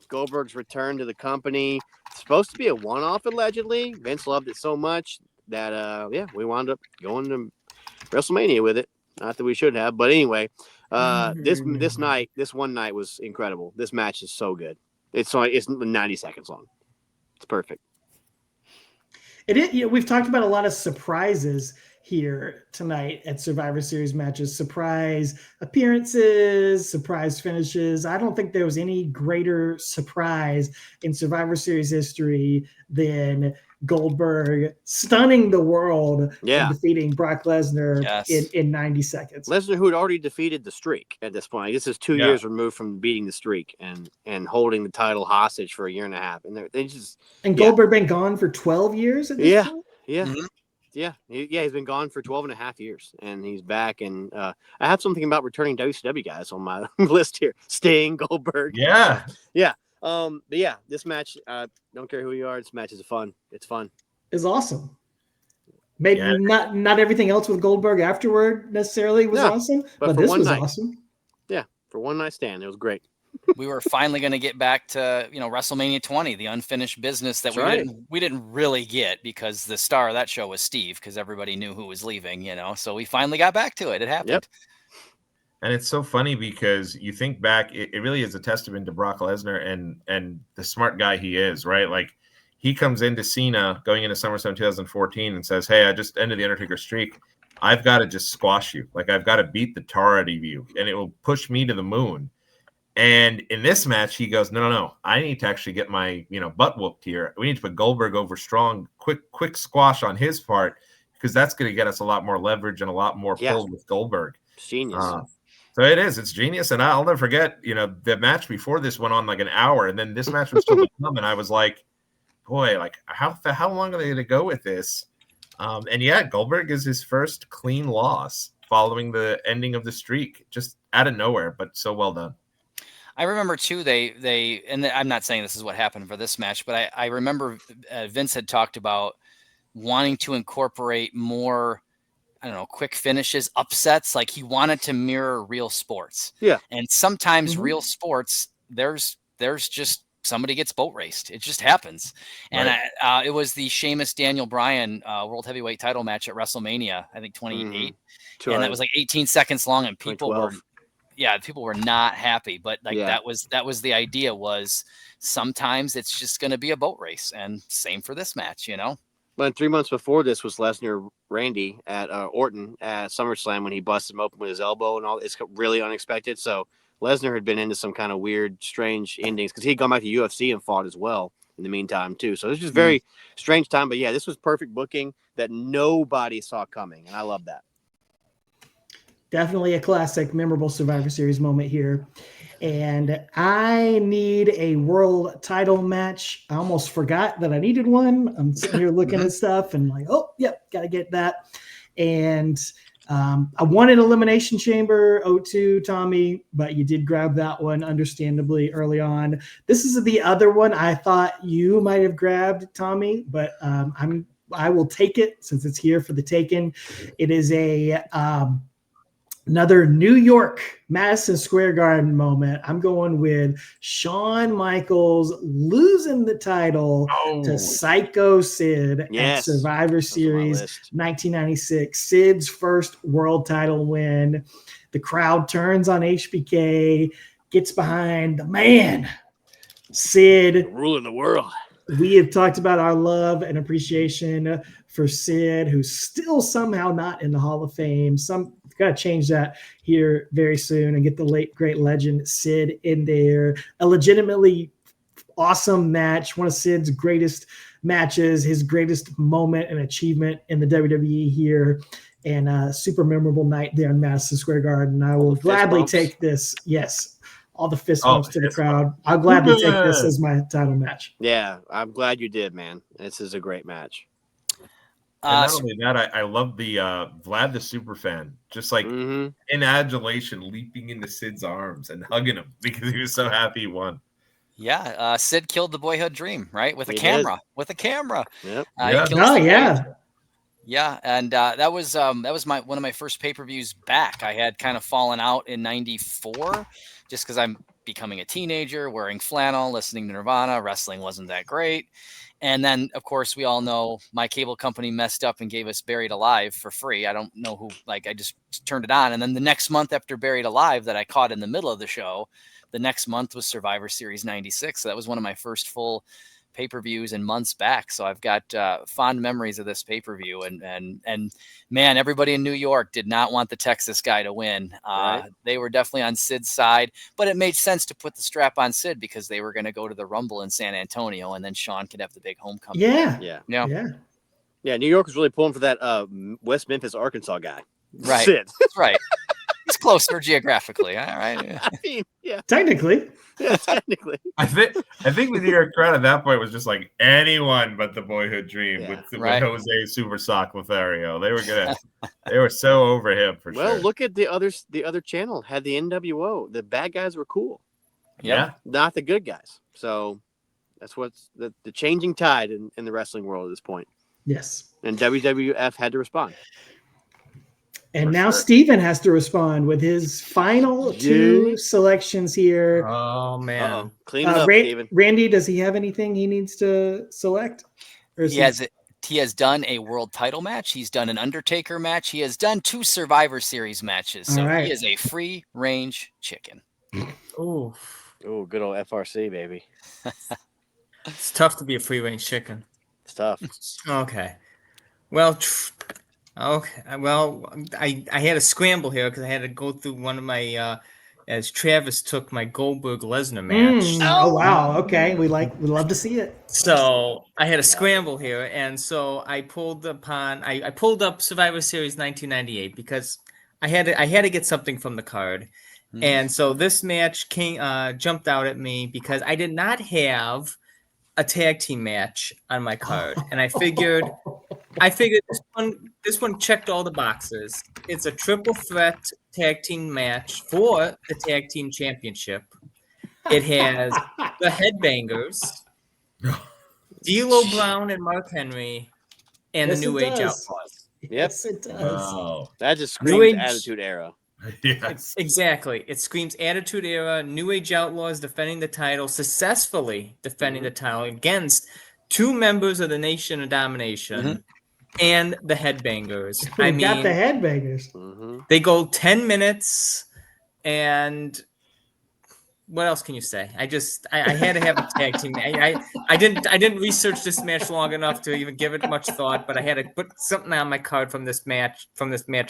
Goldberg's return to the company. It's supposed to be a one-off, allegedly. Vince loved it so much that, we wound up going to WrestleMania with it. Not that we should have, but anyway, this one night was incredible. This match is so good. It's 90 seconds long. It's perfect. It is. We've talked about a lot of surprises here tonight at Survivor Series matches. Surprise appearances, surprise finishes. I don't think there was any greater surprise in Survivor Series history than Goldberg stunning the world and defeating Brock Lesnar in 90 seconds. Lesnar, who had already defeated the streak at this point. This is 2 years removed from beating the streak and holding the title hostage for a year and a half. And Goldberg been gone for 12 years at this point? He's been gone for 12 and a half years, and he's back. And I have something about returning WCW guys on my list here. Sting, Goldberg. This match, don't care who you are. This match is fun. It's fun. It's awesome. Maybe not everything else with Goldberg afterward necessarily was awesome, but this was awesome. Yeah, for one night stand, it was great. We were finally going to get back to WrestleMania 20, the unfinished business that we didn't really get because the star of that show was Steve, because everybody knew who was leaving. So we finally got back to it. It happened. Yep. And it's so funny because you think back, it really is a testament to Brock Lesnar and the smart guy he is, right? Like he comes into Cena going into SummerSlam 2014 and says, hey, I just ended the Undertaker streak. I've got to just squash you. Like I've got to beat the tar out of you and it will push me to the moon. And in this match, he goes, no, I need to actually get my, butt whooped here. We need to put Goldberg over strong, quick squash on his part, because that's going to get us a lot more leverage and a lot more pull with Goldberg. Genius. So it's genius. And I'll never forget, the match before this went on like an hour, and then this match was still to come. And I was like, boy, like how long are they going to go with this? Goldberg is his first clean loss following the ending of the streak, just out of nowhere, but so well done. I remember too. I'm not saying this is what happened for this match, but I remember Vince had talked about wanting to incorporate more, I don't know, quick finishes, upsets. Like he wanted to mirror real sports. Yeah. And sometimes real sports, there's just somebody gets boat raced. It just happens. And it was the Sheamus Daniel Bryan World Heavyweight title match at WrestleMania, I think 28. And that was like 18 seconds long, and people were not happy. But like that was the idea, was sometimes it's just going to be a boat race, and same for this match, you know. But 3 months before this was Lesnar Randy at Orton at SummerSlam when he busted him open with his elbow and all. It's really unexpected. So Lesnar had been into some kind of weird, strange endings because he had gone back to UFC and fought as well in the meantime too. So it's just very strange time. But yeah, this was perfect booking that nobody saw coming, and I love that. Definitely a classic, memorable Survivor Series moment here. And I need a world title match. I almost forgot that I needed one. I'm sitting here looking at stuff and like, oh, yep, got to get that. And I wanted Elimination Chamber 02, Tommy, but you did grab that one, understandably, early on. This is the other one I thought you might have grabbed, Tommy, but I will take it since it's here for the taking. It is another New York Madison Square Garden moment. I'm going with Shawn Michaels losing the title to Psycho Sid at Survivor Series 1996. Sid's first world title win. The crowd turns on HBK, gets behind the man, Sid. Ruling the world. We have talked about our love and appreciation for Sid, who's still somehow not in the Hall of Fame. Got to change that here very soon and get the late great legend Sid in there. A legitimately awesome match, one of Sid's greatest matches, his greatest moment and achievement in the WWE here, and a super memorable night there in Madison Square Garden. I will gladly take this. Yes. All the fist bumps to the crowd. I'll gladly take this as my title match. Yeah, I'm glad you did, man. This is a great match. And not only that, I love the Vlad the Superfan, just like in adulation, leaping into Sid's arms and hugging him because he was so happy he won. Yeah, Sid killed the boyhood dream, right? With a camera. Yep. Yeah, and that was one of my first pay-per-views back. I had kind of fallen out in '94 just because I'm becoming a teenager, wearing flannel, listening to Nirvana. Wrestling wasn't that great. And then, of course, we all know my cable company messed up and gave us Buried Alive for free. I don't know who, I just turned it on. And then the next month after Buried Alive that I caught in the middle of the show, the next month was Survivor Series 96. So that was one of my first full pay-per-views in months back. So I've got fond memories of this pay-per-view, and man, everybody in New York did not want the Texas guy to win. They were definitely on Sid's side, but it made sense to put the strap on Sid because they were going to go to the Rumble in San Antonio, and then Shawn could have the big homecoming. Yeah. New York was really pulling for that West Memphis, Arkansas guy. Right. Sid. That's right. It's closer geographically. All right. I mean, Technically. Yeah, technically. I think the New York crowd at that point was just like anyone but the boyhood dream with Jose Super Sock Lothario. They were so over him for sure. Well, look at the other channel had the NWO. The bad guys were cool. Yeah. Not the good guys. So that's what's the changing tide in the wrestling world at this point. Yes. And WWF had to respond. And now Steven has to respond with his final two selections here. Oh, man. Clean it up, Steven. Randy, does he have anything he needs to select? He has done a world title match. He's done an Undertaker match. He has done 2 Survivor Series matches. So he is a free range chicken. Oh, good old FRC, baby. It's tough to be a free range chicken. It's tough. Okay. Well, I had a scramble here because I had to go through one of my as Travis took my Goldberg Lesnar match. Oh wow! Okay, we love to see it. So I had a scramble here, and so I pulled I pulled up Survivor Series 1998 because I had to get something from the card, and so this match jumped out at me because I did not have a tag team match on my card, and I figured this one checked all the boxes. It's a triple threat tag team match for the tag team championship. It has the Headbangers, D'Lo Brown and Mark Henry, and Yes, the New it Age does. Outlaws. Yes, it does. Wow. That just New screams Age- Attitude Era. Yes. Exactly. It screams Attitude Era, New Age Outlaws defending the title, successfully defending the title against 2 members of the Nation of Domination and the Headbangers. I We got the mean, Headbangers. they go 10 minutes, and what else can you say? I had to have a tag team. I didn't research this match long enough to even give it much thought, but I had to put something on my card from this match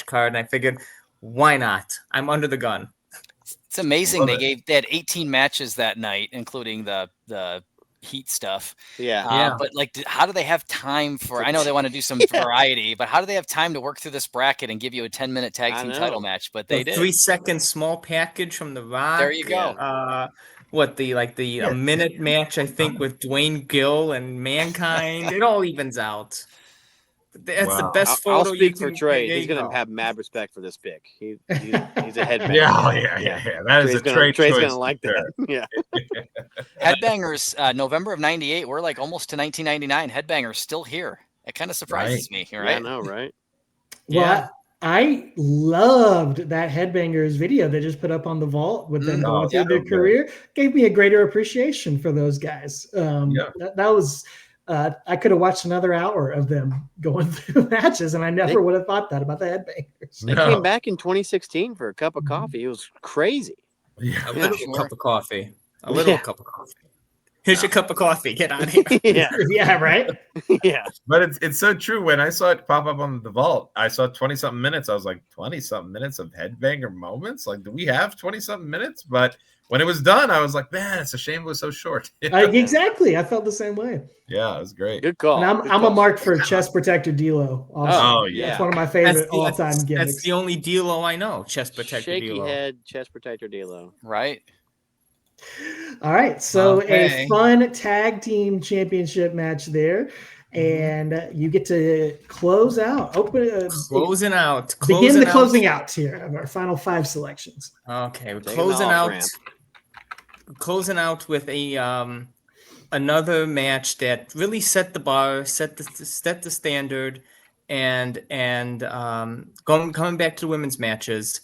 card, and I figured, why not? I'm under the gun. It's amazing. They had 18 matches that night, including the heat stuff. Yeah. But like, how do they have time for? I know they want to do some variety, but how do they have time to work through this bracket and give you a 10-minute tag team title match? But they did. 3-second small package from The Rock. There you go. A minute match, I think, with Dwayne Gill and Mankind. It all evens out. That's the best photo. I'll speak you for can, Trey. He's going to have mad respect for this pick. He's a headbanger. Yeah. That is a Trey Trey's choice. going to like that. Yeah. Headbangers, November of '98. We're like almost to 1999. Headbangers still here. It kind of surprises me, right? Yeah, I know, right? Well, I loved that Headbangers video they just put up on the vault with them going through their career. Gave me a greater appreciation for those guys. That was. I could have watched another hour of them going through matches, and I never would have thought that about the Headbangers. They came back in 2016 for a cup of coffee. It was crazy. A little cup of coffee. A little cup of coffee. Here's your cup of coffee. Get out of here. Yeah, right? Yeah. But it's so true. When I saw it pop up on the vault, I saw 20-something minutes. I was like, 20-something minutes of headbanger moments? Like, do we have 20-something minutes? But when it was done, I was like, man, it's a shame it was so short. Exactly. I felt the same way. Yeah, it was great. Good call. And I'm a mark for chest protector D'Lo. Also. Oh, yeah. That's one of my favorite all-time gimmicks. That's the only D'Lo I know. Chest protector Shaky D'Lo. head, chest protector D'Lo. Right. All right. So a fun tag team championship match there. And you get to close out. Begin the closing out here of our final 5 selections. Okay, we're closing out with a another match that really set the bar, set the standard, and coming back to the women's matches,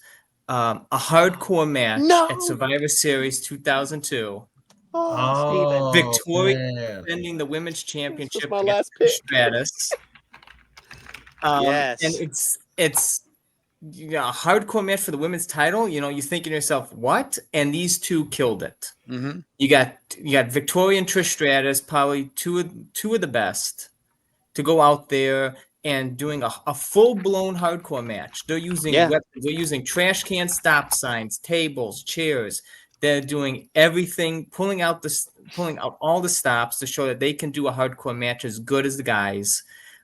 a hardcore match at Survivor Series 2002. Victoria defending the women's championship against Stratus. Yes. And it's a hardcore match for the women's title. You know, you think to yourself, what? And these two killed it. Mm-hmm. You got Victoria and Trish Stratus, probably two of the best, to go out there and doing a full-blown hardcore match. They're using weapons. They're using trash cans, stop signs, tables, chairs. They're doing everything, pulling out all the stops to show that they can do a hardcore match as good as the guys.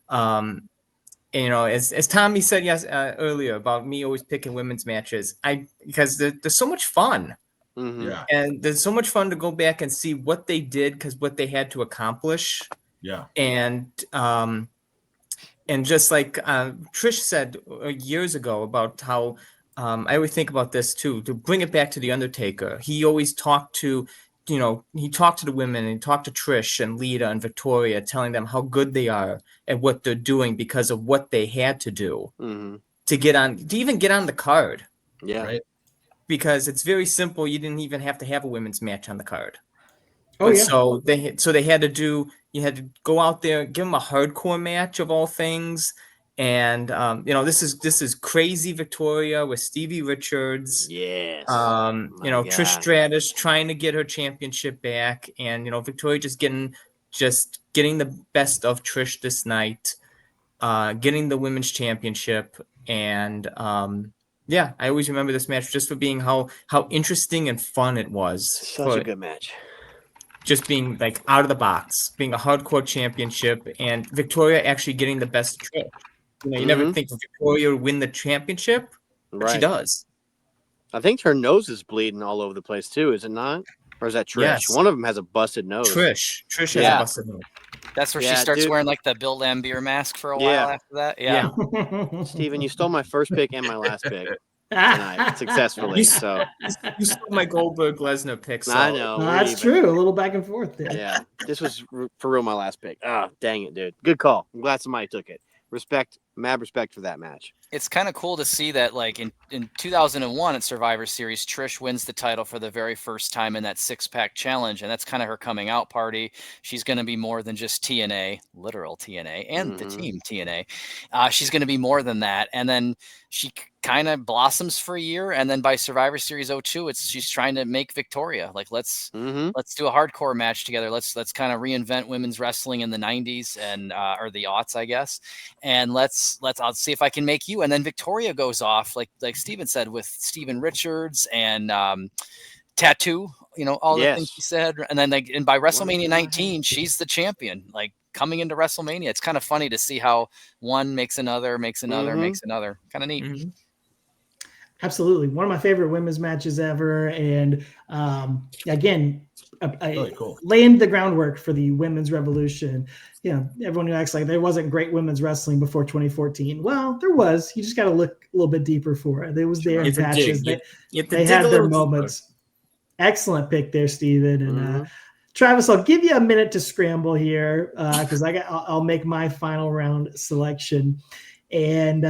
And, you know, as Tommy said earlier about me always picking women's matches, because they're so much fun. Mm-hmm. Yeah. And there's so much fun to go back and see what they did, because what they had to accomplish. Yeah. And just like Trish said years ago about how I always think about this too, to bring it back to the Undertaker. He always talked to the women, and he talked to Trish and Lita and Victoria, telling them how good they are at what they're doing because of what they had to do to even get on the card. Yeah. Right. Because it's very simple. You didn't even have to have a women's match on the card. So they had to you had to go out there, give them a hardcore match of all things. And this is Crazy Victoria with Stevie Richards. Yes. Trish Stratus trying to get her championship back, and Victoria just getting the best of Trish this night, getting the women's championship, and I always remember this match just for being how interesting and fun it was. Such a good match. Just being like out of the box, being a hardcore championship, and Victoria actually getting the best of Trish. You never think Victoria would win the championship, but she does. I think her nose is bleeding all over the place too, is it not? Or is that Trish? Yes. One of them has a busted nose. Trish has a busted nose. That's where she starts wearing like the Bill Lambier mask for a while after that. Yeah. Steven, you stole my first pick and my last pick. tonight successfully. So you stole my Goldberg Lesnar pick. So. I know. That's true. A little back and forth there. Yeah, this was for real my last pick. Oh, dang it, dude. Good call. I'm glad somebody took it. Mad respect for that match. It's kind of cool to see that, like in 2001 at Survivor Series, Trish wins the title for the very first time in that 6-pack challenge, and that's kind of her coming out party. She's going to be more than just TNA, literal TNA, and the team TNA. She's going to be more than that, and then she kind of blossoms for a year, and then by Survivor Series 02, she's trying to make Victoria. Like let's do a hardcore match together. Let's kind of reinvent women's wrestling in the 90s and or the aughts, I guess. And I'll see if I can make you. And then Victoria goes off, like Steven said, with Steven Richards and Tattoo, all the things she said. And then and by WrestleMania 19, she's the champion, like coming into WrestleMania. It's kind of funny to see how one makes another, makes another. Kind of neat. Absolutely. One of my favorite women's matches ever. And again, really cool. Laying the groundwork for the women's revolution. Everyone who acts like there wasn't great women's wrestling before 2014. Well, there was. You just got to look a little bit deeper for it. It was there in patches. They had their moments. Deeper. Excellent pick there, Steven. And Travis, I'll give you a minute to scramble here because I'll make my final round selection. And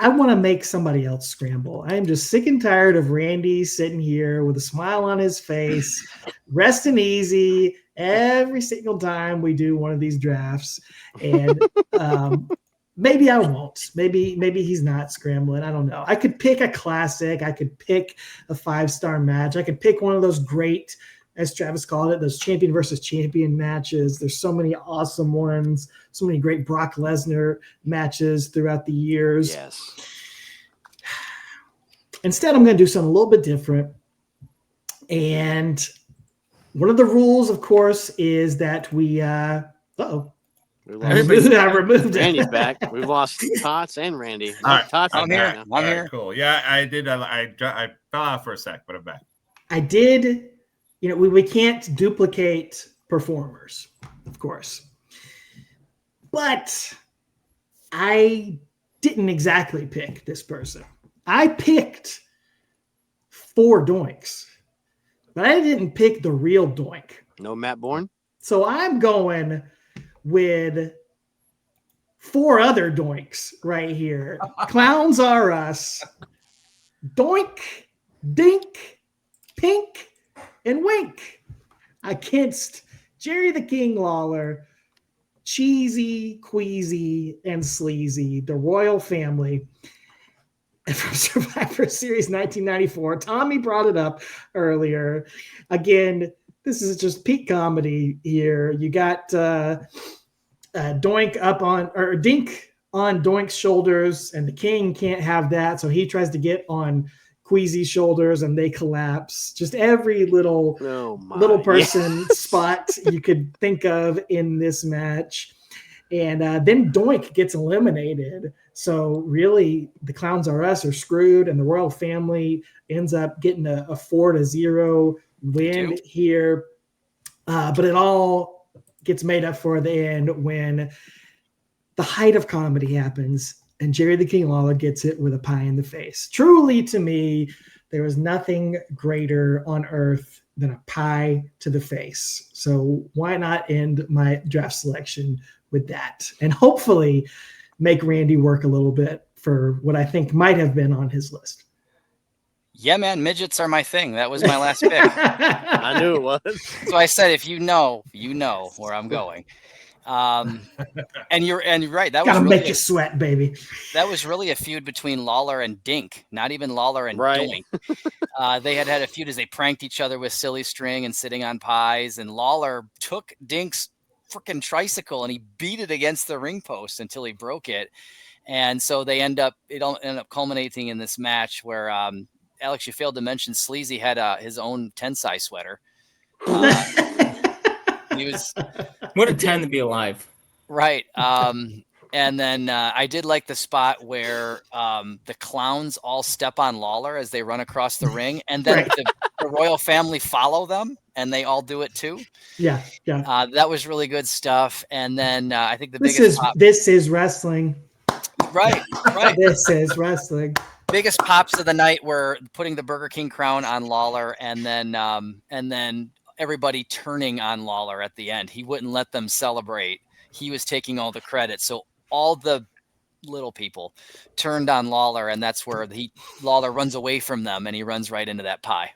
I want to make somebody else scramble. I am just sick and tired of Randy sitting here with a smile on his face, resting easy every single time we do one of these drafts. And maybe I won't. Maybe he's not scrambling. I don't know. I could pick a classic. I could pick a 5-star match. I could pick one of those great, as Travis called it, those champion versus champion matches. There's so many awesome ones, so many great Brock Lesnar matches throughout the years. Yes. Instead, I'm going to do something a little bit different. And one of the rules, of course, is that we I removed it. Randy's back. We've lost Tots and Randy. All right. Tots I'm here. I'm here. Cool. Yeah, I did. I fell out for a sec, but I'm back. I did. We can't duplicate performers, of course. But I didn't exactly pick this person. I picked 4 doinks, but I didn't pick the real doink. No Matt Bourne? So I'm going with 4 other doinks right here. Clowns Are Us, Doink, Dink, Pink, and Wink against Jerry the King Lawler, Cheesy, Queasy, and Sleazy, the royal family. And from Survivor Series 1994, Tommy brought it up earlier. Again, this is just peak comedy here. You got Doink up on, or Dink on Doink's shoulders, and the King can't have that, so he tries to get on Queasy's shoulders, and they collapse. Just every little person spot you could think of in this match. And then Doink gets eliminated. So really, the Clowns Are Us are screwed, and the royal family ends up getting a 4-0 win here. But it all gets made up for at the end when the height of comedy happens and Jerry the King Lawler gets it with a pie in the face. Truly, to me, there is nothing greater on earth than a pie to the face. So why not end my draft selection with that? And hopefully make Randy work a little bit for what I think might have been on his list. Yeah, man, midgets are my thing. That was my last pick. I knew it was. So I said, if you know where I'm going. And you're right. That gotta was make you sweat, baby. That was really a feud between Lawler and Dink, not even Lawler and Doink. They had a feud as they pranked each other with silly string and sitting on pies. And Lawler took Dink's freaking tricycle and he beat it against the ring post until he broke it. And so it ended up culminating in this match where Alex, you failed to mention Sleazy had his own Tensai sweater. He was what a time to be alive. Right. And then I did like the spot where the clowns all step on Lawler as they run across the ring, and then the royal family follow them, and they all do it too. Yeah. That was really good stuff. And then I think this is wrestling. Right. This is wrestling. Biggest pops of the night were putting the Burger King crown on Lawler, and then everybody turning on Lawler at the end. He wouldn't let them celebrate. He was taking all the credit. So all the little people turned on Lawler, and that's where Lawler runs away from them, and he runs right into that pie.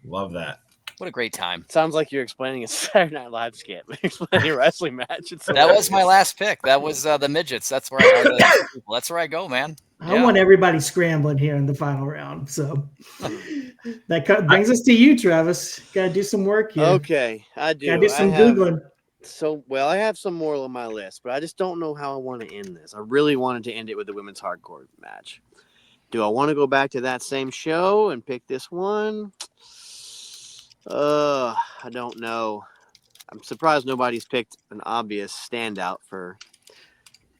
Love that. What a great time. Sounds like you're explaining a Saturday Night Live skit. Explaining a wrestling match. That was my last pick. That was the midgets. That's where that's where I go, man. I want everybody scrambling here in the final round. So that brings us to you, Travis. Got to do some work here. Okay, I do. Got to do some Googling. I have some more on my list, but I just don't know how I want to end this. I really wanted to end it with the women's hardcore match. Do I want to go back to that same show and pick this one? I don't know. I'm surprised nobody's picked an obvious standout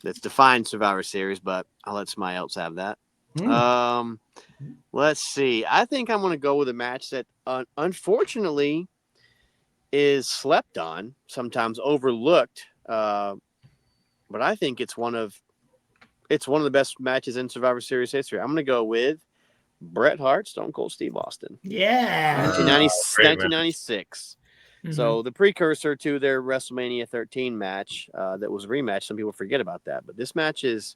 that's defined Survivor Series, but I'll let somebody else have that. Let's see. I think I'm going to go with a match that unfortunately is slept on, sometimes overlooked, but I think it's one of the best matches in Survivor Series history. I'm going to go with Bret Hart, Stone Cold Steve Austin. Yeah. 1996. So the precursor to their WrestleMania 13 match that was a rematch. Some people forget about that, but this match is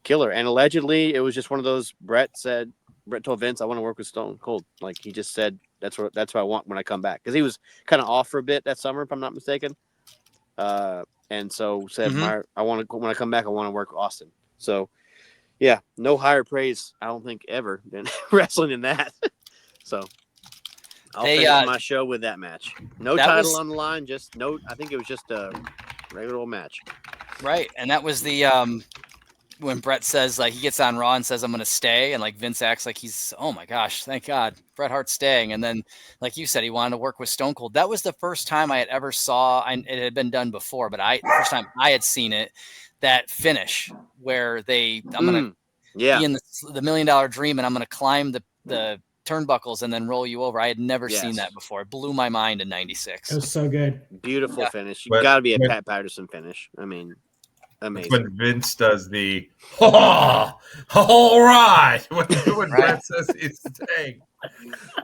killer. And allegedly, it was just one of those. Bret told Vince, "I want to work with Stone Cold." Like he just said, "That's what I want when I come back." Because he was kind of off for a bit that summer, if I'm not mistaken. And so said, "I want to when I come back, I want to work with Austin." So, yeah, no higher praise I don't think ever than wrestling in that. So. I'll finish my show with that match. No title on the line, I think it was just a regular old match. Right. And that was the when Bret says, like, he gets on Raw and says, "I'm going to stay." And like Vince acts like he's, oh my gosh, thank God, Bret Hart's staying. And then, like you said, he wanted to work with Stone Cold. That was the first time I had ever saw, and it had been done before, but the first time I had seen it, that finish where I'm going to be in the $1 Million Dream, and I'm going to climb the turnbuckles and then roll you over. I had never seen that before. It blew my mind in 96. It was so good. Beautiful finish. You got to be a Pat Patterson finish. I mean, amazing. When Vince does the all right when Bret says he's staying.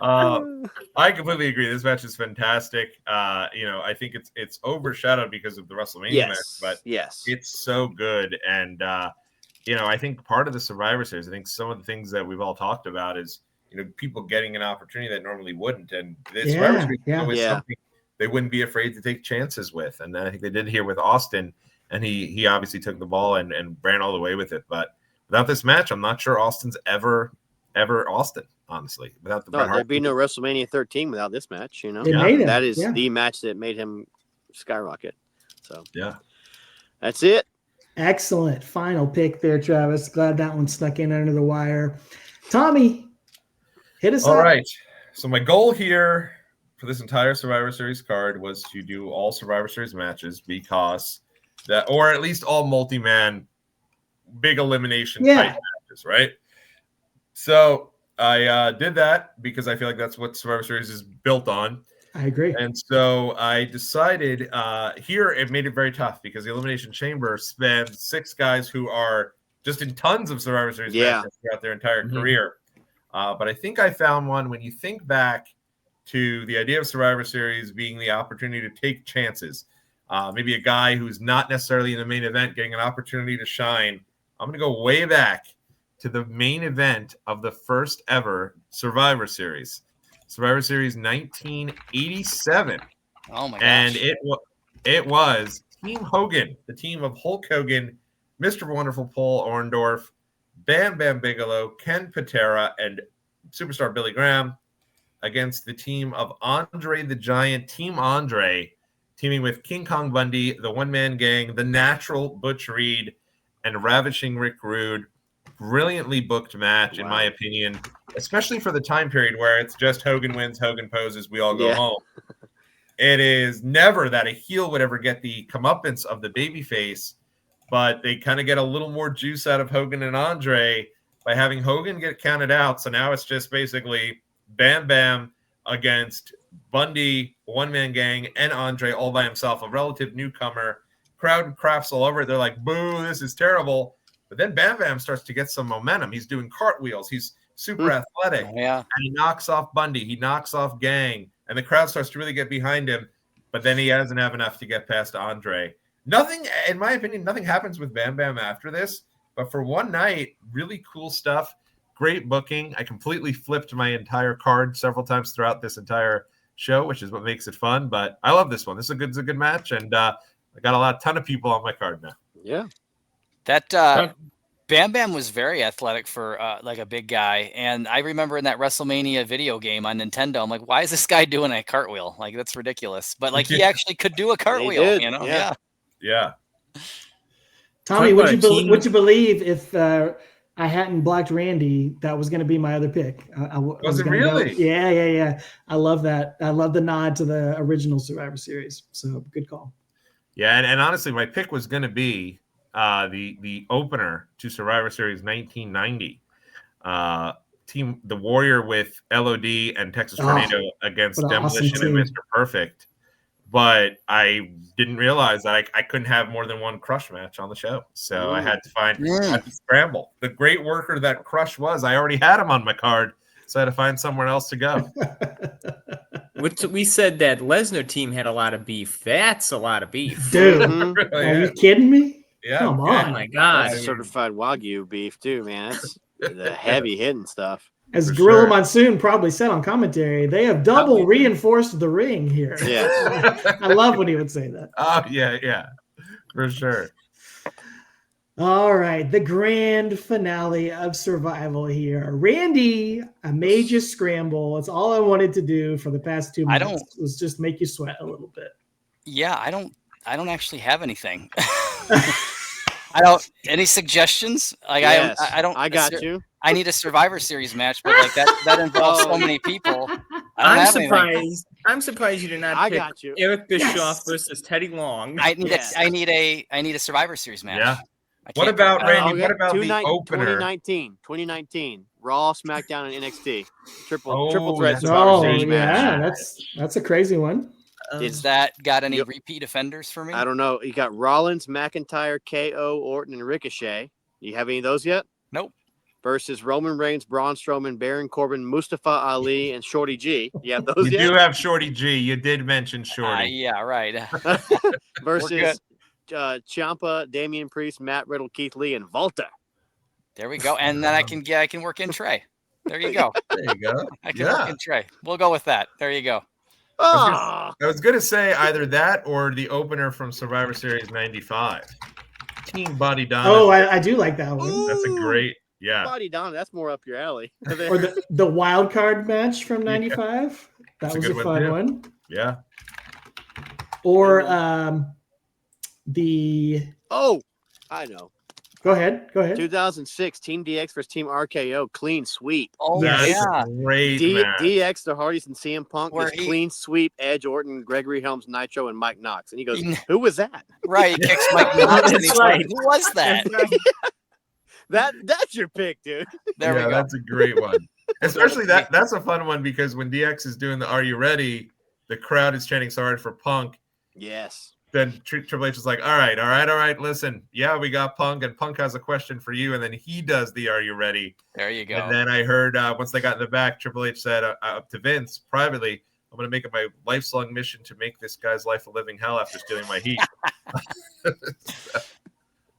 I completely agree. This match is fantastic. I think it's overshadowed because of the WrestleMania match, but it's so good. And I think part of the Survivor Series, I think some of the things that we've all talked about is people getting an opportunity that normally wouldn't, and this Survivor Series is something they wouldn't be afraid to take chances with, and I think they did here with Austin, and he obviously took the ball and ran all the way with it. But without this match, I'm not sure Austin's ever Austin, honestly. Without there'd be no WrestleMania 13 without this match. That is the match that made him skyrocket. So that's it. Excellent final pick there, Travis. Glad that one snuck in under the wire. Tommy, hit us up. All right. So my goal here for this entire Survivor Series card was to do all Survivor Series matches because or at least all multi-man big elimination type matches, right? So I did that because I feel like that's what Survivor Series is built on. I agree. And so I decided here it made it very tough because the Elimination Chamber spans 6 guys who are just in tons of Survivor Series matches throughout their entire career. But I think I found one when you think back to the idea of Survivor Series being the opportunity to take chances. Maybe a guy who's not necessarily in the main event getting an opportunity to shine. I'm going to go way back to the main event of the first ever Survivor Series. Survivor Series 1987. Oh, my gosh. And it was Team Hogan, the team of Hulk Hogan, Mr. Wonderful Paul Orndorff, Bam Bam Bigelow, Ken Patera, and superstar Billy Graham against the team of Andre the Giant, Team Andre, teaming with King Kong Bundy, the One Man Gang, the Natural Butch Reed, and Ravishing Rick Rude. Brilliantly booked match, in my opinion, especially for the time period where it's just Hogan wins, Hogan poses, we all go home. It is never that a heel would ever get the comeuppance of the babyface, but they kind of get a little more juice out of Hogan and Andre by having Hogan get counted out. So now it's just basically Bam Bam against Bundy, One Man Gang, and Andre all by himself, a relative newcomer. Crowd crafts all over it. They're like, boo, this is terrible. But then Bam Bam starts to get some momentum. He's doing cartwheels. He's super athletic. Yeah. And he knocks off Bundy. He knocks off Gang. And the crowd starts to really get behind him. But then he doesn't have enough to get past Andre. Nothing, in my opinion, nothing happens with Bam Bam after this. But for one night, really cool stuff. Great booking. I completely flipped my entire card several times throughout this entire show, which is what makes it fun. But I love this one. This is a good match. And I got a ton of people on my card now. Yeah. That Bam Bam was very athletic for like a big guy. And I remember in that WrestleMania video game on Nintendo, I'm like, why is this guy doing a cartwheel? Like, that's ridiculous. But like, he actually could do a cartwheel, you know? Yeah. Tommy, would you believe if I hadn't blocked Randy, that was going to be my other pick? Was it really? Yeah. I love that. I love the nod to the original Survivor Series. So good call. Yeah, and honestly, my pick was going to be the opener to Survivor Series 1990. Team The Warrior with LOD and Texas Tornado against Demolition and Mr. Perfect. But I didn't realize that I couldn't have more than one Crush match on the show. So I had to I had to scramble. The great worker that Crush was, I already had him on my card. So I had to find somewhere else to go. We said that Lesnar team had a lot of beef. That's a lot of beef. Dude, Really, are you kidding me? Yeah. Come on. Oh, my God. That's certified Wagyu beef, too, man. That's the heavy hitting stuff. As Gorilla Monsoon probably said on commentary, they have double reinforced the ring here. Yeah. I love when he would say that. Oh, yeah. For sure. All right, the grand finale of Survival here. Randy, I made you scramble. It's all I wanted to do for the past 2 months was just make you sweat a little bit. Yeah, I don't actually have anything. I don't. Any suggestions? Like yes, I don't. I got you. I need a Survivor Series match, but like that involves so many people. I'm surprised. I'm surprised you did not pick got you. Eric Bischoff versus Teddy Long. I need a Survivivor Series match. Yeah. What about Randy? What about the opener? 2019 Raw, SmackDown, and NXT triple threat that's Survivor Series match. Yeah, that's a crazy one. Is that got any repeat offenders for me? I don't know. You got Rollins, McIntyre, KO, Orton, and Ricochet. You have any of those yet? Nope. Versus Roman Reigns, Braun Strowman, Baron Corbin, Mustafa Ali, and Shorty G. You have those You yet? do have Shorty G. You did mention Shorty. Yeah, right. Versus Ciampa, Damian Priest, Matt Riddle, Keith Lee, and Volta. There we go. And then I can work in Trey. There you go. There you go. I can work in Trey. We'll go with that. There you go. I was going to say either that or the opener from Survivor Series 95. Team Body Donna. Oh, I do like that one. That's a great, Body Donna, that's more up your alley. Or the wild card match from 95. That was a fun one. Yeah. Or I know. Go ahead. 2006 Team DX versus Team RKO, clean sweep. Oh, That's yeah. a great match. DX, the Hardys, and CM Punk Where was clean sweep. Edge, Orton, Gregory Helms, Nitro, and Mike Knox. And he goes, "Who was that?" Right, he kicks Mike Knox. That's right. Who was that? That's your pick, dude. There we go. That's a great one. Especially that's a fun one because when DX is doing the "Are you ready?" the crowd is chanting "Sorry for Punk." Yes. Then Triple H is like, all right, listen. Yeah, we got Punk, and Punk has a question for you. And then he does the "Are you ready?" There you go. And then I heard once they got in the back, Triple H said up to Vince privately, I'm going to make it my lifelong mission to make this guy's life a living hell after stealing my heat.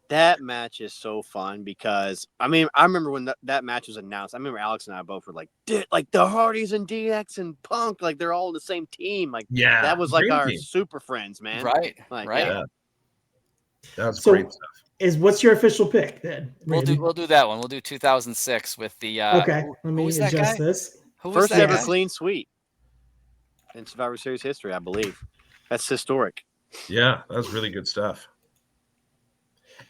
That match is so fun because, I remember when that match was announced. I remember Alex and I both were like, like the Hardys and DX and Punk, like they're all the same team. Like, that was like our super friends, man. Right. Like, right. Yeah. That was great stuff. What's your official pick then? We'll do that one. We'll do 2006 with the. Okay, let me adjust this. First ever clean sweep in Survivor Series history, I believe. That's historic. Yeah, that was really good stuff.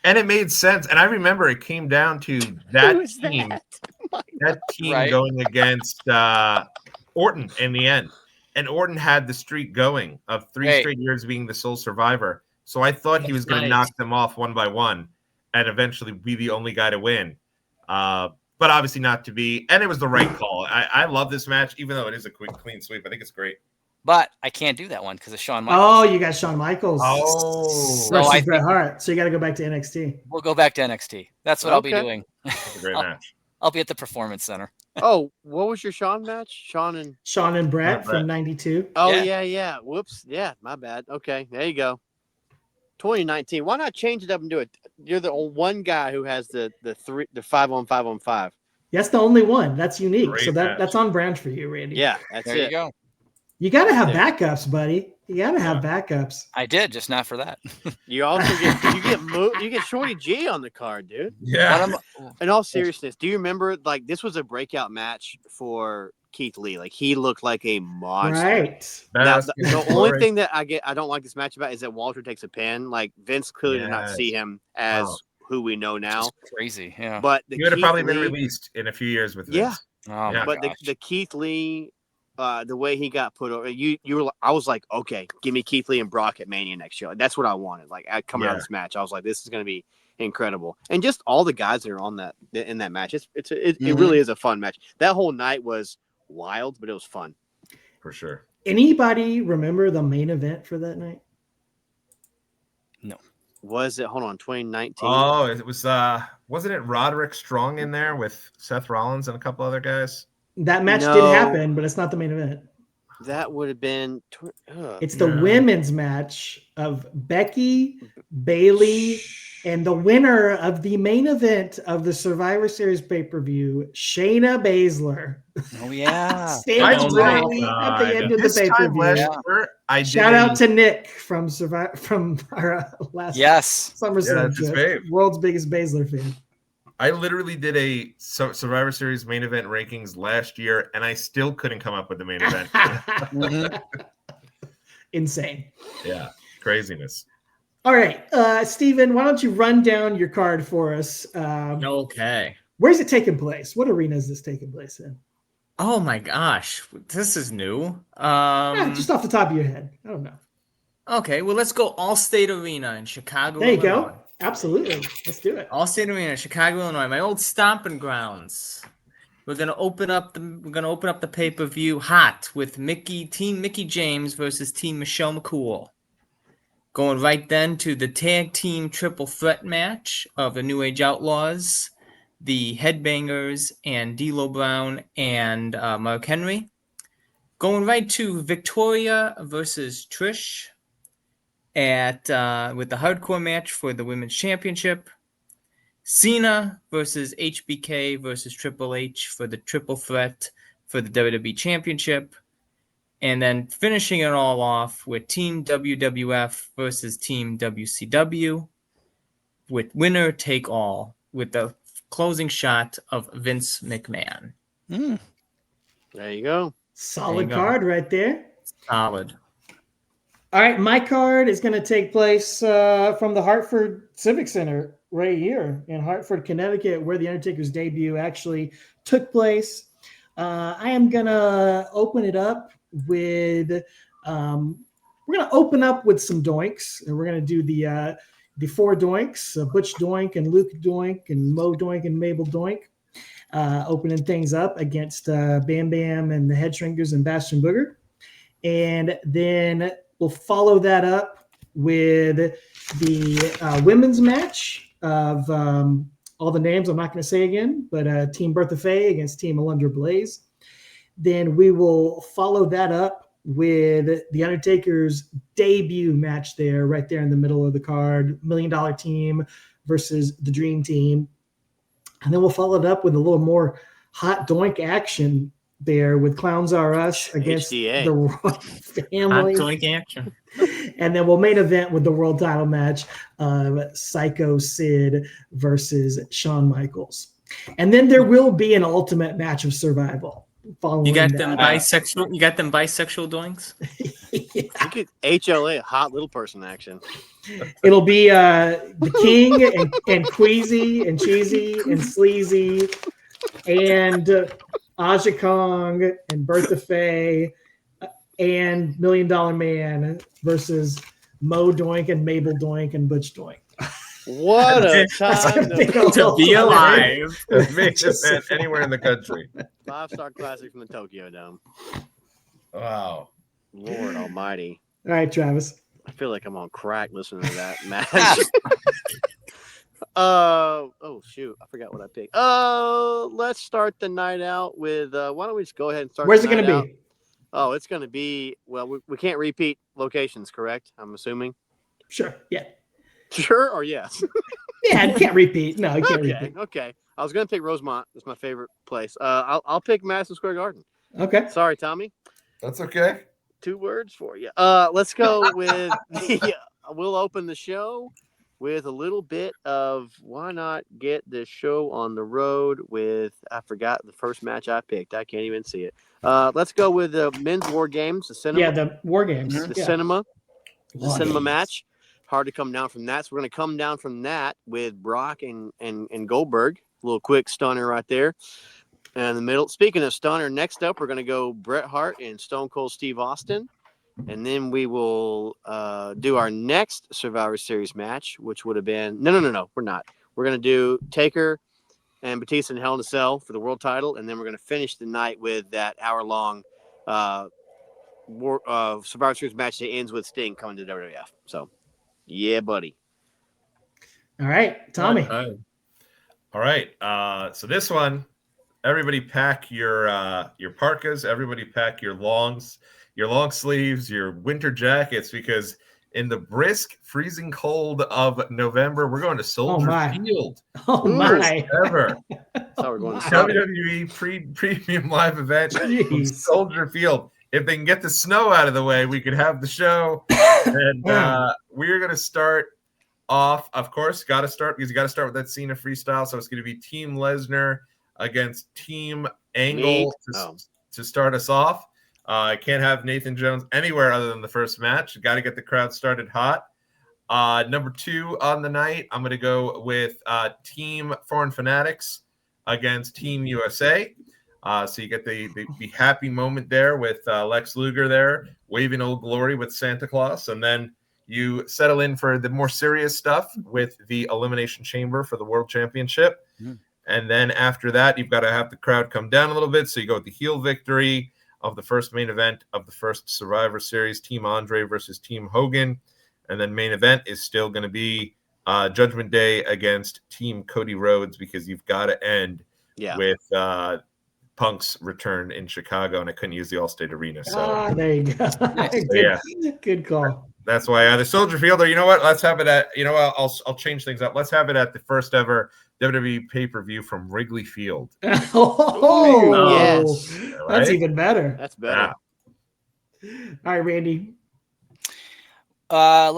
And it made sense. And I remember it came down to that team. That team going against Orton in the end. And Orton had the streak going of 3 straight years being the sole survivor. So I thought he was going to knock them off one by one and eventually be the only guy to win. But obviously not to be. And it was the right call. I love this match, even though it is a quick, clean sweep. I think it's great. But I can't do that one because of Shawn Oh, Michaels. you got Shawn Michaels. Oh, versus Bret Hart. So you got to go back to NXT. We'll go back to NXT. That's what I'll be doing. That's a great match. I'll be at the Performance Center. Oh, what was your Shawn match? Shawn and Bret from '92. Oh yeah. Whoops. Yeah, my bad. Okay, there you go. 2019. Why not change it up and do it? You're the one guy who has the 5-on-5-on-5. That's the only one. That's unique. Great so match. that's on brand for you, Randy. Yeah, that's there it. You go. You got to have backups, buddy. You got to have backups. I did, just not for that. You also get Shorty G on the card, dude. Yeah. In all seriousness, do you remember like this was a breakout match for Keith Lee? Like he looked like a monster. Right. Now, the only thing that I don't like this match about is that Walter takes a pin. Like Vince clearly did not see him as who we know now. Just crazy, yeah. But he would have probably been released in a few years with Vince. Yeah. Yeah. But the Keith Lee, the way he got put over, I was like, okay, give me Keith Lee and Brock at Mania next year. Like, that's what I wanted. Like coming out of this match, I was like, this is going to be incredible. And just all the guys that are on in that match, it really is a fun match. That whole night was wild, but it was fun for sure. Anybody remember the main event for that night? No. Was it? Hold on, 2019. Oh, it was. Wasn't it Roderick Strong in there with Seth Rollins and a couple other guys? That match did happen, but it's not the main event. That would have been. It's the women's match of Becky, Bayley, and the winner of the main event of the Survivor Series pay-per-view, Shayna Baszler. Oh yeah, standing at the end of the pay-per-view. Shout out to Nick from our last SummerSlam. World's biggest Baszler fan. I literally did a Survivor Series main event rankings last year, and I still couldn't come up with the main event. Insane. Yeah, craziness. All right, Steven, why don't you run down your card for us? Okay. Where's it taking place? What arena is this taking place in? Oh my gosh, this is new. Just off the top of your head. I don't know. Okay, well, let's go Allstate Arena in Chicago. There you go. Absolutely. Let's do it. Allstate Arena, Chicago, Illinois, my old stomping grounds. We're gonna open up the pay-per-view hot with Team Mickey James versus Team Michelle McCool. Going right then to the tag team triple threat match of the New Age Outlaws, the Headbangers, and D'Lo Brown and Mark Henry. Going right to Victoria versus Trish with the hardcore match for the Women's Championship. Cena versus HBK versus Triple H for the triple threat for the WWE Championship. And then finishing it all off with Team WWF versus Team WCW with winner take all with the closing shot of Vince McMahon. There you go. Solid card right there. Solid. All right, my card is going to take place from the Hartford Civic Center right here in Hartford, Connecticut, where the Undertaker's debut actually took place. I am going to open it up with some doinks, and we're going to do the four doinks, Butch Doink and Luke Doink and Mo Doink and Mabel Doink, opening things up against Bam Bam and the Head Shrinkers and Bastion Booger. And then we'll follow that up with the women's match of all the names I'm not going to say again, but Team Bertha Faye against Team Alundra Blaze. Then we will follow that up with the Undertaker's debut match right there in the middle of the card, $1 Million Team versus the Dream Team. And then we'll follow it up with a little more hot doink action there with Clowns R Us against HDA. the Royal Family. Hot doink action. And then we'll main event with the world title match of Psycho Sid versus Shawn Michaels. And then there will be an ultimate match of survival. You got them bisexual. You got them bisexual doinks. Yeah. You get HLA, hot little person action. It'll be the King and Queasy and Cheesy and Sleazy and Aja Kong and Bertha Faye and $1 Million Man versus Mo Doink and Mabel Doink and Butch Doink. What a time to be alive. Anywhere in the country. 5-star classic from the Tokyo Dome. Wow. Lord Almighty! All right, Travis. I feel like I'm on crack listening to that match. Oh shoot, I forgot what I picked. Let's start the night out with. Why don't we just go ahead and start? Where's the it going night to out? be? Oh, it's going to be. Well, we can't repeat locations, correct? I'm assuming. Sure. Yeah. Sure or yes? Yeah, I can't repeat. No, I can't repeat. Okay. I was going to pick Rosemont. That's my favorite place. I'll pick Madison Square Garden. Okay. Sorry, Tommy. That's okay. 2 words for you. Let's go with the. We'll open the show with a little bit of why not get this show on the road with, I forgot the first match I picked. I can't even see it. Let's go with the men's war games, the cinema. Yeah, the war games. The Yeah. cinema. The War cinema games. match. Hard to come down from that. So we're going to come down from that with Brock and Goldberg. A little quick stunner right there. And in the middle. Speaking of stunner, next up we're going to go Bret Hart and Stone Cold Steve Austin. And then we will do our next Survivor Series match, which would have been no. We're not. We're going to do Taker and Batista in Hell in a Cell for the world title, and then we're going to finish the night with that hour-long Survivor Series match that ends with Sting coming to WWF. So, yeah, buddy. All right, Tommy. All right. So this one, everybody pack your parkas. Everybody pack your long sleeves, your winter jackets, because in the brisk, freezing cold of November, we're going to Soldier Field. Oh my! Ever. So we're going to WWE premium live event from Soldier Field. If they can get the snow out of the way, we could have the show. And we're going to start off, of course, got to start with that Cena freestyle. So it's going to be Team Lesnar against Team Angle to start us off. I can't have Nathan Jones anywhere other than the first match. Got to get the crowd started hot. Number 2 on the night, I'm going to go with Team Foreign Fanatics against Team USA. So you get the happy moment there with Lex Luger there waving Old Glory with Santa Claus. And then you settle in for the more serious stuff with the Elimination Chamber for the World Championship. And then after that, you've got to have the crowd come down a little bit. So you go with the heel victory of the first main event of the first Survivor Series, Team Andre versus Team Hogan. And then main event is still going to be Judgment Day against Team Cody Rhodes, because you've got to end with Punk's return in Chicago, and I couldn't use the Allstate Arena. So there you go. Good call. That's why the Soldier Field, or you know what? Let's have it at, I'll change things up. Let's have it at the first ever WWE pay-per-view from Wrigley Field. Yes. Right? That's even better. That's better. All right, Randy. I've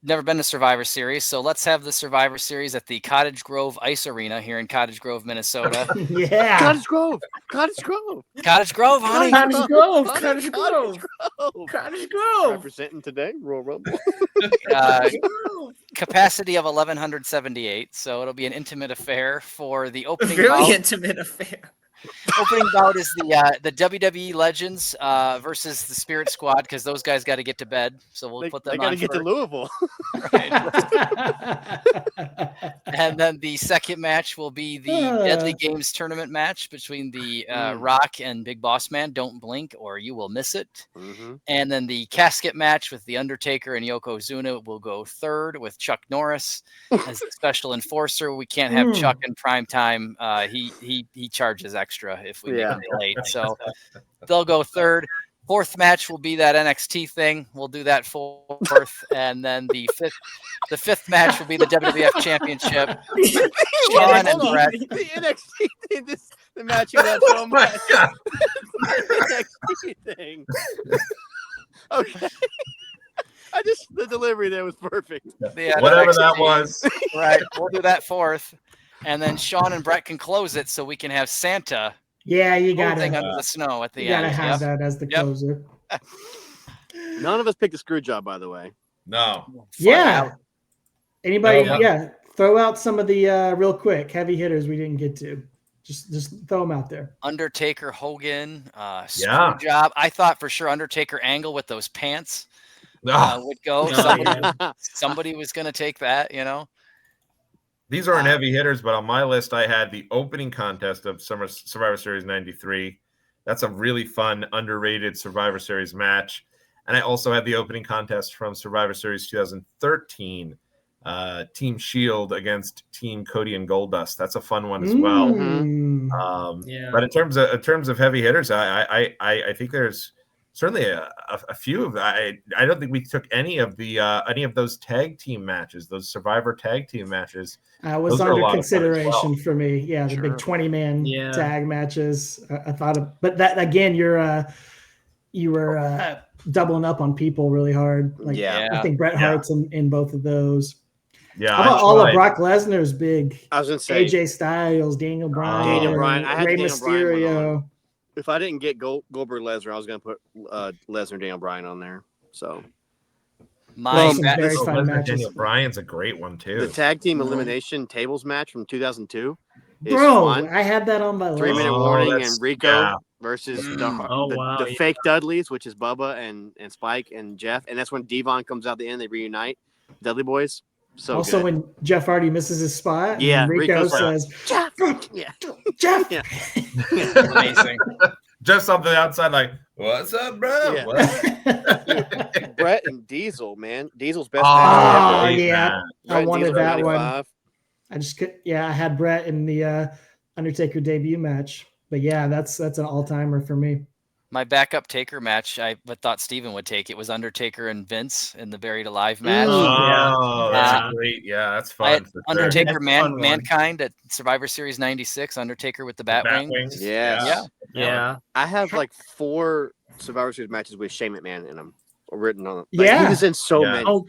never been to Survivor Series, so let's have the Survivor Series at the Cottage Grove Ice Arena here in Cottage Grove, Minnesota. Yeah. Cottage Grove, honey. Cottage Grove. Representing today, Royal Rumble. Capacity of 1,178, so it'll be an intimate affair for the opening. Very intimate affair. Opening bout is the WWE Legends versus the Spirit Squad, because those guys got to get to bed. So we'll put them on. They got to get to Louisville. And then the second match will be the Deadly Games tournament match between the Rock and Big Boss Man. Don't blink or you will miss it. And then the casket match with the Undertaker and Yokozuna will go third, with Chuck Norris as the special enforcer. We can't have Chuck in prime time. He charges extra if we make it late. So they'll go third. Fourth match will be that NXT thing. We'll do that fourth. And then the fifth match will be the WWF Championship. Sean and Brett. The NXT thing, the match you love so much. The NXT thing. Okay. The delivery there was perfect. Whatever that was. Right. We'll do that fourth. And then Sean and Brett can close it, so we can have Santa. Yeah, you got under the snow at the end. You gotta have that as the closer. None of us picked a screw job, by the way. No. Anybody? Throw out some of the real quick heavy hitters we didn't get to. Just throw them out there. Undertaker, Hogan, screw job. I thought for sure Undertaker Angle with those pants would go. Somebody was going to take that, These aren't heavy hitters, but on my list, I had the opening contest of Survivor Series 93, That's a really fun, underrated Survivor Series match. And I also had the opening contest from Survivor Series 2013, Team Shield against Team Cody and Goldust. That's a fun one as well. But in terms of heavy hitters, I think there's certainly a few of I don't think we took any of those tag team matches, those Survivor tag team matches. Was under consideration for me. Yeah, the big 20-man tag matches. I thought of, but that again, you were doubling up on people really hard. Like I think Bret Hart's in both of those. Yeah, how about all of Brock Lesnar's big? I was gonna say AJ Styles, Daniel Bryan, I had Rey Daniel Mysterio. If I didn't get Goldberg Lesnar, I was gonna put Lesnar Daniel Bryan on there. So very fun matches. Daniel Bryan's a great one too. The tag team elimination tables match from 2002. Bro, fun. I had that on my list. 3-minute warning and Rico versus the fake Dudleys, which is Bubba and Spike and Jeff, and that's when Devon comes out the end. They reunite, Dudley Boys. So also good. When Jeff Hardy misses his spot, yeah, Rico says, "Jeff, Jeff." Yeah. Amazing. Just on the outside, like, what's up, bro? Yeah. What? Brett and Diesel, man. Diesel's best Oh, match ever. yeah. I wanted Diesel that 95. one. I just could, I had Brett in the Undertaker debut match. But yeah, that's an all-timer for me. My backup Taker match, I thought Steven would take. It was Undertaker and Vince in the Buried Alive match. That's great. Yeah, that's fun. Undertaker Mankind at Survivor Series 96. Undertaker with the bat wings. Yes. Yeah. I have like 4 Survivor Series matches with Shane McMahon in them written on them. Yeah. He was in so many. Oh,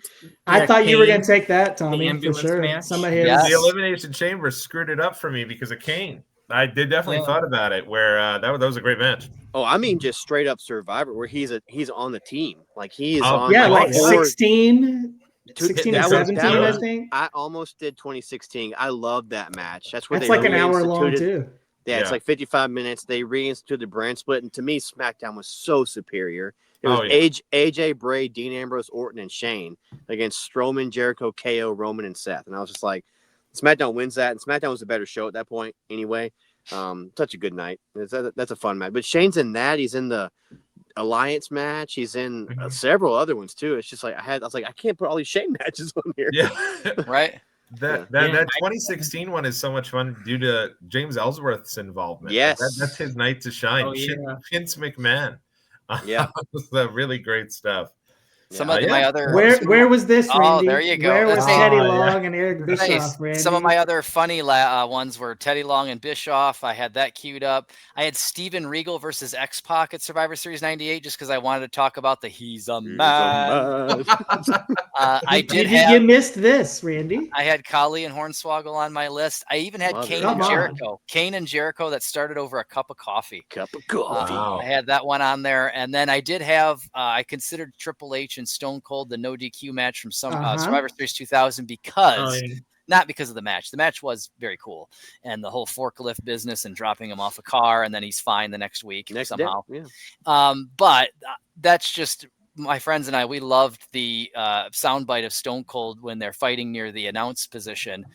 I thought you were going to take that, Tommy, for sure. Match. Some of his. The Elimination Chamber screwed it up for me because of Kane. I did definitely thought about it. Where that was a great match. Oh, I mean, just straight up Survivor, where he's on the team, like he is on. Yeah, like 16 or 17, I think. I almost did 2016. I love that match. That's where that's like an hour long too. Yeah, it's like 55 minutes. They reinstituted the brand split, and to me, SmackDown was so superior. It was AJ, Bray, Dean Ambrose, Orton, and Shane against Strowman, Jericho, KO, Roman, and Seth. And I was just like, SmackDown wins that, and SmackDown was a better show at that point anyway. Such a good night. That's a fun match. But Shane's in that. He's in the Alliance match. He's in several other ones too. It's just like I was like, I can't put all these Shane matches on here. Yeah, right. That 2016 one is so much fun due to James Ellsworth's involvement. Yes, that's his night to shine. Vince McMahon. Yeah, really great stuff. Some of my other where was this, Randy? Oh, there you go. Where was Teddy Long and Eric Bischoff, Randy? Some of my other funny ones were Teddy Long and Bischoff. I had that queued up. I had Steven Regal versus X-Pac at Survivor Series 98 just because I wanted to talk about the He's a Man. You missed this, Randy. I had Khali and Hornswoggle on my list. I even had Kane and Jericho. Kane and Jericho that started over a cup of coffee. Wow. I had that one on there. And then I did have, I considered Triple H and Stone Cold the no DQ match from Survivor Series 2000 because not because of the match. The match was very cool, and the whole forklift business and dropping him off a car and then he's fine the next week somehow. But that's just my friends and I. We loved the soundbite of Stone Cold when they're fighting near the announce position.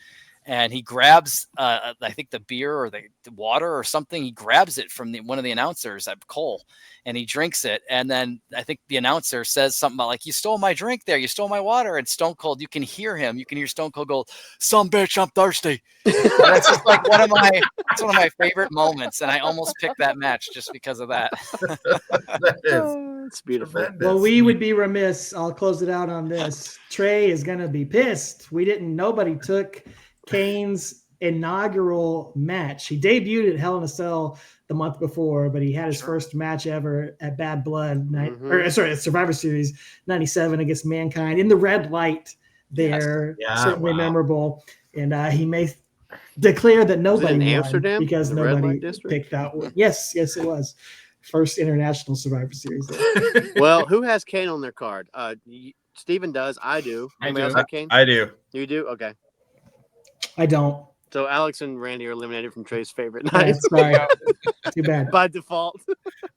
And he grabs, I think, the beer or the water or something. He grabs it from one of the announcers at Cole, and he drinks it. And then I think the announcer says something about like, "You stole my drink there. You stole my water." And Stone Cold, you can hear him. You can hear Stone Cold go, "Some bitch, I'm thirsty." That's just like one of my favorite moments. And I almost picked that match just because of that. It's beautiful. Well, we would be remiss. I'll close it out on this. Trey is going to be pissed. Nobody took Kane's inaugural match. He debuted at Hell in a Cell the month before, but he had his first match ever at Bad Blood at Survivor Series 97 against Mankind in the red light there. Certainly memorable. And he may declare that nobody won Amsterdam because nobody picked that one. Yes, it was. First international Survivor Series. Well, who has Kane on their card? Steven does. I do. Anybody else have Kane? I do. You do? Okay. I don't. So Alex and Randy are eliminated from Trey's favorite night. Sorry. Too bad. By default.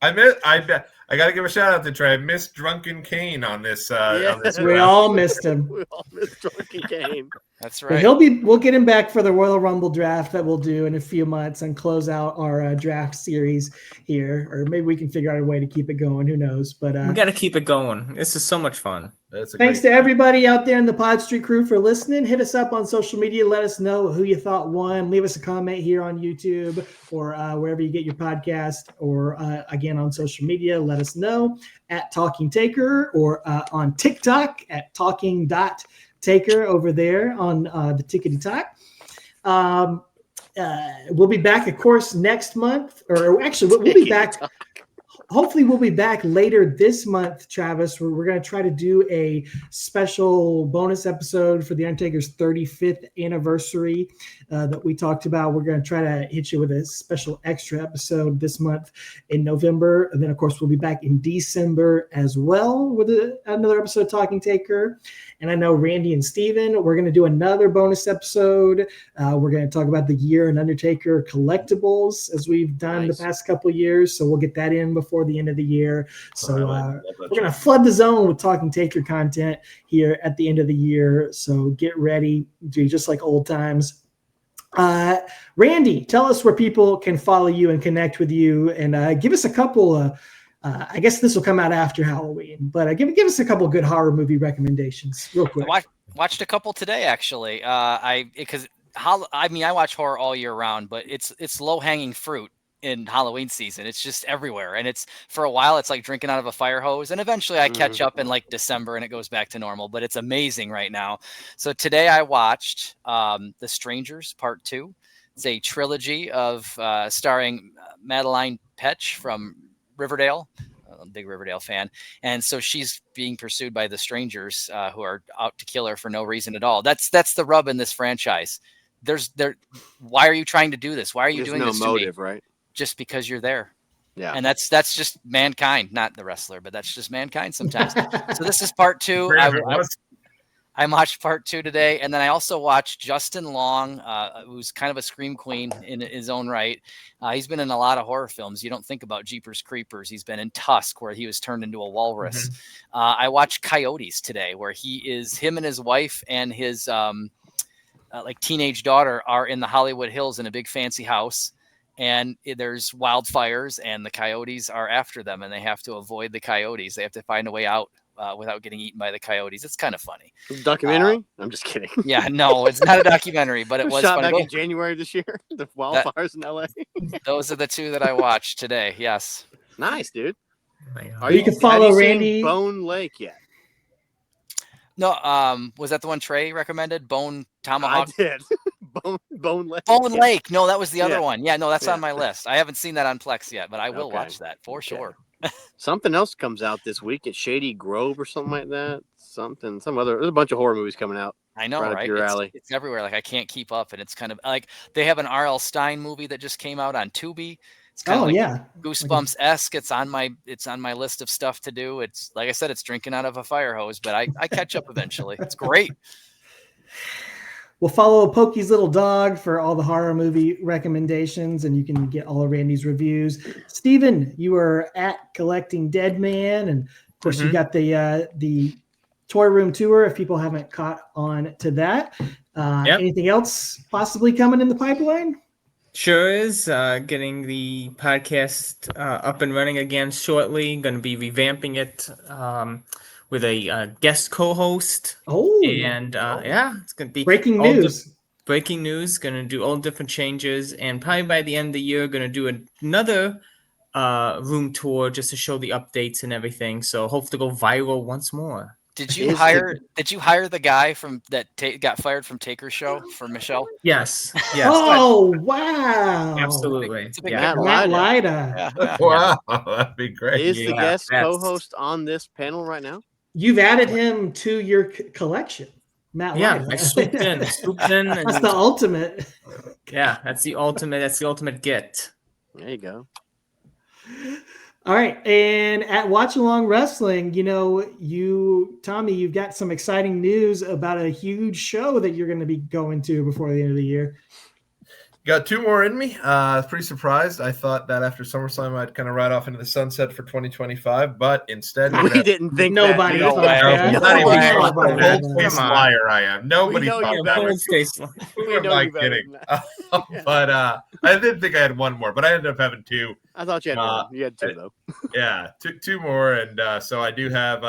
I got to give a shout out to Trey. I missed Drunken Kane on this. We all missed him. We all missed Drunken Kane. That's But right. we'll get him back for the Royal Rumble draft that we'll do in a few months and close out our draft series here. Or maybe we can figure out a way to keep it going. Who knows? But we got to keep it going. This is so much fun. Thanks to everybody out there in the Pod Street crew for listening. Hit us up on social media. Let us know who you thought won. Leave us a comment here on YouTube or wherever you get your podcast, or again on social media. Let us know at Talking Taker, or on TikTok at talking.taker over there on the Tickety Talk. We'll be back, of course, next month, or actually we'll be back. Hopefully we'll be back later this month, Travis. We're going to try to do a special bonus episode for the Undertaker's 35th anniversary that we talked about. We're going to try to hit you with a special extra episode this month in November. And then, of course, we'll be back in December as well with another episode of Talking Taker. And I know Randy and Steven, we're going to do another bonus episode. We're going to talk about the year in Undertaker collectibles, as we've done the past couple of years. So we'll get that in before the end of the year. So we're going to flood the zone with Talking Taker content here at the end of the year. So get ready, just like old times. Randy, tell us where people can follow you and connect with you, and give us a couple I guess this will come out after Halloween, but give us a couple of good horror movie recommendations real quick. I watched a couple today, actually. I watch horror all year round, but it's low hanging fruit in Halloween season. It's just everywhere, and it's for a while it's like drinking out of a fire hose, and eventually I catch up in like December and it goes back to normal. But it's amazing right now. So today I watched The Strangers Part 2. It's a trilogy of starring Madeline Petch from Riverdale. I'm a big Riverdale fan, and so she's being pursued by the strangers who are out to kill her for no reason at all. That's the rub in this franchise. Why are you trying to do this? Why are you doing this to me? There's no motive, right? Just because you're there. Yeah. And that's just mankind, not the wrestler, but that's just mankind sometimes. So this is part 2. I watched part 2 today, and then I also watched Justin Long, who's kind of a scream queen in his own right. He's been in a lot of horror films. You don't think about Jeepers Creepers. He's been in Tusk, where he was turned into a walrus. I watched Coyotes today, where him and his wife and his like teenage daughter are in the Hollywood Hills in a big fancy house. And there's wildfires, and the coyotes are after them, and they have to avoid the coyotes. They have to find a way out without getting eaten by the coyotes. It's kind of funny. Documentary? I'm just kidding. Yeah, no, it's not a documentary, but it was shot funny. Back in January this year. The wildfires in LA. Those are the 2 that I watched today. Yes. Nice, dude. You can follow Randy. Bone Lake yet? No, was that the one Trey recommended? Bone Tomahawk? I did. Bone Lake. Bone Lake. No, that was the other one. Yeah, no, that's on my list. I haven't seen that on Plex yet, but I will watch that for sure. Something else comes out this week at Shady Grove or something like that. There's a bunch of horror movies coming out. I know, right? Your alley. It's everywhere. Like I can't keep up, and it's kind of like they have an R.L. Stine movie that just came out on Tubi. It's kind of like Goosebumps-esque. It's on my list of stuff to do. It's like I said, it's drinking out of a fire hose, but I catch up eventually. It's great. We'll follow Pokey's Little Dog for all the horror movie recommendations, and you can get all of Randy's reviews. Steven, you are at Collecting Dead Man, and of course you got the Toy Room Tour if people haven't caught on to that. Anything else possibly coming in the pipeline? Sure is. Getting the podcast up and running again shortly. Going to be revamping it with a guest co-host. And it's going to be breaking news. Breaking news. Going to do all different changes, and probably by the end of the year, going to do another room tour just to show the updates and everything. So hope to go viral once more. Did you hire the guy that got fired from Taker's show for Michelle? Yes. Oh wow! Absolutely. Matt Lyda. Wow, that'd be great. Is the guest co-host on this panel right now? You've added him to your collection, Matt Lyda. I swooped in. That's the ultimate. Yeah, that's the ultimate. That's the ultimate get. There you go. All right, and at Watch Along Wrestling, Tommy, you've got some exciting news about a huge show that you're going to be going to before the end of the year. Got 2 more in me. Pretty surprised. I thought that after SummerSlam I'd kind of ride off into the sunset for 202025, but instead We didn't think Nobody that. thought that. Not even Nobody a thought bold-faced Come on. liar I am. Nobody know thought you're that. bold. Who am I kidding? But I did think I had 1 more, but I ended up having 2. I thought you had one. You had 2 though. Yeah, two more, and so I do have.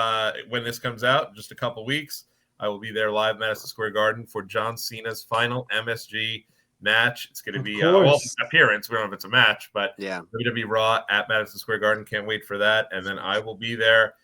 When this comes out, just a couple weeks, I will be there live, Madison Square Garden, for John Cena's final MSG match. It's going to be appearance. We don't know if it's a match, but WWE Raw at Madison Square Garden. Can't wait for that. And then I will be there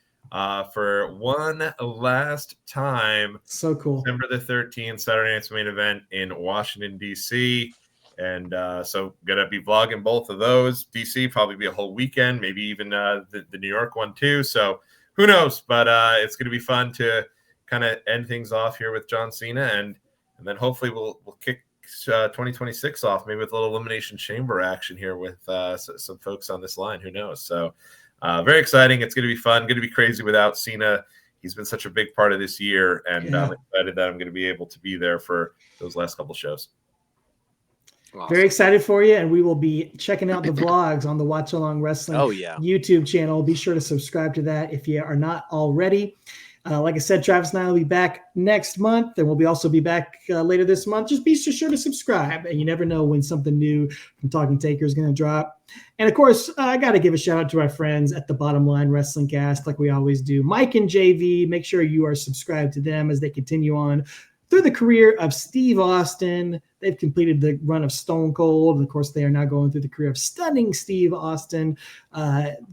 for one last time. So cool. December the 13th, Saturday night's main event in Washington, D.C. And so going to be vlogging both of those. D.C. probably be a whole weekend, maybe even the New York one too. So who knows? But it's going to be fun to kind of end things off here with John Cena. And then hopefully we'll kick 2026 off, maybe with a little Elimination Chamber action here with some folks on this line. Who knows? So very exciting. It's going to be fun. Going to be crazy without Cena. He's been such a big part of this year, and I'm excited that I'm going to be able to be there for those last couple shows. Awesome. Very excited for you, and we will be checking out the vlogs on the Watch Along Wrestling YouTube channel. Be sure to subscribe to that if you are not already. Like I said, Travis and I will be back next month, and we'll also be back later this month. Just be sure to subscribe, and you never know when something new from Talking Taker is going to drop. And, of course, I got to give a shout-out to our friends at the Bottom Line Wrestling Cast, like we always do. Mike and JV, make sure you are subscribed to them as they continue on through the career of Steve Austin. They've completed the run of Stone Cold. And of course, they are now going through the career of Stunning Steve Austin,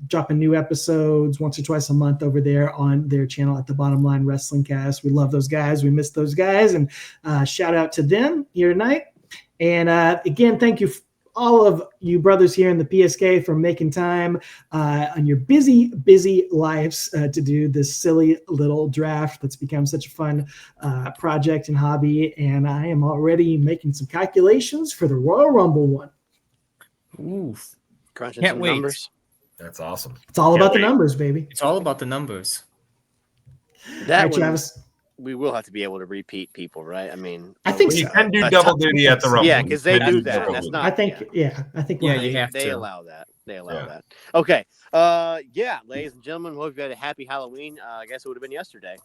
dropping new episodes once or twice a month over there on their channel at the Bottom Line Wrestling Cast. We love those guys. We miss those guys. And shout out to them here tonight. And again, thank you all of you brothers here in the PSK for making time on your busy lives to do this silly little draft that's become such a fun project and hobby. And I am already making some calculations for the Royal Rumble one. Oof. Crunching Can't some wait. numbers. That's awesome. It's all about the numbers, baby. It's all about the numbers. That right, Travis. We will have to be able to repeat people, right? I mean, I think you can do double duty at the Rumble. Yeah, because they do that. That's not. I think. Yeah, I think. Yeah, you have to. They allow that. They allow that. Okay. Ladies and gentlemen, hope you had a happy Halloween. I guess it would have been yesterday.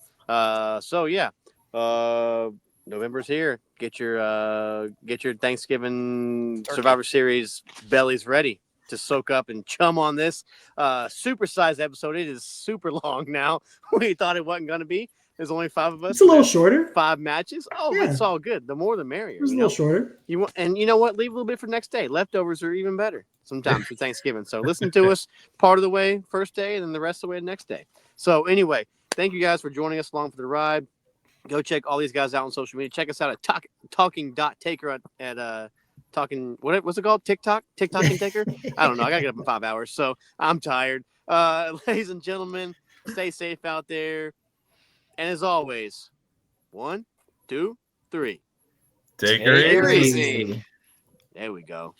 November's here. Get your Thanksgiving Survivor Series bellies ready to soak up and chum on this supersized episode. It is super long now. We thought it wasn't going to be. There's only 5 of us. It's a little shorter. 5 matches. Oh, it's all good. The more the merrier. It's a little shorter. And you know what? Leave a little bit for next day. Leftovers are even better sometimes for Thanksgiving. So listen to us part of the way first day and then the rest of the way the next day. So anyway, thank you guys for joining us along for the ride. Go check all these guys out on social media. Check us out at talking.taker at talking. What's it called? TikTok and Taker. I don't know. I gotta get up in 5 hours, so I'm tired. Ladies and gentlemen, stay safe out there. And as always, 1, 2, 3. Take her easy. There we go.